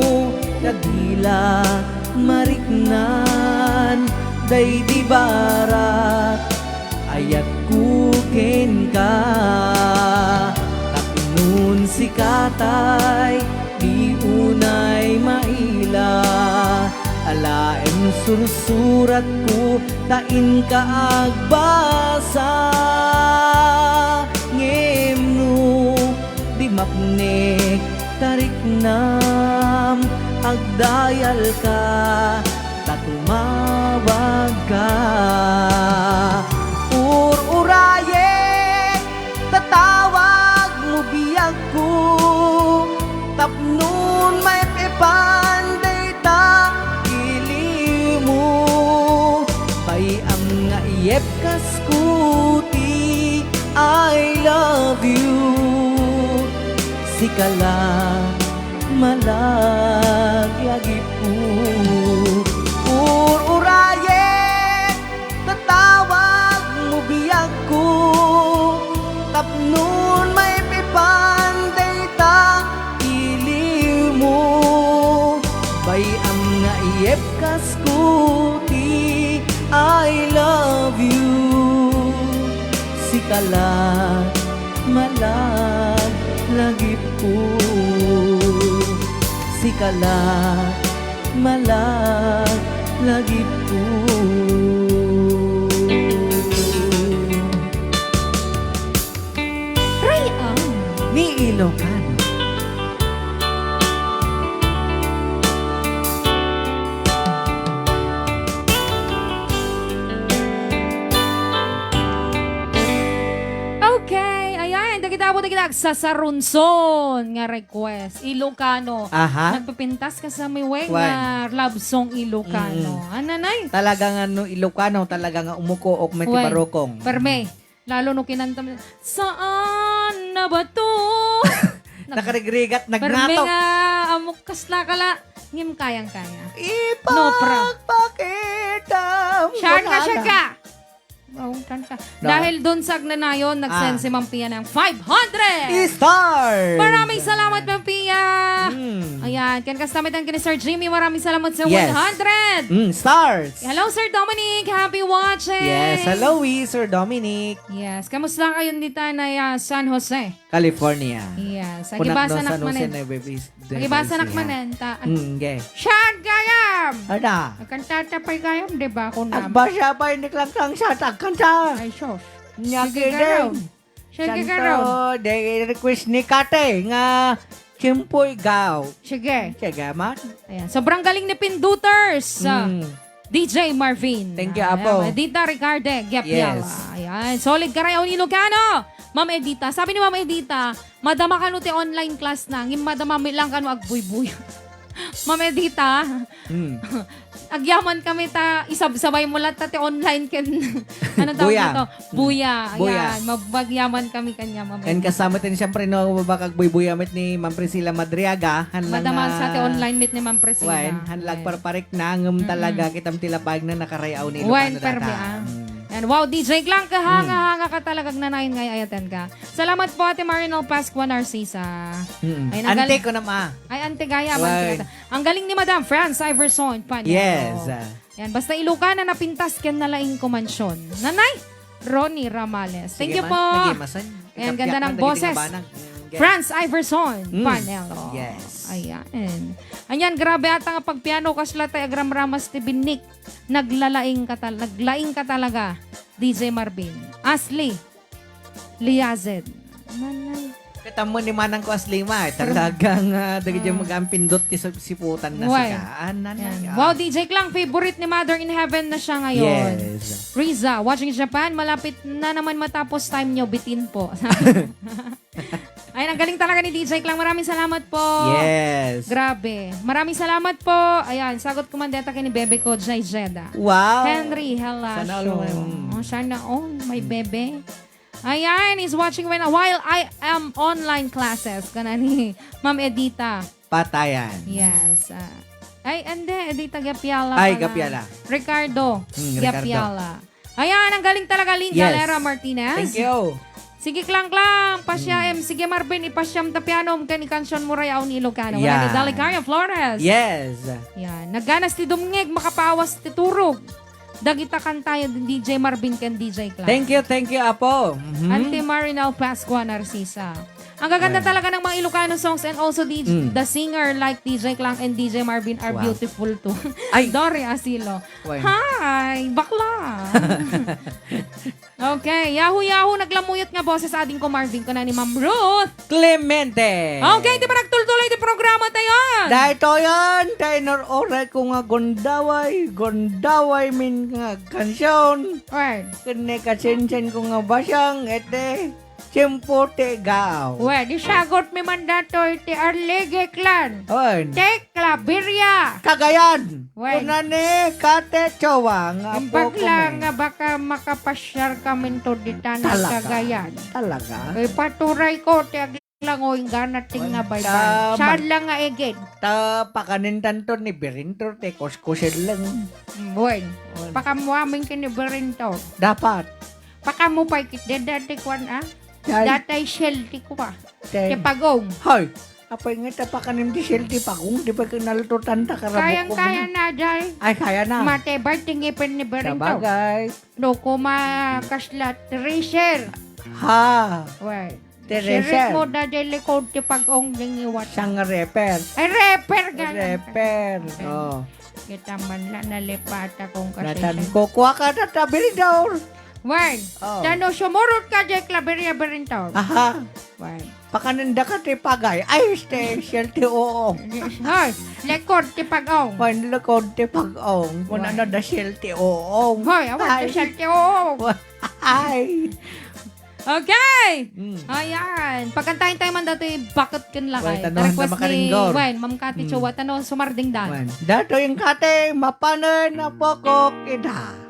kadila mariknan, day di barat ayat kuken ka. Tapnon si katay di unay maila, alaem sursurat ko tain ka agbasa ngimno di mapnek tarik nam agdayal ka tatumawag ka uraye tatawag mo biyag ko tapnon may pepanday ta ili mo payam nga iyep kaskuti I love you sikala malagyagi po uraye tatawag mo biyag ko tapnon may pipanday ta ili mo bayam nga iyep kaskuti I love you sikala malag lagi po sikala malag lagi po Rayang. ni Ilocano. Okay, ayan, dagitabo sa sarunson nga request Ilocano. Aha. Nagpipintas ka sa miweng Wan. nga love song Ilocano. Ananay? Talaga nga no Ilocano, talaga nga umuko ok may Wan. tibarokong. Perme, lalo no kinanta mo, saan na ba to? Nakarigrigat, Perme nagnatok. nga, amok kasla kala, ngim kayang-kaya. No, pra. Ipagpakita mo Shan ka, na. shan ka! Oh, shan ka. No. Dahil doon sa nayon, nag-send si Ma'am Pia ng 500! Star! Maraming salamat, Ma'am Pia! Mm. Ayan, kan kasamitan ka ni Sir Jimmy, maraming salamat sa Yes. 100! Stars! Hello, Sir Dominic! Happy watching! Yes, hello, Sir Dominic. Yes, kamusta kayo dito na San Jose? California. Yes, Punat agibasa doon sa Nusa nakmanen. Nueva Agibasa Ecija. nakmanen. Okay. Siyan kayam! Ada. Nagkantatapay kayam, di ba ako naman? Agbasya pa hindi lang sa takanta. Ay, sos. Nyaki Sige ka raw. din. Sige ka raw. Santo, de request ni Kate nga Chimpoy Gaw. Sige. Sige, man. Ayan. Sobrang galing ni Pinduters. DJ Marvin. Thank you, Apo. Ayan, Edita Ricarde, Gap Yes. Yala. Ayan, solid karayaw ni Ilocano. Ma'am Edita, sabi ni Ma'am Edita, madama ka no ti online class na, ngim madama mi lang kano agbuy-buy. Ma'am Edita, agyaman kami ta, isab-sabay mo lahat ti online ken, ano tawag Buya. dito? Buya. Buya. Ayan, mabagyaman kami kanya, Ma'am And Edita. kasama din siyempre no, bakag buy-buyamit ni Ma'am Priscilla Madriaga. Madama sa ti online meet ni Ma'am Priscilla. Wan, hanlag parparik na, ngam talaga kitam tilapag na nakarayaw ni Wan, Ilocano perme, data. And wow, DJ Klang, kahanga-hanga ka talagang nanayin ngay ayaten ka. Salamat po, Ate Marinol Pascua Narcisa. Ay, Ante ko na ma. Ay, ante gaya. Why? Ang galing ni Madam France Iverson. Yes. Yan, basta Ilocana na pintas ken nalaing kumansyon. Nanay, Ronnie Ramales. Thank you po. Ayan, ganda ng boses. France Iverson, Panelo. Yes. Ayan. Ayan, grabe ata nga pagpiano kasla tayo agramramas ti binik. Naglaing ka talaga. DJ Marvin. Ashley. Liazed. Nanay. Kita mo ni Manang ko aslima. Talagang dagi dyan mag-ampindot ti siputan na Why? sigaan. Yan. Wow, DJ Klang, favorite ni Mother in Heaven na siya ngayon. Yes. Riza, watching Japan, malapit na naman matapos time nyo, bitin po. Ay, ang galing talaga ni DJ Klang. Maraming salamat po. Yes. Grabe. Maraming salamat po. Ayan, sagot kumandeta kay ni bebe ko, Jai Jeda. Wow. Henry Sana Helasio. all, Sana all, may bebe. Ayan, he's watching while I am online classes. Kana ni Ma'am Edita. Patayan. Yes. Ay, ande, Edita Gapiala. Ay, pala. Gapiala. Ricardo. Ricardo. Gapiala. Ayan, ang galing talaga, Linda Yes. Lera Martinez. Thank you. Sige, klang-klang. Pasyam. Sige, Marvin, ipasyam tapianom kani kansyon mo rayaw ni Ilocano. Yeah. Wala ni Dalicaria Flores. Yes. Yan. Nagganas ti dumngeg, makapawas ti turog. Dagita kan tayo DJ Marvin ken DJ Klang. Thank you, Apo. Ante Marinal Pascua Narcisa. Ang gaganda talaga ng mga Ilocano songs and also the singer like DJ Clang and DJ Marvin are Wow. beautiful too. Ay. Dory Asilo. Wow. Hi, bakla. Okay, Yahoo! Naglamuyot nga boses sa ading ko Marvin ko na ni Ma'am Ruth. Clemente. Okay, di ba nagtultuloy di programa tayo? Dahito yan, dahil oray ko nga gondaway min nga kansyon. Well, Kene kasinsin ko nga basyang, ete, simpote gaaw. di sagot mi mandato iti Arlege Clan. Oy, Tekla, Birya. Kagayan. Well. Kunane, kate, chowa, nga po Impagla kumen. nga baka makapasyar kami to dita na Talaga? Cagayan. Talaga? Paturay ko, ti aglangoy ganating nga baybay. Tama. Saan lang nga egin? Ta pakanintan to ni Birintor, te kuskusin lang. Buwan. Pakamuaming kinibirinto. Dapat. Pakamu pa ikit dati kwan Dahil, Datay shell ti ko pa. Ti te, pagong. hoy, apay nga tapakanim di silti pa kung di pa kinaltutan ta karabok ko. Kayang-kaya na dyan. Ay, kaya na. Matebay tingipin ni Berinto. Sabagay. No, kumakaslat. Tracer. Ha, Well. Tereser. Sirit mo na delikod ti pag-ong dingiwat. Siyang reper. Ay, rapper ka lang. Reper. Oh. Kita man lang nalipata kong Natan kasi. ko, kuha ka na tabiri daw. Wan, Oh. tano sumurot ka dyan klaberya Berinto. Aha, Wan. pakananda ka ti pagay. Ay, ste, silti oo. Hoy, lekod ti pag-ong. Kung lakod ti pag-ong, kung Why? ano da silti oo. Hoy, awan ti salte o. Ay. Okay! Mm. Ayan. Pagkantayin tayo man dato bakit kin lakay. Well, tanong na makaringgor. Wen, Ma'am Kati Chua, tanong sumarding dan. Man, dato yung kate, mapanan na pokok ida.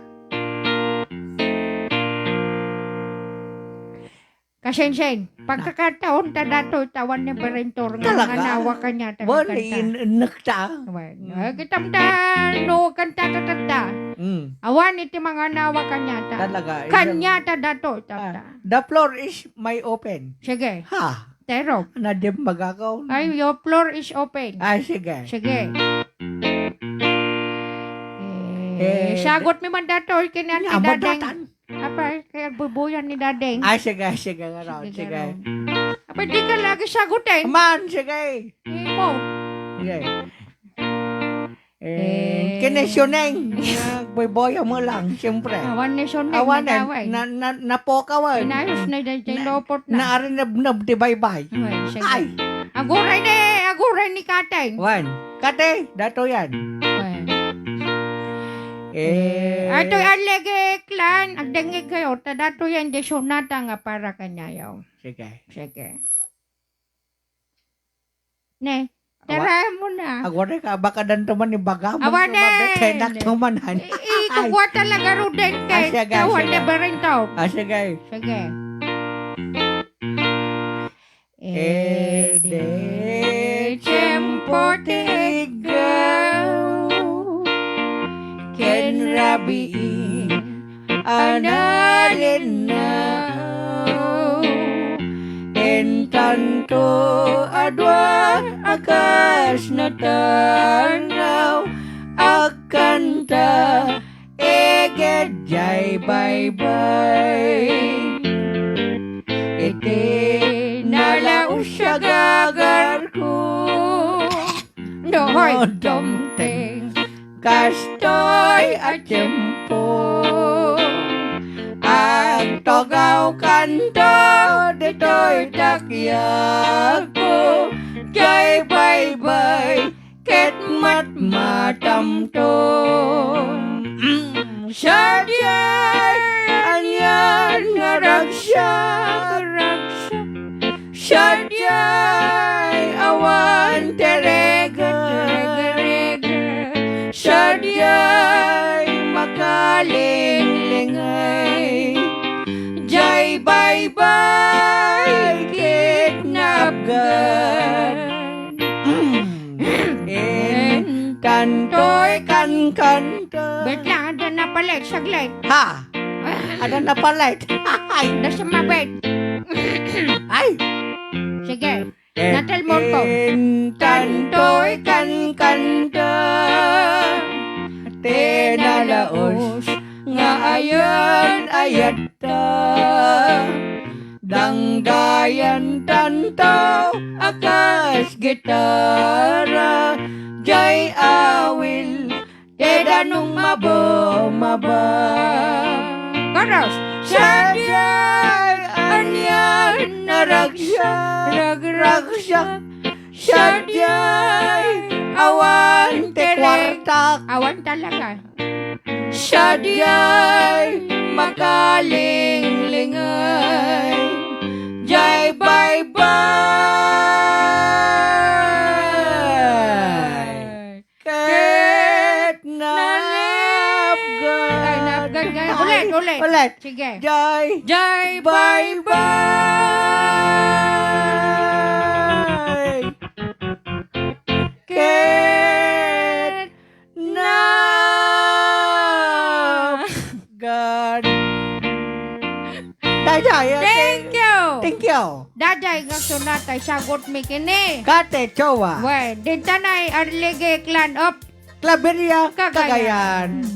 Kasensen, pagkakataon ta dato tawan ni Berentor nga Talaga? nawa kanya ta Wala kanta. nakta. Wen, kitam ta no kanta ta. Awan iti mga nawa kanya ta. Talaga. Kanya ta dato ta. The floor is my open. Sige, Ha? tero. Na di magagaw. Ay, your floor is open. Ay, sige. Sige. Sagot Sagot mi man dato kinan ni Amo Dadeng. datan. Apa, kaya bubuyan ni Dadeng. Ay, sige, sige nga raw. Sige, Sige. Apa, di ka lagi sagutin. Man, sige. Imo. Sige. Kinesyoneng. Boy-boy mo lang, siyempre. Awan ni Soneng Awan na na napokawan. Inayos na dahil tayo lopot na. Naarinab-nab di bye-bye. Well, sige. Ay! Aguray ni Kateng. Wan, kate, dato yan. Well. Ato alege clan, agdengig kayo, tadato yan, di sunata nga para kanyayaw. Sige. Sige. Ne, tara mo na. Agwari ka, baka dantaman ni baga. Awanen! Tenak tumanan. Ikugwa talaga ruden kay Ah, sige, tawan sige. ni Berinto. Sige. Sige. Ede tiempo tigaw Ken rabiin Analin na En tanto adwa akas na tanaw Akanta eged jay bye-bye Iti nalaos sa gagar ko Noy, domteng Kastoy at tiyempo Ang togaw kanto Dito'y takya ko Jay bye-bye Ket mat matamto Sadyay Anyan nga ragsak Sadyay awan terega Sadyay makalinglingay Jay bye-bye kidnapgan En kantoy kan-kanto Bet lang, ada na palit, saglit. Ha! Ada na palit Ay! Ada sa mabit. Ay! Sige, natal mo ko. Tantoy kan-kanta Tenalaos Nga ayan ayat ta Danggayan tanto akas gitara jay awil tedanong mabo. Karos sadyay anyan naragsak sadyay awan te kwartak awan talaga sadyay makalinglingan jay bye-bye ket napgan ulit sige jay bye-bye ket napgan Daday, Thank you. Daday nga sunatay sagot mi kini. Kate Chowa. Well, dintanay arlige clan up Claveria Cagayan.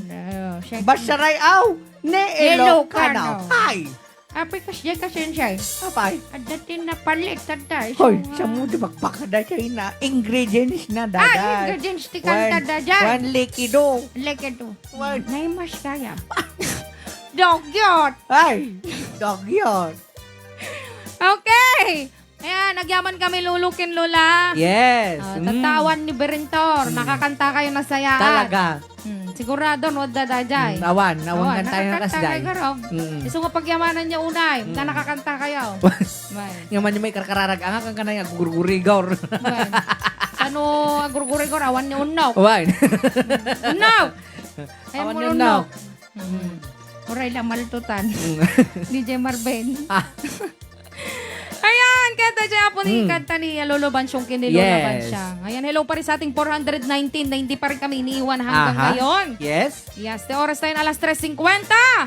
Basaray aw ne Ilocano. Ay. Apay kasya kasensay. Apay. At datin na palit taday. Hoy, sa mo di magpakada siya na ingredients na daday. Ingredients ti kanta daday. One likido. Leketo. One. Naimas kaya. Dogyot. Ay, dog yun. Okay. Ayan, nagyaman kami lulukin lula. Yes. Tatawan ni Berentor. Nakakanta kayo na sayaan. Talaga. Sigurado, no, dadajay. Awan kan tayo na kasday. Iso nga pagyamanan niya unay, na nakakanta kayo. Nga man yung may karkararag, ang kang kanay, agurgurigor. Ano, agurgurigor, awan niya unaw. Awan. Unaw! Ayan Awan mo niya unaw. unaw. Uray lang malitutan. DJ Marben. Ayan, kanta siya po ni kanta ni Lolo Bansyong kinilolo Yes. Bansyang. Ayan, hello pa rin sa ating 419 na hindi pa rin kami iniiwan hanggang ngayon. Yes. Yes, the oras tayo alas 3:50.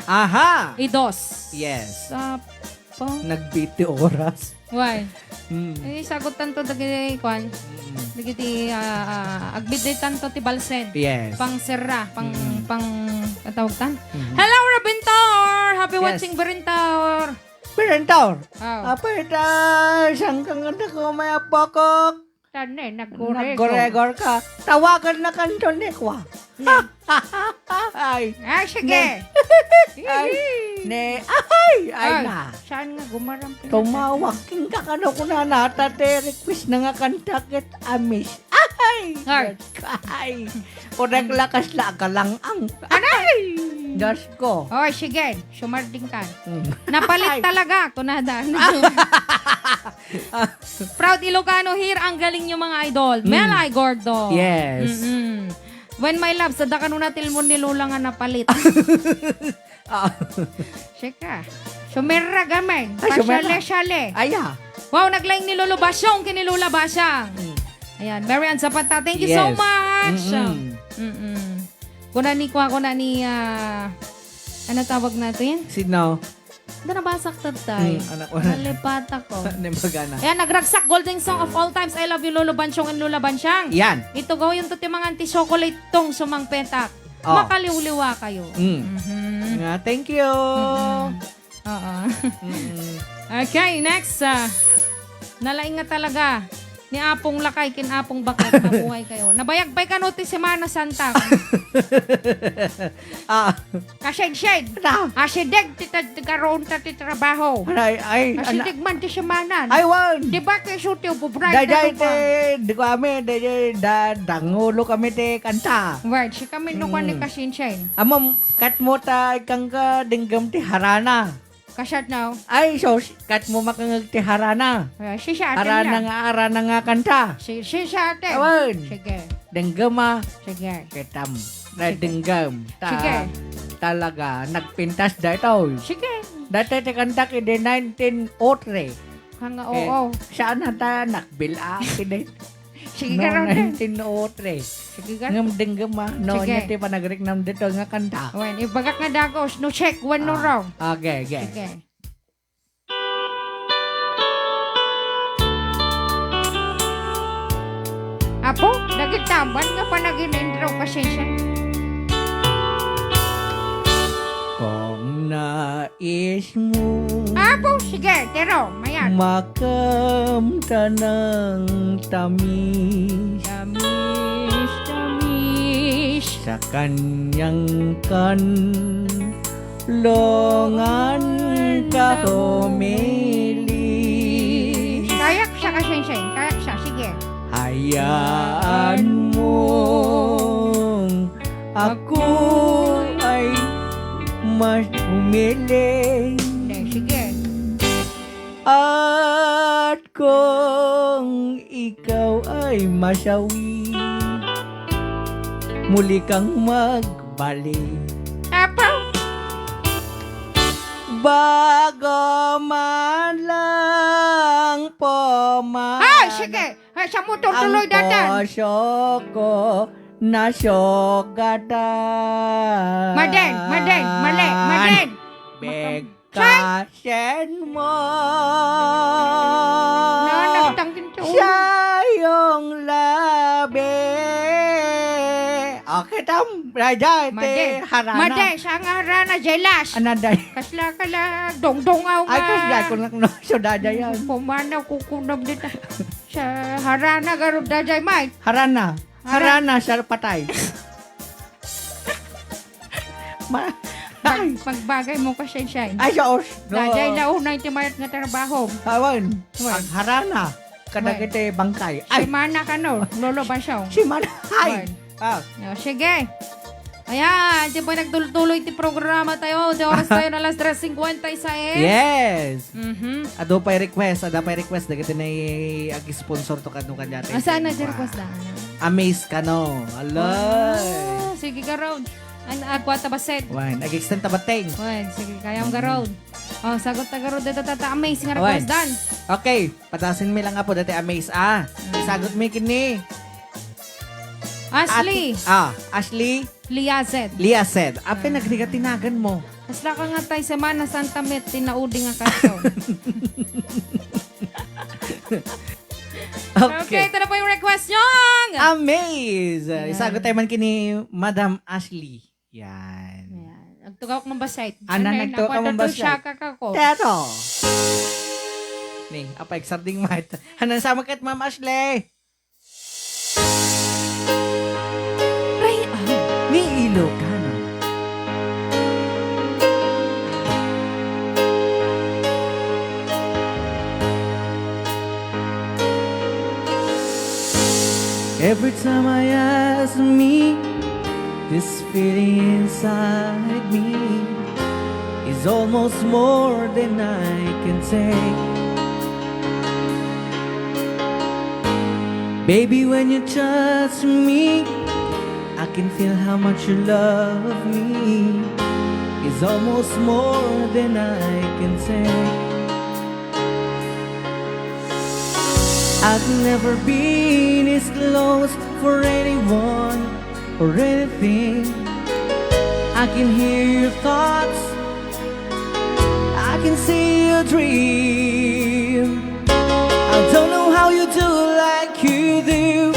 Aha. Idos. Yes. Sa po. Nagbiti oras. Why? Mm. Sagutan to dagiti kwan. Dagiti agbit tanto ti balsen. Yes. Pang serra, pang katawag tan. Hello Rabintor. Happy Yes. watching Berentor. Pirentor. Oh. Apay ta, siyang kang ko may apokok. Tane, nagkurego. Naggoregor ka. Tawagan na kanto ni Kwa. Ay. Ah, sige. Ay na. Saan nga gumarang pinatay? Tumawag king kakano ko na natate request na nga kantakit amis. Ay. Ay. O naglakas la ka lang ang. Anay. Diyos ko. Oh, sige. Sumarding ka. Napalit talaga. Kunada. Proud Ilocano here. Ang galing nyo mga idol. Melay Gordo. Yes. When my love, sada ka nung natil mo nilula nga napalit. Sika. Sumirra gamen. Ay, sumirra. Pasyale-syale. Aya. Wow, naglaing ni Lolo Basyong, kinilula Basyang. Ayan, Mary Ann Zapata, thank you so Yes. much. Kuna ni, ano tawag natin? Sino? Doon nabasak tatay. Anak ko. Nalipata ko. Nemagana. Ayan, nagragsak, golden song of all times. I love you, Lolo Bansyong and Lola Bansyang. Yan. Ito gawin to ti mga anti-chocolate tong sumang petak. Oh. Makaliwliwa kayo. Thank you. Oo. Okay, next. Nalaing nga talaga. Ni Apong Lakay, kin Apong Bakit, mabuhay kayo. Nabayagbay ka no ti Semana Santa. Kasyed-syed. Asideg, titagaroon ta ti trabaho. Ay. Asideg man ti Semana. Ay, wan. Di ba kayo suti o bubrad Dajay te, di kami, dangulo kami te kanta. Word, si kami nung ni Kasyed-syed. Amam, kat mo ta ikang ka dinggam ti harana. Kasyad now. Ay, so, kat mo makangag ti harana. Si siya atin na. Arana nga kanta. Si siya atin. Awan. Sige. Dinggam Sige. ketam. Na dinggam. Sige. Talaga, nagpintas dito. Sige. Dati ti kanta ki di 1903. Hanga oo. Saan na ta nakbila kini? Sige No, ka rin. 1903. Sige ka. Ngam dinggam no, Sige. niya ti panagrik nam dito nga kanta. Wen, ibagak nga dagos. No check. One no wrong. Okay. Sige. Apo, nagitaban nga pa nag-intro kasi siya. Kung nais mo Apo, sige, tero, mayan. Makamta ng tamis Tamis, tamis. sa kanyang kanlongan kahumilis. Kayak siya ka, Sensei. Kayak siya, sige. Hayaan mong ako ay mas humiling. Hindi, sige. At kung ikaw ay masawi, muli kang magbalik. Apo, Bago man lang pumayag ay, sige. Ay, sa mo tuloy ang datan. puso ko na sugatan. Maden, Maden. Bigkasin mo Nanagtang kinto. sa iyong labi. Okay, tam. Raja, Made, ite harana. Made, sa nga harana, jelas. Anaday. Kasla ka la, dongdongaw nga. Ay, kasya ko lang no. So, dadayan. Pumanaw, kukunam dito. Sa harana, garog daday, Mike. Harana. Harana sa patay. Magbagay mo ka, Sensei. Ay, Diyos. Daday na unay timayat nga trabaho. Awan. Wan. Ang harana. Kada Wan. kita bangkay. Si Ay, Mana ka no, lolo ba siya? si Manay. Wan. Ah, O, sige. Ayan, di ba nagtuloy ti programa tayo? Di oras tayo na alas 3:56. yes. Mhm. Ada pay request na kita na ag-sponsor to kadto kanya. Saan na di request na? Amaze ka no. Alay. Sige ka road. Agwata ba set? Wan, ag-extend tabateng. Wan, sige kayang ka road. Oh, sagot na ka road dito tata amazing nga request dan. Okay, patasin mi lang nga po dati Amaze. Isagot mi kini. Ashley, Ashley Liazet. Lia said, "Ape nagrigatinagan mo." Kasla ka nga tayo Semana Santa Met, tinaudi nga kaso. Okay, ito na po yung request nyo. Amaze. Isagot tayo man kini Madam Ashley. Yan. Ayan. Nagtugawak mong basay. Nagtugawak mong basay. Siya kakako. Pero, ni, apa exarding mat. Hanan sama kat Ma'am Ashley. Ni Ilocano. Every time I ask me, this feeling inside me is almost more than I can take. Baby, when you touch me, I can feel how much you love me. It's almost more than I can say. I've never been this close for anyone or anything. I can hear your thoughts, I can see your dream. I don't know how you do like you do.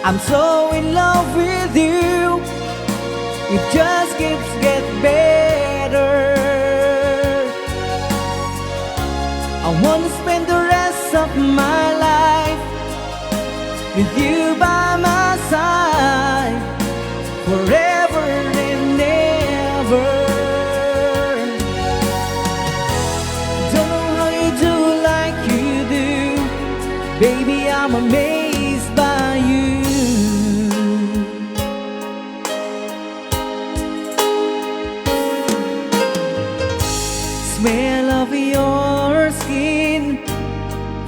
I'm so in love with you. It just keeps get better. I want to spend the rest of my life with you by my side, forever and ever. Don't know how you do like you do, baby, I'm amazed by you. Smell of your skin,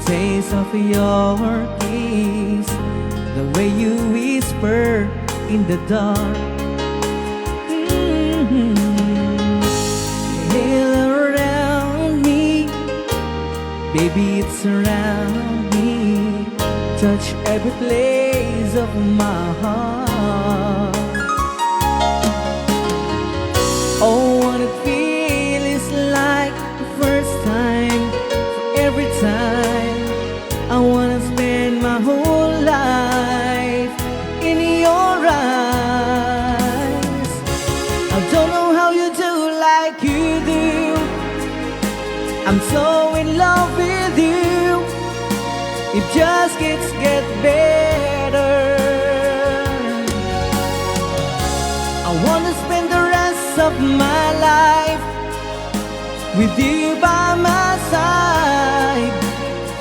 taste of your kiss, the way you whisper in the dark. Hail around me, baby, it's around me. Touch every place of my heart. Oh, what it feel is like the first time. For every time I wanna spend my whole life in your eyes. I don't know how you do like you do. I'm so in love with you. It just get better. I wanna spend the rest of my life with you by my side,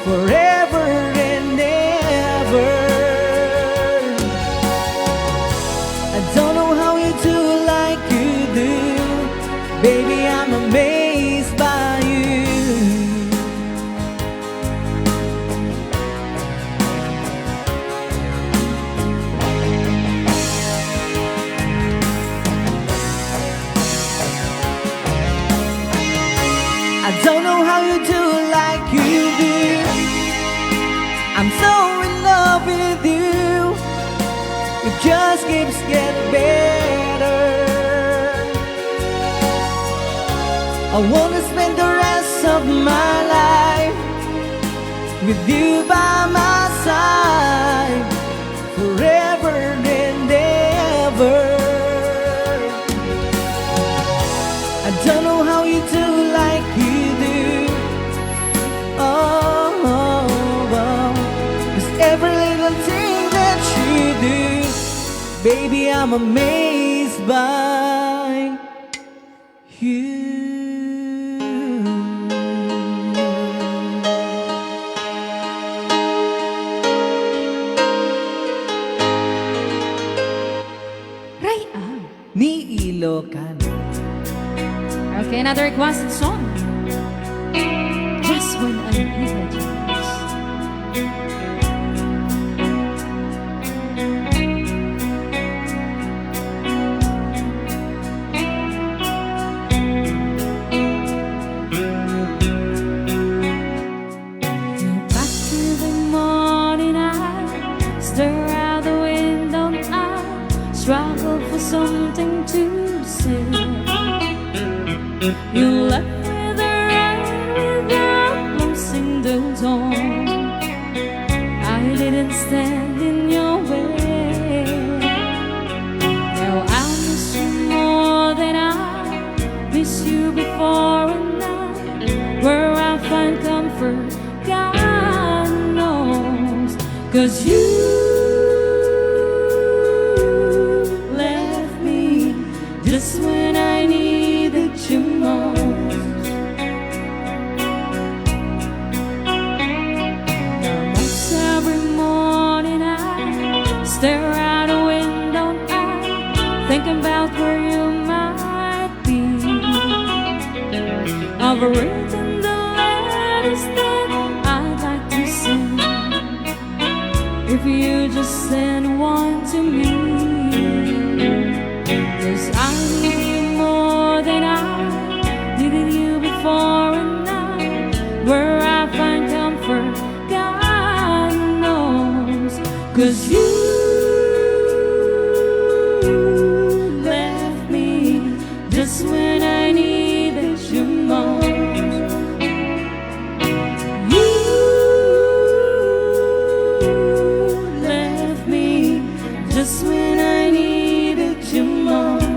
forever and ever. I don't know how you do like you do, baby, I'm amazed by you. I don't know how you do like you do. I'm so in love with you. It just keeps getting better. I wanna spend the rest of my life with you by my side, forever and ever. I don't know how you do like you do. Oh, 'cause every little thing that you do, baby, I'm amazed by you. Rayang. Ni Ilocan. Okay, another requested song. Just when I need you. Back to the morning, I stare out the window, I struggle for something to say. You left with a rain without losing the dawn. I didn't stand in your way. Now I miss you more than I miss you before, and now where I find comfort, God knows. 'Cause you left me just when I needed you most. Almost every morning I stare out a window, I think about where you might be. I've written the letters that I'd like to send, if you just send one to me. 'Cause I need you more than I needed you before, and now where I find comfort, God knows. 'Cause you left me just when I needed you most. You left me just when I needed you most.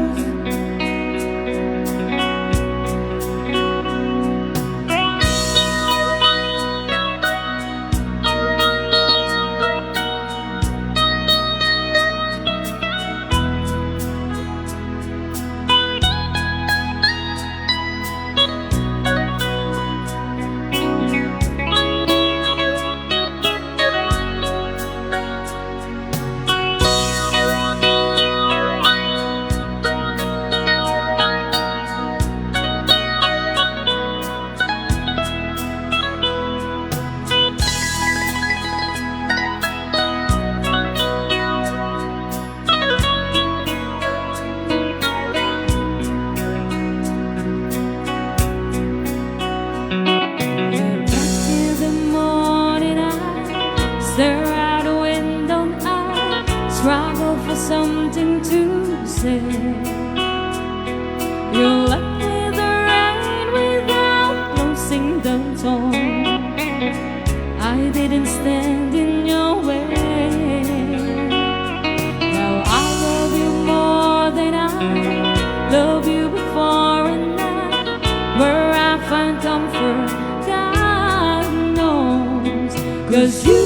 'cause you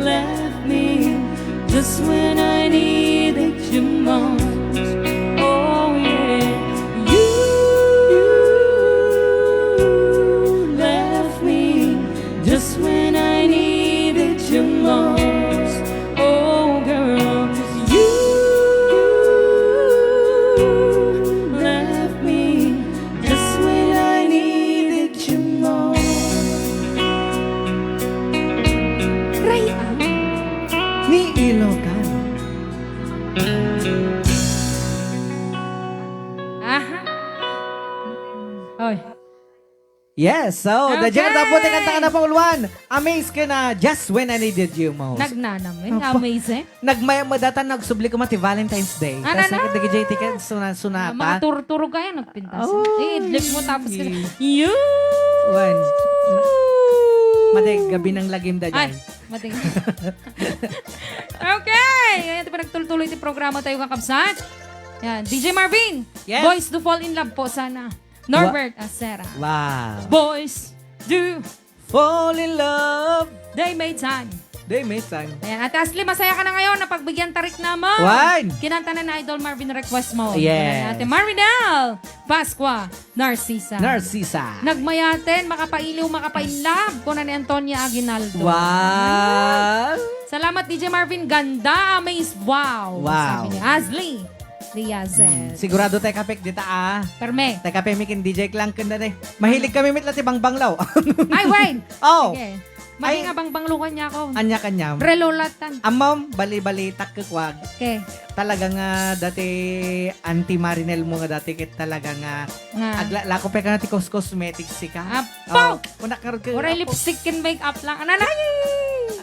left me just when I needed you most. Oh yeah, you left me just when I needed you most. Oh girl, 'cause you left me just when I needed you most. Ray, Ni Ilocan. aha. Oy. Yes, so, the Okay. Jen Taputi kanta ka na po ulwan. Amazed ka na just when I needed you most. Nagnanamin. Apa. Amazing. Nagmaya madatan nagsubli ko mati Valentine's Day. Ano Tapos na? nakita ticket Mga sunata. turo-turo kaya nagpintas. Oh. Idlip mo tapos ka. Yeah. You! Wan. Mati, gabi ng lagim da Ay, dyan. mating. Okay! Ngayon ito pa nagtuloy iti programa tayo kakabsat. Yan, DJ Marvin. Yes. Boys do fall in love po sana. Norbert Acera. Wow. Boys do Fall in love. they made time. Day may sang. Ayan, Ate Ashley, masaya ka na ngayon na pagbigyan tarik naman. Wan. Kinanta na Idol Marvin request mo. Yes. Ate Marinel Pasqua Narcisa. Narcisa. Nagmayaten, makapailiw, makapainlab ko na ni Antonia Aguinaldo. Wow. Salamat DJ Marvin, ganda, amaze, wow. Wow. Sabi ni Ashley Diazet. Sigurado tayo kapik dita Perme. Tayo kapik mikin DJ Klang kanda de. Mahilig kami mit lati bang banglaw. Ay, wait. Oh. Sige. Ay. Maging abang banglukan niya ako. Anya kanyam. Relolatan. Amam, bali-bali takukwag. Okay. Talaga nga dati anti Marinel mo nga dati kit talaga nga Nga. lako pa ka na ti cosmetics sika. Apo! Una karon ka. Oray lipstick and makeup lang. Ano na?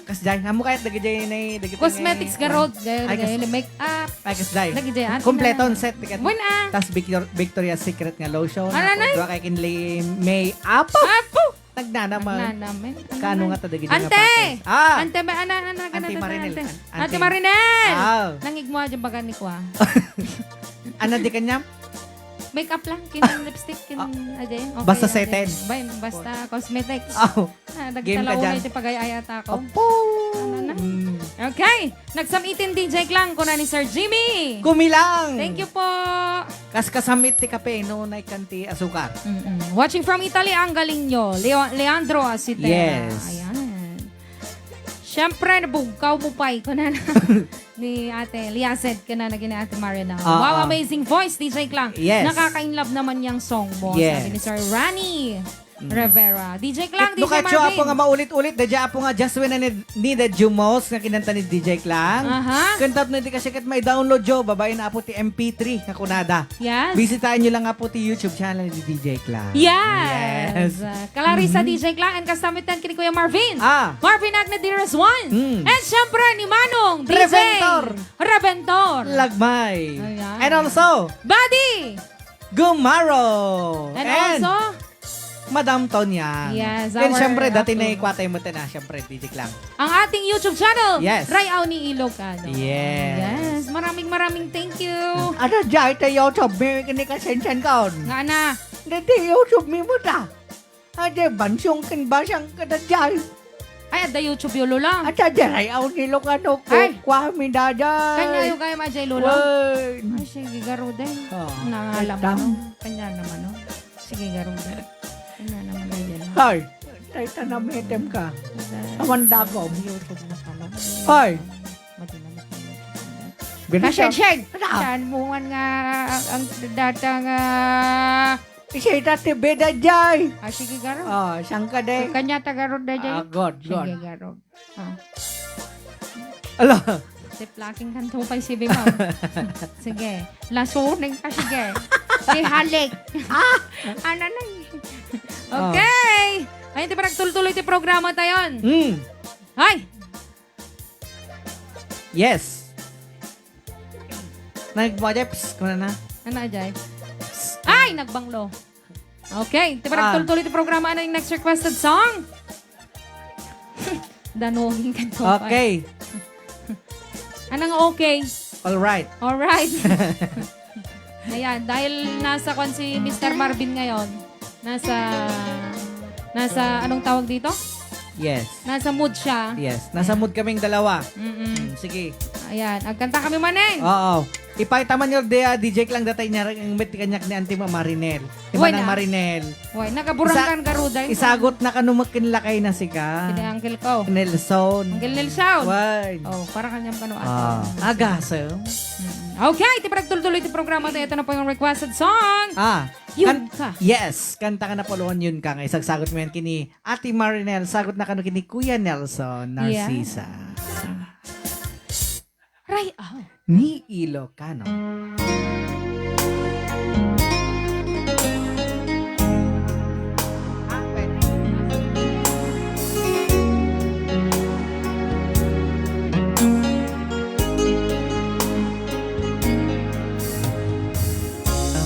Kas jay, amo kahit dagi jay na dagi. Cosmetics garod. Ay, Gaya make-up. Ay kas jay. Lagi dyan. Kompleto on set tikat. Buwan ah. Tas Victoria's Secret nga lotion. Ano na? Dua kay kinlay may apo. Apo! Nagnana man. Namin. Kano nga ta dagi nga Ante! package. Ah. Ante, may ana, Ante Marinel. Ante Marinel! Ah. Nangig mo dyan baga ni Kwa. Ano di kanyam? Make-up lang, kin lipstick, kin adyan. Okay, Basta adyan. setted. Basta cosmetics. Oh. Nagtalaw Game ka na dyan. ito pag-ayayata ko. Opo. Ano na? Mm. Okay, nagsamitin DJ Klang ko na ni Sir Jimmy. Kumilang. Thank you po. Kas kasamit ti kape no na kanti asukar. Watching from Italy, ang galing nyo. Leandro Asitera. Yes. Ayan. Siyempre, nabugkaw mo pa ko na ni Ate Liaset ka na naging Ate Marina. Wow, amazing voice, DJ Klang. Yes. Nakaka-inlove naman yung song mo. Yes. Sabi ni Sir Rani Rivera. DJ Klang, No DJ kacho Marvin. apo nga maulit-ulit dadya apo nga just when I needed you most nga kinanta ni DJ Klang. Aha. Kantap na di kasi kat may download jo babae na apo ti MP3 nga kunada. Yes. Bisitahin nyo lang apo ti YouTube channel ni DJ Klang. Yes. Yes. Clarissa DJ Klang and kasamitan kini Kuya Marvin. Ah. Marvin Agna Diras 1. Mm. And syempre ni Manong DJ Reventor. Reventor. Lagmay. Ayan. And also, Buddy. Gumaro. And also, Madam Tonya. Yes, And our syempre, dati upload. na ikwatay mo na, syempre, DJ Klang. ang ating YouTube channel. Yes. Rayaw ni Ilocano. Yes. Yes. Maraming thank you. Ada jay ta YouTube mi kini ka sensen kaon. Nga na. Dati YouTube mi mo ta. Ada bansong kin basang kada jay. Ay, ada YouTube yulo lang. Ada jay aw ni Lokano ko Ay. kwa mi daday. Kanya yung kaya majay lulo. Wait. Ay, sige, garo din. Oh. Nangalam Tam. mo. Kanya naman, no? Sige, garo din. Kanya naman ganyan. Hay. Tay ta na metem ka. Awan dagom. YouTube na pala. Hay. Kasi, Shed! Ano? Saan mo nga ang datang... Isay ta ti beda jay. sige, garo. Oh, sang ka de. Kanya tagarod na dyan. God, Sige, God. garo. Ala. Siplaking kanto pa si Bimaw. Sige. Lasunin ka, sige. Sige, halik. Ano na Okay. Ayun, di ba nagtuloy ti programa tayon? Ay! Yes. Nagbajeps ko na. Ano, Ajay? Ay! Nagbanglo. Okay. Di ba nagtuloy ti programa? Ano yung next requested song? Danuhin kanto pa. Okay. Anong okay? Alright. Alright. Ayan, dahil nasa kon si Mr. Marvin ngayon, Nasa, anong tawag dito? Yes. Nasa mood siya. Yes. Nasa mood kaming dalawa. Mm-mm. Sige. Ayan, agkanta kami maneng. Oo. Ipakita man yung DJ lang datay niya ang met kanyak ni Auntie Marinel. Di Uy, ba ng na. Marinel? Uy, nagaburangkan karuday. Isagot na kanumakin lakay na si ka. Kini Uncle ko. Nelson. Uncle Nelson. Why? Oh, para kanyang kano Agaso. Okay, iti tuloy iti programa tayo. Ito na po yung requested song. Yun ka. Yes, kanta ka na puluhan yun ka. Isagsagot mo yan kini Ate Marinel. Sagot na kanu kini Kuya Nelson Narcisa. Ray, oh. Ni Ilocano.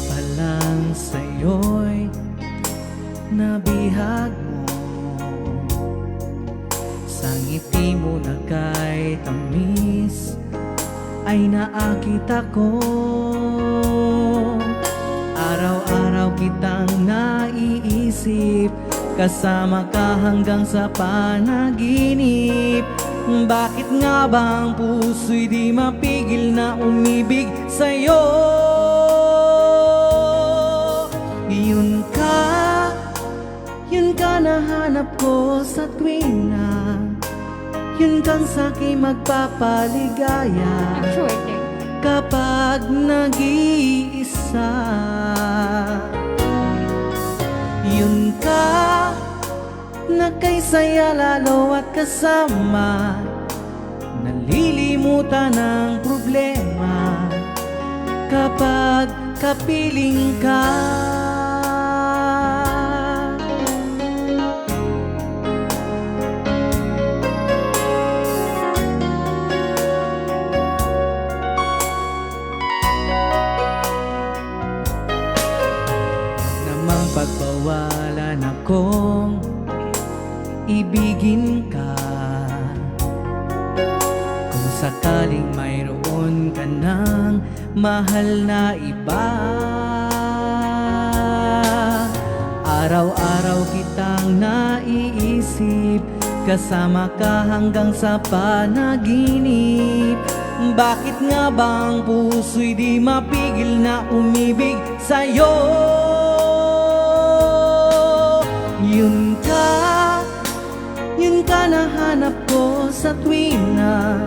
Palang sa'yo'y nabihag mo, sa ngiti mo na kay tamis ay naakita ko. Araw-araw kitang naiisip, kasama ka hanggang sa panaginip. Bakit nga ba ang puso'y di mapigil na umibig sa'yo? Yun ka nahanap ko sa tuwing na yun kang sa'kin magpapaligaya Actually, kapag nag-iisa. Yun ka na kay saya lalo at kasama, nalilimutan ang problema kapag kapiling ka. Pagbawalan akong ibigin ka, kung sakaling mayroon ka ng mahal na iba. Araw-araw kitang naiisip, kasama ka hanggang sa panaginip. Bakit nga ba ang puso'y di mapigil na umibig sa'yo? Yun ka nahanap ko sa tuwing na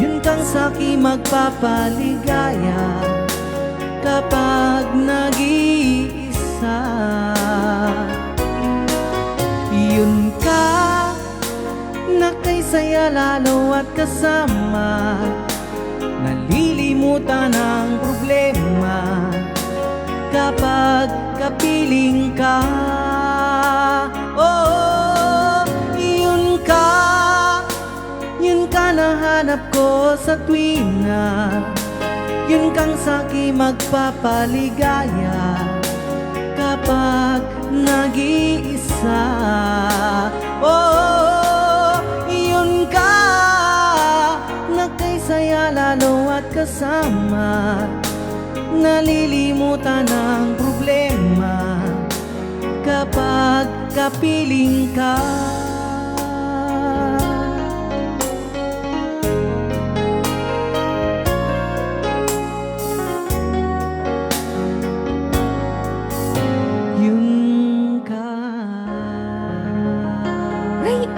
yun kang sa'kin magpapaligaya kapag nag-iisa. Yun ka na kay saya lalo at kasama, nalilimutan ang problema kapag kapiling ka. Oh, yun ka nahanap ko sa tuwing na yun kang sa'kin magpapaligaya kapag nag-iisa. Oh, yun ka na kay saya lalo at kasama, nalilimutan ang problema kapag kapiling ka. Yun ka. Ray,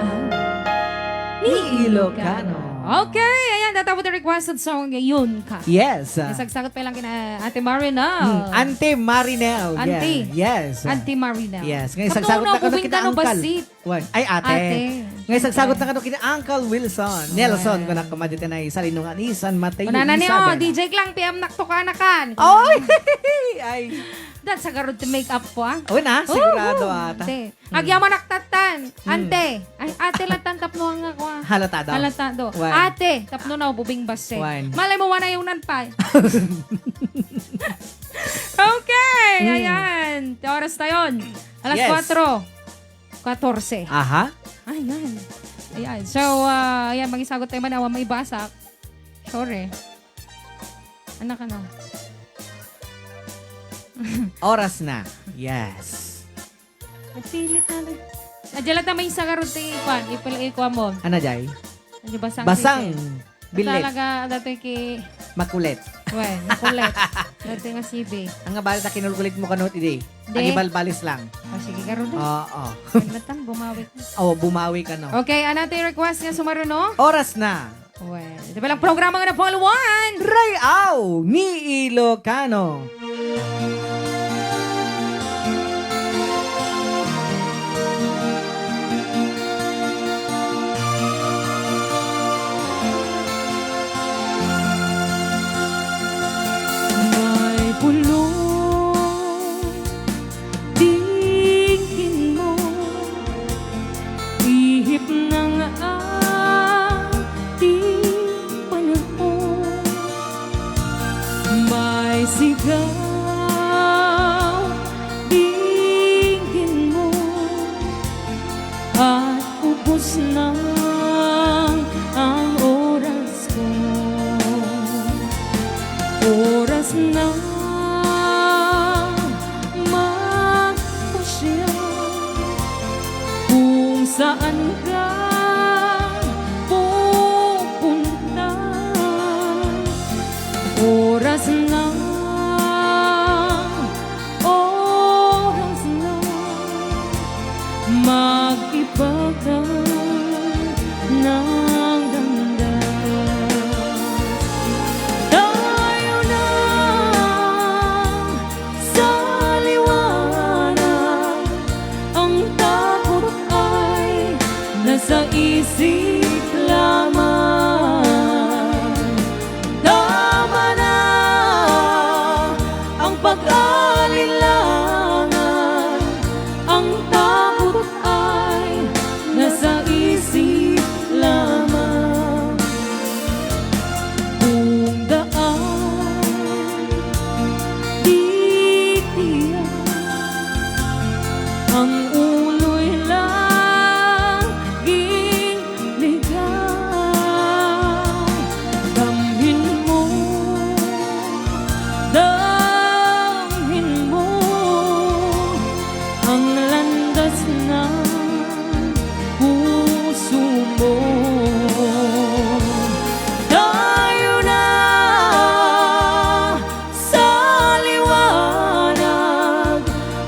Ni Ilocano. Okay, ayan, tatapos yung requested song, yun ka. Yes. Isagsagot pa lang kina Ate Marinel. Auntie Marinel. Auntie. Yes. Auntie Marinel. Yes. Ngayon, sagsagot na kano kina Uncle. Basit. Ay, ate. Ate. Ngayon, sagsagot na kano kina Uncle Wilson. Nelson, kung nakamadita na isa linungan isan, Mateo, Una na niyo, Isabel. DJ lang, PM nakto ka na kan. Oy! Ay. That's a garod to make up po, ah. Uy na, sigurado ata. Ate. Agyaman naktatan. Ante. Ay, ate lang tantap mo nga ko, ah. Halata daw. Halatado. Wan. Ate, tapno na bubing base. Wan. Malay mo na yung nanpay. Okay, ayan. Oras na yun. Alas Yes. 4:14. Aha. Ayan. Ayan. So, ayan, magisagot tayo man, awa may basak. Sorry. Anak ka na. Oras na. Yes. Nagpilit na lang. Adyan lang tamay sa karot ipan. Ipala mo. Ano, Jay? Adyan basang. Basang. Bilit. Talaga dati ki... Makulit. Well, nakulit. Dati nga sibi. Ang nga balit na kinulkulit mo kanot, hindi. Di. Ang ibalbalis lang. O sige, karoon na. Oo. Matang, bumawi ka. Oh, bumawi ka, no? Okay, ano natin request nga sumaruno? Oras na. Well, ito palang programa nga na follow-on. Rayaw ni Ilocano. May bulong, tingin mo, ihip ng ating panahon. May sigaw, tingin mo, at ubos na ang oras ko. Oras na magpasya kung saan ka pupunta. Oras na, mag-iba ka ng ganda. Tayo na sa liwanag, ang takot ay nasa isip lamang. Tama na ang pag-alinlangan, ang takot ay nasa isip lamang. Kung daan titiyak, ang ulo'y laging ligaw. Damhin mo ang landas ng puso mo. Tayo na sa liwanag,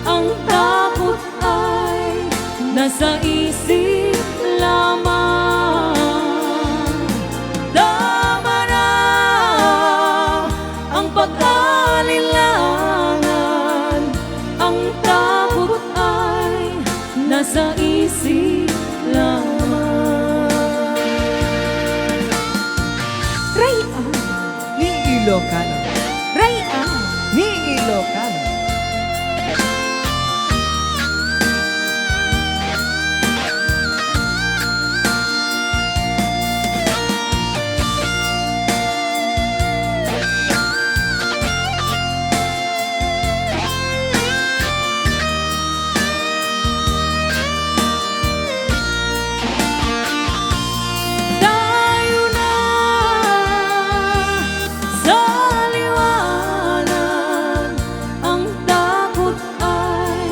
ang takot ay nasa isip lamang. Tama na ang pag-alinlangan, ang takot ay nasa isip lamang. Rayan, Ni Ilocano. Rayan. Ni Ilocano. Tayo na sa liwanag, ang takot ay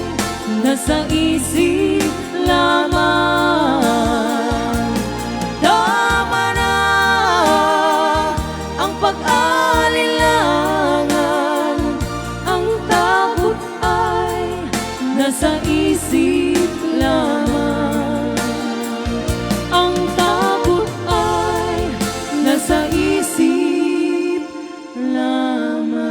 nasa isip lamang. Tama na ang pag-alinlangan, ang takot ay nasa isip lamang. Ang takot ay nasa isip lamang.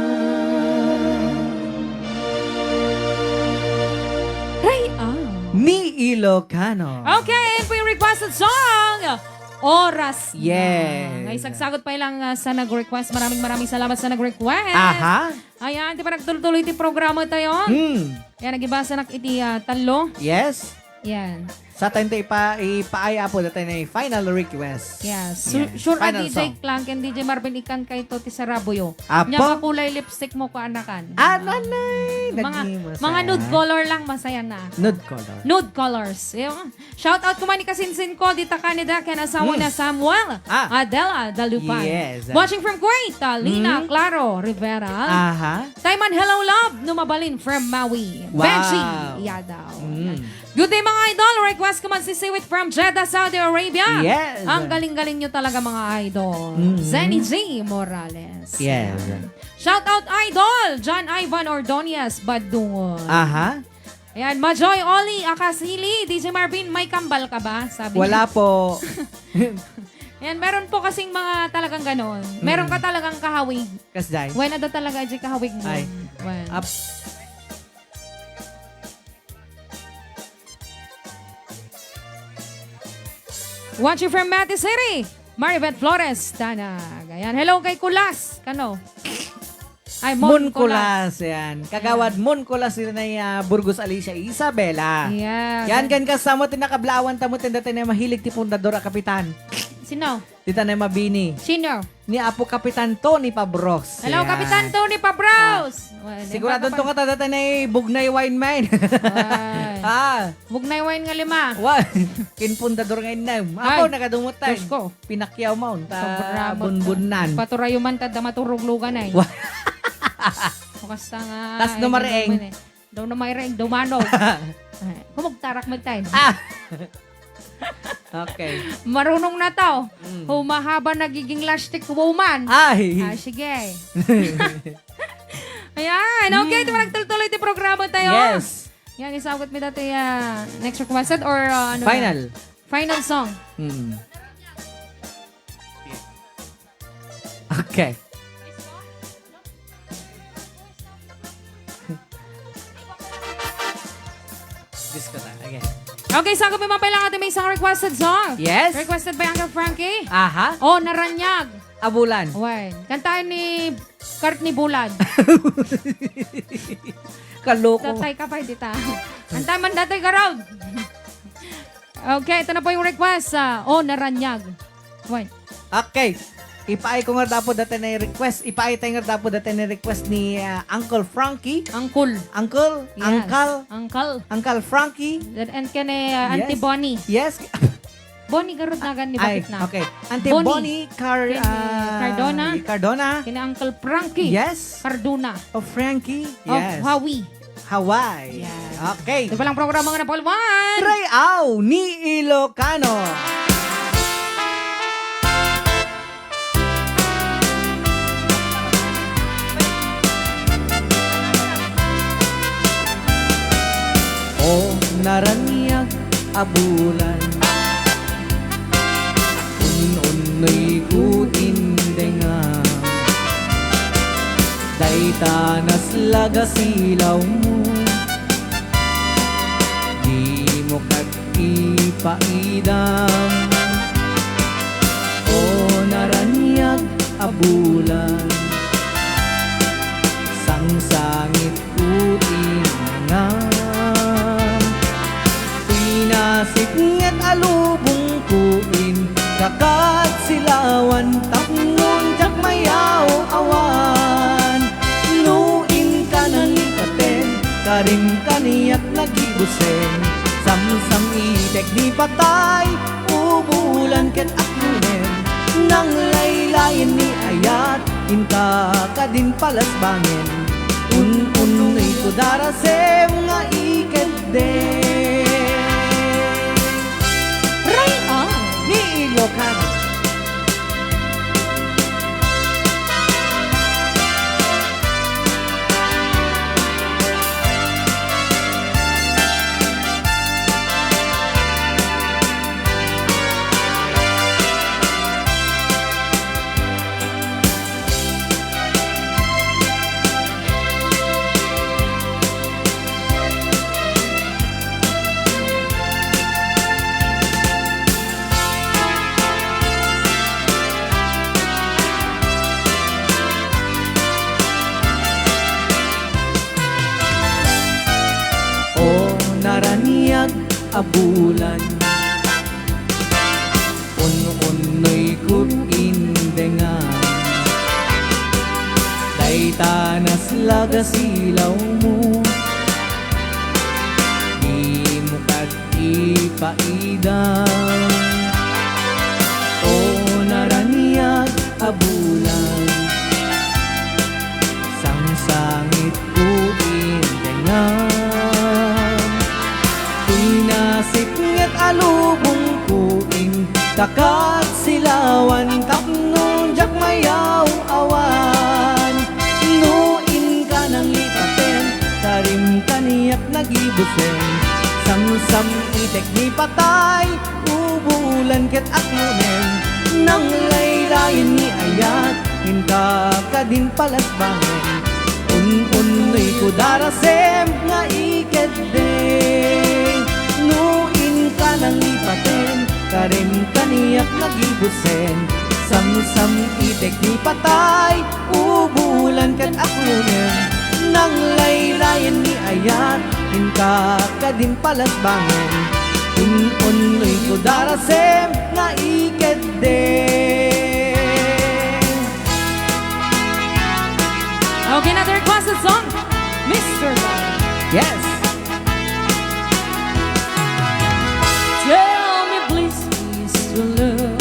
Rayan. Ni Ilocano. Okay, for your requested song, Oras Na. Yes. Ay, sagsagot pa ilang sa nag-request. Maraming salamat sa nag-request. Aha. Ayan, di pa nagtuloy-tuloy iti programa tayo. Hmm. Yan, nagibasa nak iti talo. Yes. Yan. Sa tayo ipaaya po dati na final request. Yes. Yes. Sure a Final DJ song. Clank and DJ Marvin ikan kay Toti Saraboyo. Apo? Nya makulay lipstick mo ko anakan. Nanay! Mga nude color lang masaya na. Nude color. Nude colors. Yung, shout out ko man ni kasinsin ko dita Canada kaya asawa na Samuel Adela Dalupay. Yes. Watching from Kuwait, Lina Claro Rivera. Aha. Taiman Hello Love Numabalin from Maui. Wow. Benji Yadaw. Good day mga idol. Request ko man si Siwit from Jeddah, Saudi Arabia. Yes. Ang galing-galing nyo talaga mga idol. Zenny J. Morales. Yes. Shout out idol. John Ivan Ordonez Badungon. Aha. Ayan, Majoy Oli Akasili. DJ Marvin, may kambal ka ba? Sabi Wala po. Ayan, meron po kasing mga talagang ganon. Meron ka talagang kahawig. Kasday. When na talaga di kahawig mo? Ay. When? Up. Watching from Mati City, Maribeth Flores, Tanag. Ayan, hello kay Kulas. Kano? Ay, Mon Kulas. Yan. Kagawad Mon Kulas din na Burgos Alicia Isabela. Yeah. Yan kan kasama tinakablawan tamo dati na mahilig ti Pundador a kapitan. Sino? Dita na mabini. Sino? Ni Apo Kapitan Tony Pabros. Hello, Yan. Kapitan Tony Pabros. Sigurado to ka dati na bugnay wine mine. Huwag na iwain nga lima. Kinpundador ngayon na. Ako Ay, nakadumot tayo. Diyos ko. Pinakyaw mo. Sobrang Bunbunan. Paturayo man tada maturuglugan ay. Wa- Basta nga. Tas numaraeng. Daw na mayraeng, dumanog. Kumagtarak mo tayo. Okay. Marunong na to. Humahaba nagiging lastic woman. Ay. Sige. Ayan. Okay, ito nagtuloy yung programa tayo. Yes. Yan, isagot mo dati next requested or ano? Final. Final song. Okay. Disco na. Again. Okay, sagot mo mapay lang ating may isang requested song. Yes. Requested by Uncle Frankie. Aha. Oh, Naranyag. Abulan. Wait. Kantaan ni Courtney Bulag. Kaloko. Datay ka pa, dita. Kantaan man datay ka raw. Okay, ito na po yung request. Oh, Naranyag. Wait. Okay. Ipaay ko nga dapat dati na request. Ipaay tayo nga dapat dati na request ni Uncle Frankie. Uncle. Uncle? Yes. Uncle? Uncle. Uncle Frankie? And kani Auntie Yes. Bonnie. Yes. Bonnie garod na gan ni Ay, bakit na. okay. Auntie Bonnie. Bonnie Cardona. Cardona. Kini Uncle Frankie. Yes. Cardona. Of Frankie. Of Yes. Hawaii. Hawaii. Yes. Okay. Ito palang programa nga na Paulwan. Tryout ni Ilocano. O naranyag abulan un-unoy kutindengan Daytanas laga silaw mo Di mo ipaidam O naranyag abulan Sangsangit kutindengan Pinasipnget alubong kuin Kakat silawan Tapngon jak mayaw awan Nuin ka ng ikaten Karim kaniyak nagibusen Samsam itek di patay Ubulan ket aklunen Nang laylayan ni ayat Inka ka din palas bangin Un-unoy ko darasem nga iket den ni Ilocano. abulan. Un-unoy kutindengan, daytanas laga silaw mo, di mo kat ipaidang. O naraniag abulan, sangsangit kutindengan, pinasik ngat alubong kuing kakat silawan tapno jak mayaw awan. Nuin ka ng lipaten, tarim kaniyak nagibusen, samsam itek ni patay, ubulan ket akmunen, nang laylayan ni ayat, hinta ka din palasbangen. Un-unoy ko darasem nga ikedeng, nuin ka ng lipaten, karim kaniyak nagibusen, samsam itek ni patay, ubulan ket akmunen, nang laylayan ni ayat, hinta ka din palasbangen. Un-unoy ko darasem nga ikedeng. Okay, another requested song, Mr. Love. Yes. Tell me please, Mr. Love,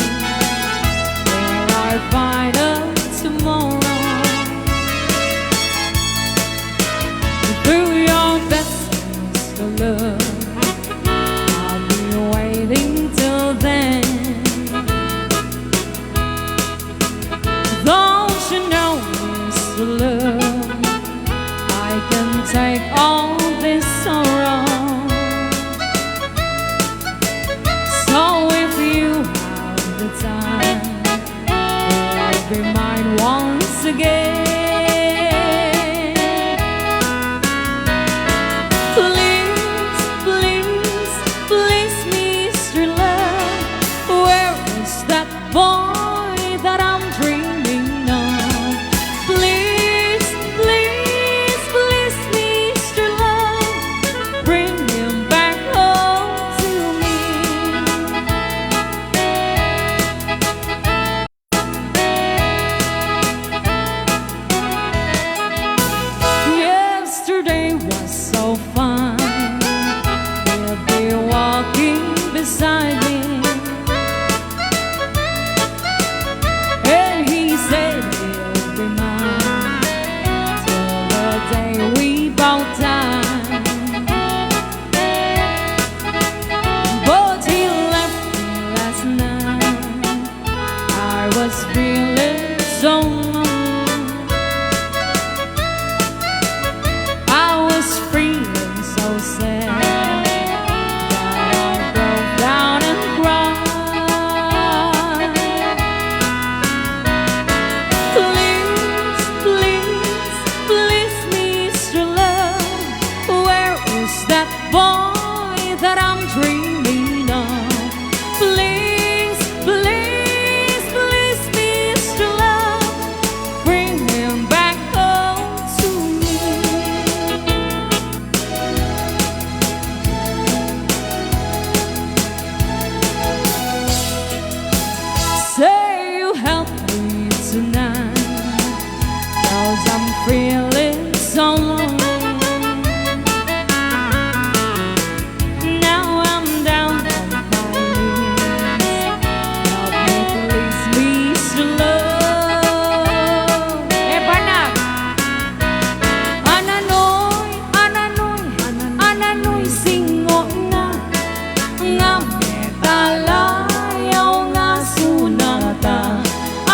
will I find out tomorrow? Do your best, Mr. Love, I'll be waiting till then. Don't you know, Mr. Love, I can take all this sorrow. So if you have the time, you'll be mine once again. Please, please, please, Mr. Love, where is that boy that I'm dreaming of? Please, please, please, Mr. Love, bring him back home to me. Yesterday was so fun, he'll be walking beside me, and he said he'll be mine till the day we both die. But he left me last night, I was feeling so alone. I was feeling so sad that I broke down and cried. Please, please, please, Mr. Love, where is that boy that I'm dreaming of? Please, please, please, Mr. Love, bring him back home to me. Say you help me tonight, 'cause I'm feeling so alone. Now I'm down on my knees, help me please, Mr. Love. Banag! Ananoy, ananoy, ananoy, singo na, nga metalayaw nga sunata.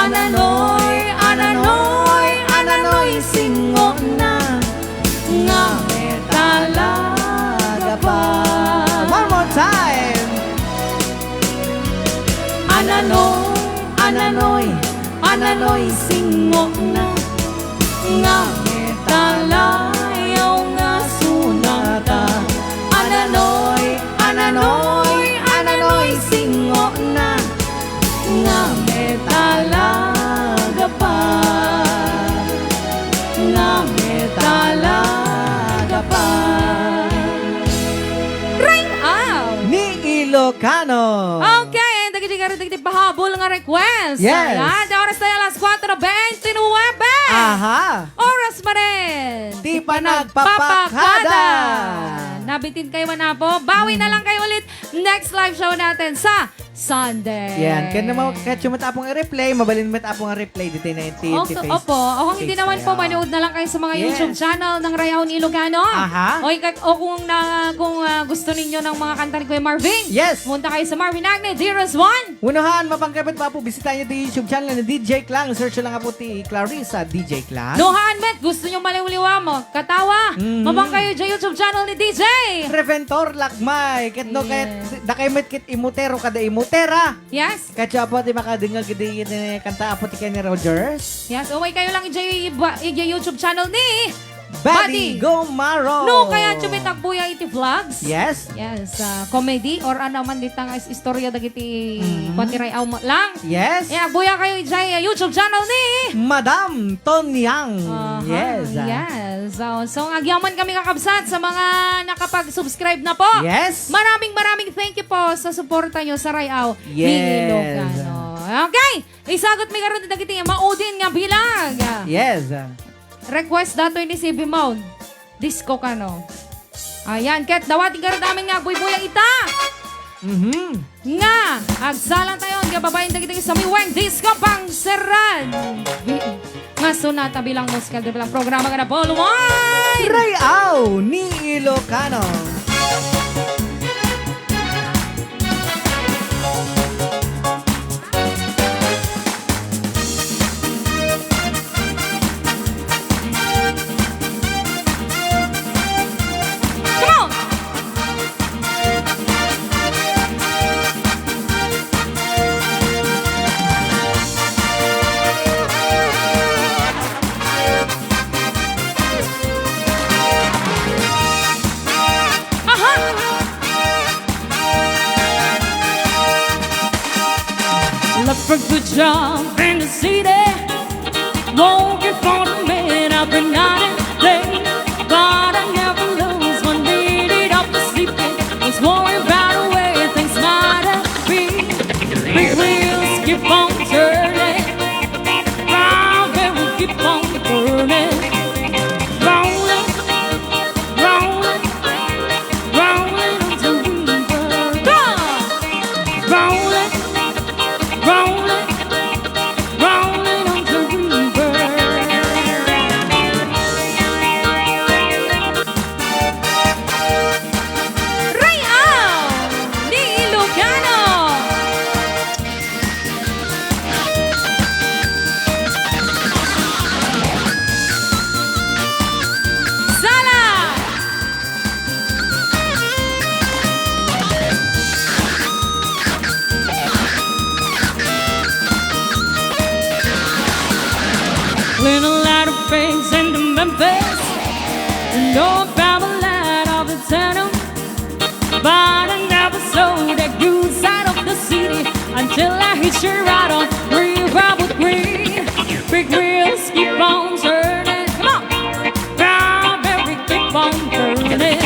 Ananoy, ananoy, ananoy, singo na, nga metalaga pa. One more time. Ananoy, ananoy, ananoy, singo na, nga metalayaw nga sunata. Ananoy, ananoy, ananoy, singo na, nga metalaga pa. Nga metalaga pa. Ring out! Ilocano. Okay, dagiti pahabol nga request. Yes. Ayan, oras tayo alas 4:29. Aha. Oras pa rin. Di pa nagpapakada. Nabitin kayo man na po. Bawi na lang kayo ulit next live show natin sa Sunday. Yan, kaya naman kahit yung matapong i-replay, mabalin matapong i-replay dito na yung Also, opo, o kung hindi naman po, manood na lang kayo sa mga Yes. YouTube channel ng Rayaw ni Ilocano. Aha. O kung gusto ninyo ng mga kanta ni Kuya Marvin, Yes. punta kayo sa Marvin Agne, Dearest One. Unahan, mapangkabit pa po, bisitahin nyo yung YouTube channel na DJ Clang. Search lang nga po ti Clarissa DJ Clang. Nohaan, Met, gusto nyo maliwliwa mo, katawa, mabang kayo sa YouTube channel ni DJ. Preventor Lakmay. Ket no Yes. ket dakay met kit imutero kada imutera. Yes? Katyo apo ti makadingag gidi kanta apo ti Kenny Rogers. Yes, umay kayo lang i YouTube channel ni Buddy Gomaro. No, kaya chumitak buya iti vlogs. Yes. Yes, comedy or ano man ditang istorya dagiti patiray aw mo lang. Yes. Yeah, buya kayo ijay YouTube channel ni Madam Tonyang. Yes. Yes. So agyaman kami kakabsat sa mga nakapag-subscribe na po. Yes. Maraming thank you po sa suporta nyo sa Rayaw ni Yes. Ilocano. Okay, isagot mi karon dagiti maudin nga bilang. Yes. Request dato ni si Bimon. Disco ka no. Ayan, ket dawating karon namin nga buy-buyang ita. Nga, agsalan tayo nga babaeng dagiti sa miweng disco pang seran. Nga sunata bilang musikal bilang programa nga na Boluway. Rayaw ni Ilocano. Come on. Look for good job in the city. Looking for the man I've been night and day. But I never lose one minute of the sleeping. Was worried about the way things might have been. Big wheels keep on turning. Round and we keep on burning. Rolling, rolling, rolling until we burn. Rolling, rolling, rolling until we burn. Rayaw ni Ilocano. Sala. Little light of face in the Memphis. No about the light of the tunnel. But I never saw the good side of the city until I hit you right on River Green. Big wheels keep on turning. Come on. Round and we keep on turning.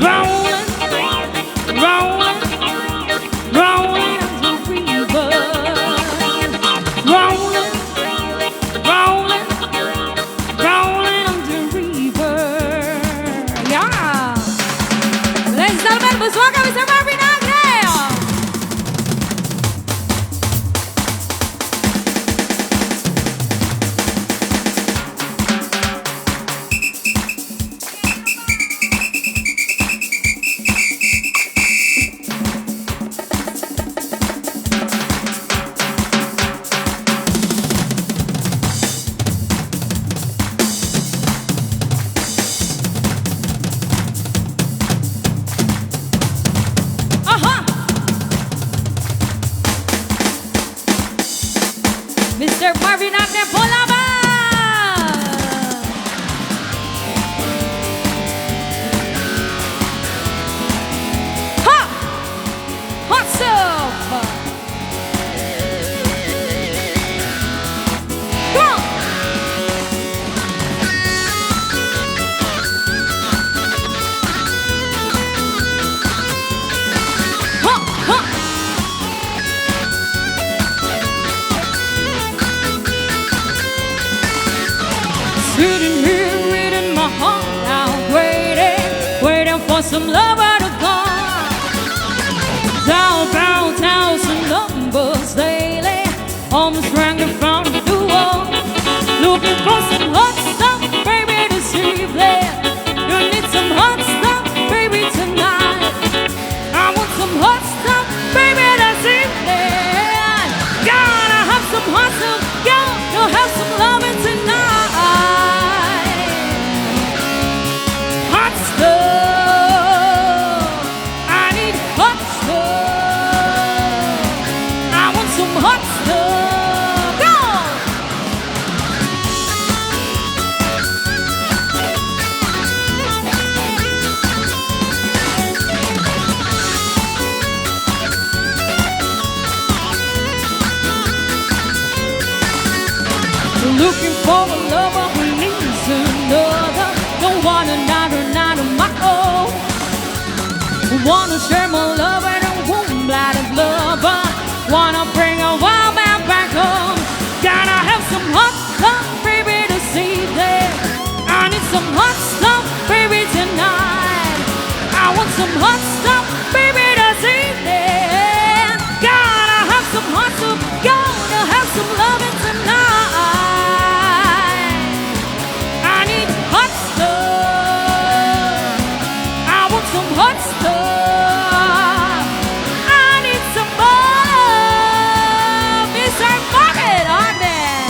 Rolling, rolling, rolling until we burn. Rolling, rolling, rolling until we burn. Yeah. Ladies and gentlemen, please welcome Mr. Marvin Agre. some lover to come. Thousand numbers daily, almost rang from the door. Looking for some hot stuff, baby, this evening. You need some hot stuff, baby, tonight. I want some hot stuff, baby, this evening. Gotta have some hot stuff, gotta have some loving tonight. Hot stuff, I need hot stuff. I want some hot stuff, go! Looking for a lover who needs another. Don't want another, not of my own. Wanna share my love and a warm-blooded lover. Wanna bring a wild man back home. Gotta have some hot stuff, baby, this evening. I need some hot stuff, baby, tonight. I want some hot stuff, baby, this evening. Gotta have some hot stuff, gotta have some loving tonight. I need hot stuff. I want some hot stuff. I need some more. Mr. Market on there.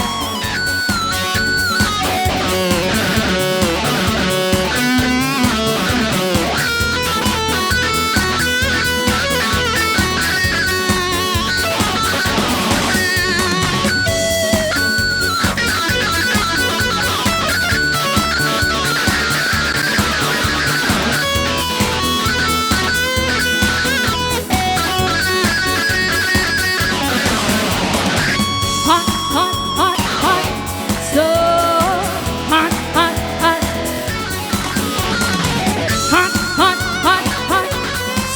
Hot, hot, hot, hot. So hot, hot, hot. Hot, hot, hot, hot.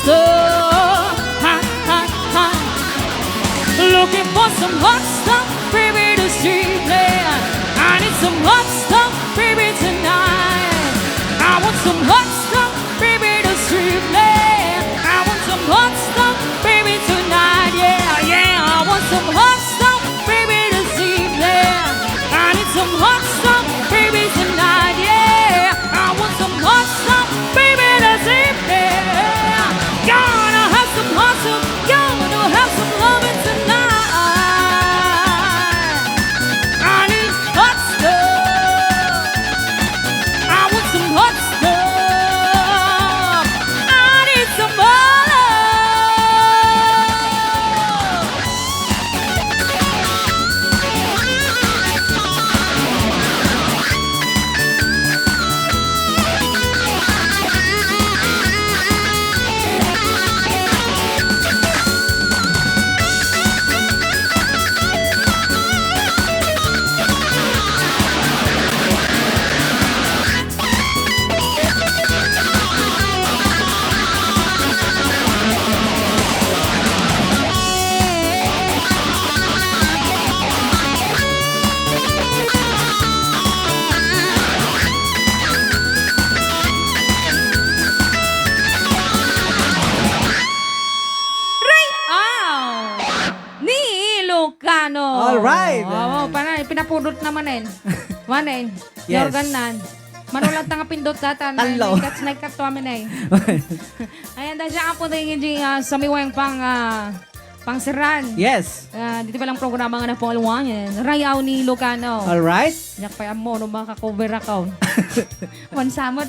So hot, hot, hot. Looking for some hot stuff, baby, this evening. I need some hot stuff, baby, tonight. I want some hot stuff, baby, this evening. I want some hot stuff, baby, tonight. Yeah, yeah, I want some hot stuff, baby, this evening. I need some hot stuff, baby, tonight. Yeah, I want some hot stuff, baby, this evening. Gonna have some hot stuff, gonna have some loving tonight. I need hot stuff. I want some hot stuff. I need some more. Ni Ilocano. Alright. Oo, parang pinapudot naman eh. Manen. Yes. Yorganan. Manulat nga pindot data. Talo. Naikat to amin eh. Ayan, dahil siya po tayo sa miwang pangsiran. Yes. Dito palang programa nga na po alwangan. Rayaw ni Ilocano. Alright. Yak pa mo, no maka-cover account. Mansamot.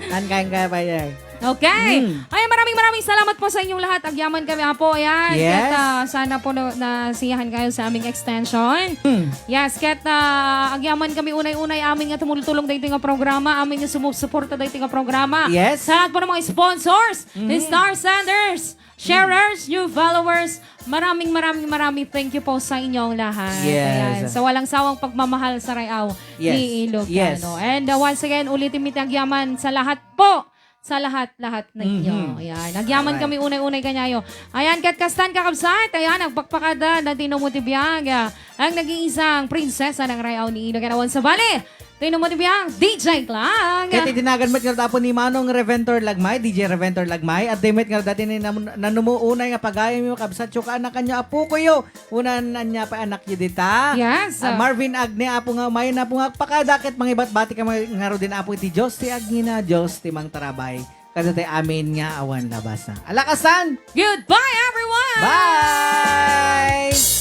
Kain kaya pa yan. Okay. Ay, maraming salamat po sa inyong lahat. Agyaman kami po. Ayan. Yes. Ket, sana po nasiyahan kayo sa aming extension. Yes. Ket, agyaman kami unay-unay aming nga tumulong dito nga programa. Aming nga sumusuporta dito nga programa. Yes. Sa lahat po ng mga sponsors, the Star Senders, sharers, new followers, maraming thank you po sa inyong lahat. Yes. Ayan. Sa walang sawang pagmamahal sa Rayaw Yes. ni Ilocano. Yes. And once again, ulitin mi agyaman sa lahat po. Sa lahat na inyo. Ayan. Nagyaman kami unay-unay kanyayo. Ayan, katkastan kakabsat. Ayan, nagpakpakada na tinumutibiyag. Ang naging isang prinsesa ng Rayaw ni Ilocano sa Bali. Tayo mo tibiyang DJ lang. Kaya titinagan met nga tapon ni Manong Reventor Lagmay, DJ Reventor Lagmay, at met nga dati ni nanumuunay nga pagayam mo kabsat yung anak kanya apo ko yo. Unan niya pa anak niya dita. Yes. Marvin Agne apo nga may na po nga pakadakit mga iba't bati ka nga ro din apo ti Diyos ti Agnina, Diyos ti Mang Tarabay. Kada tayo amin nga awan labas na. Alakasan! Goodbye, everyone! Bye!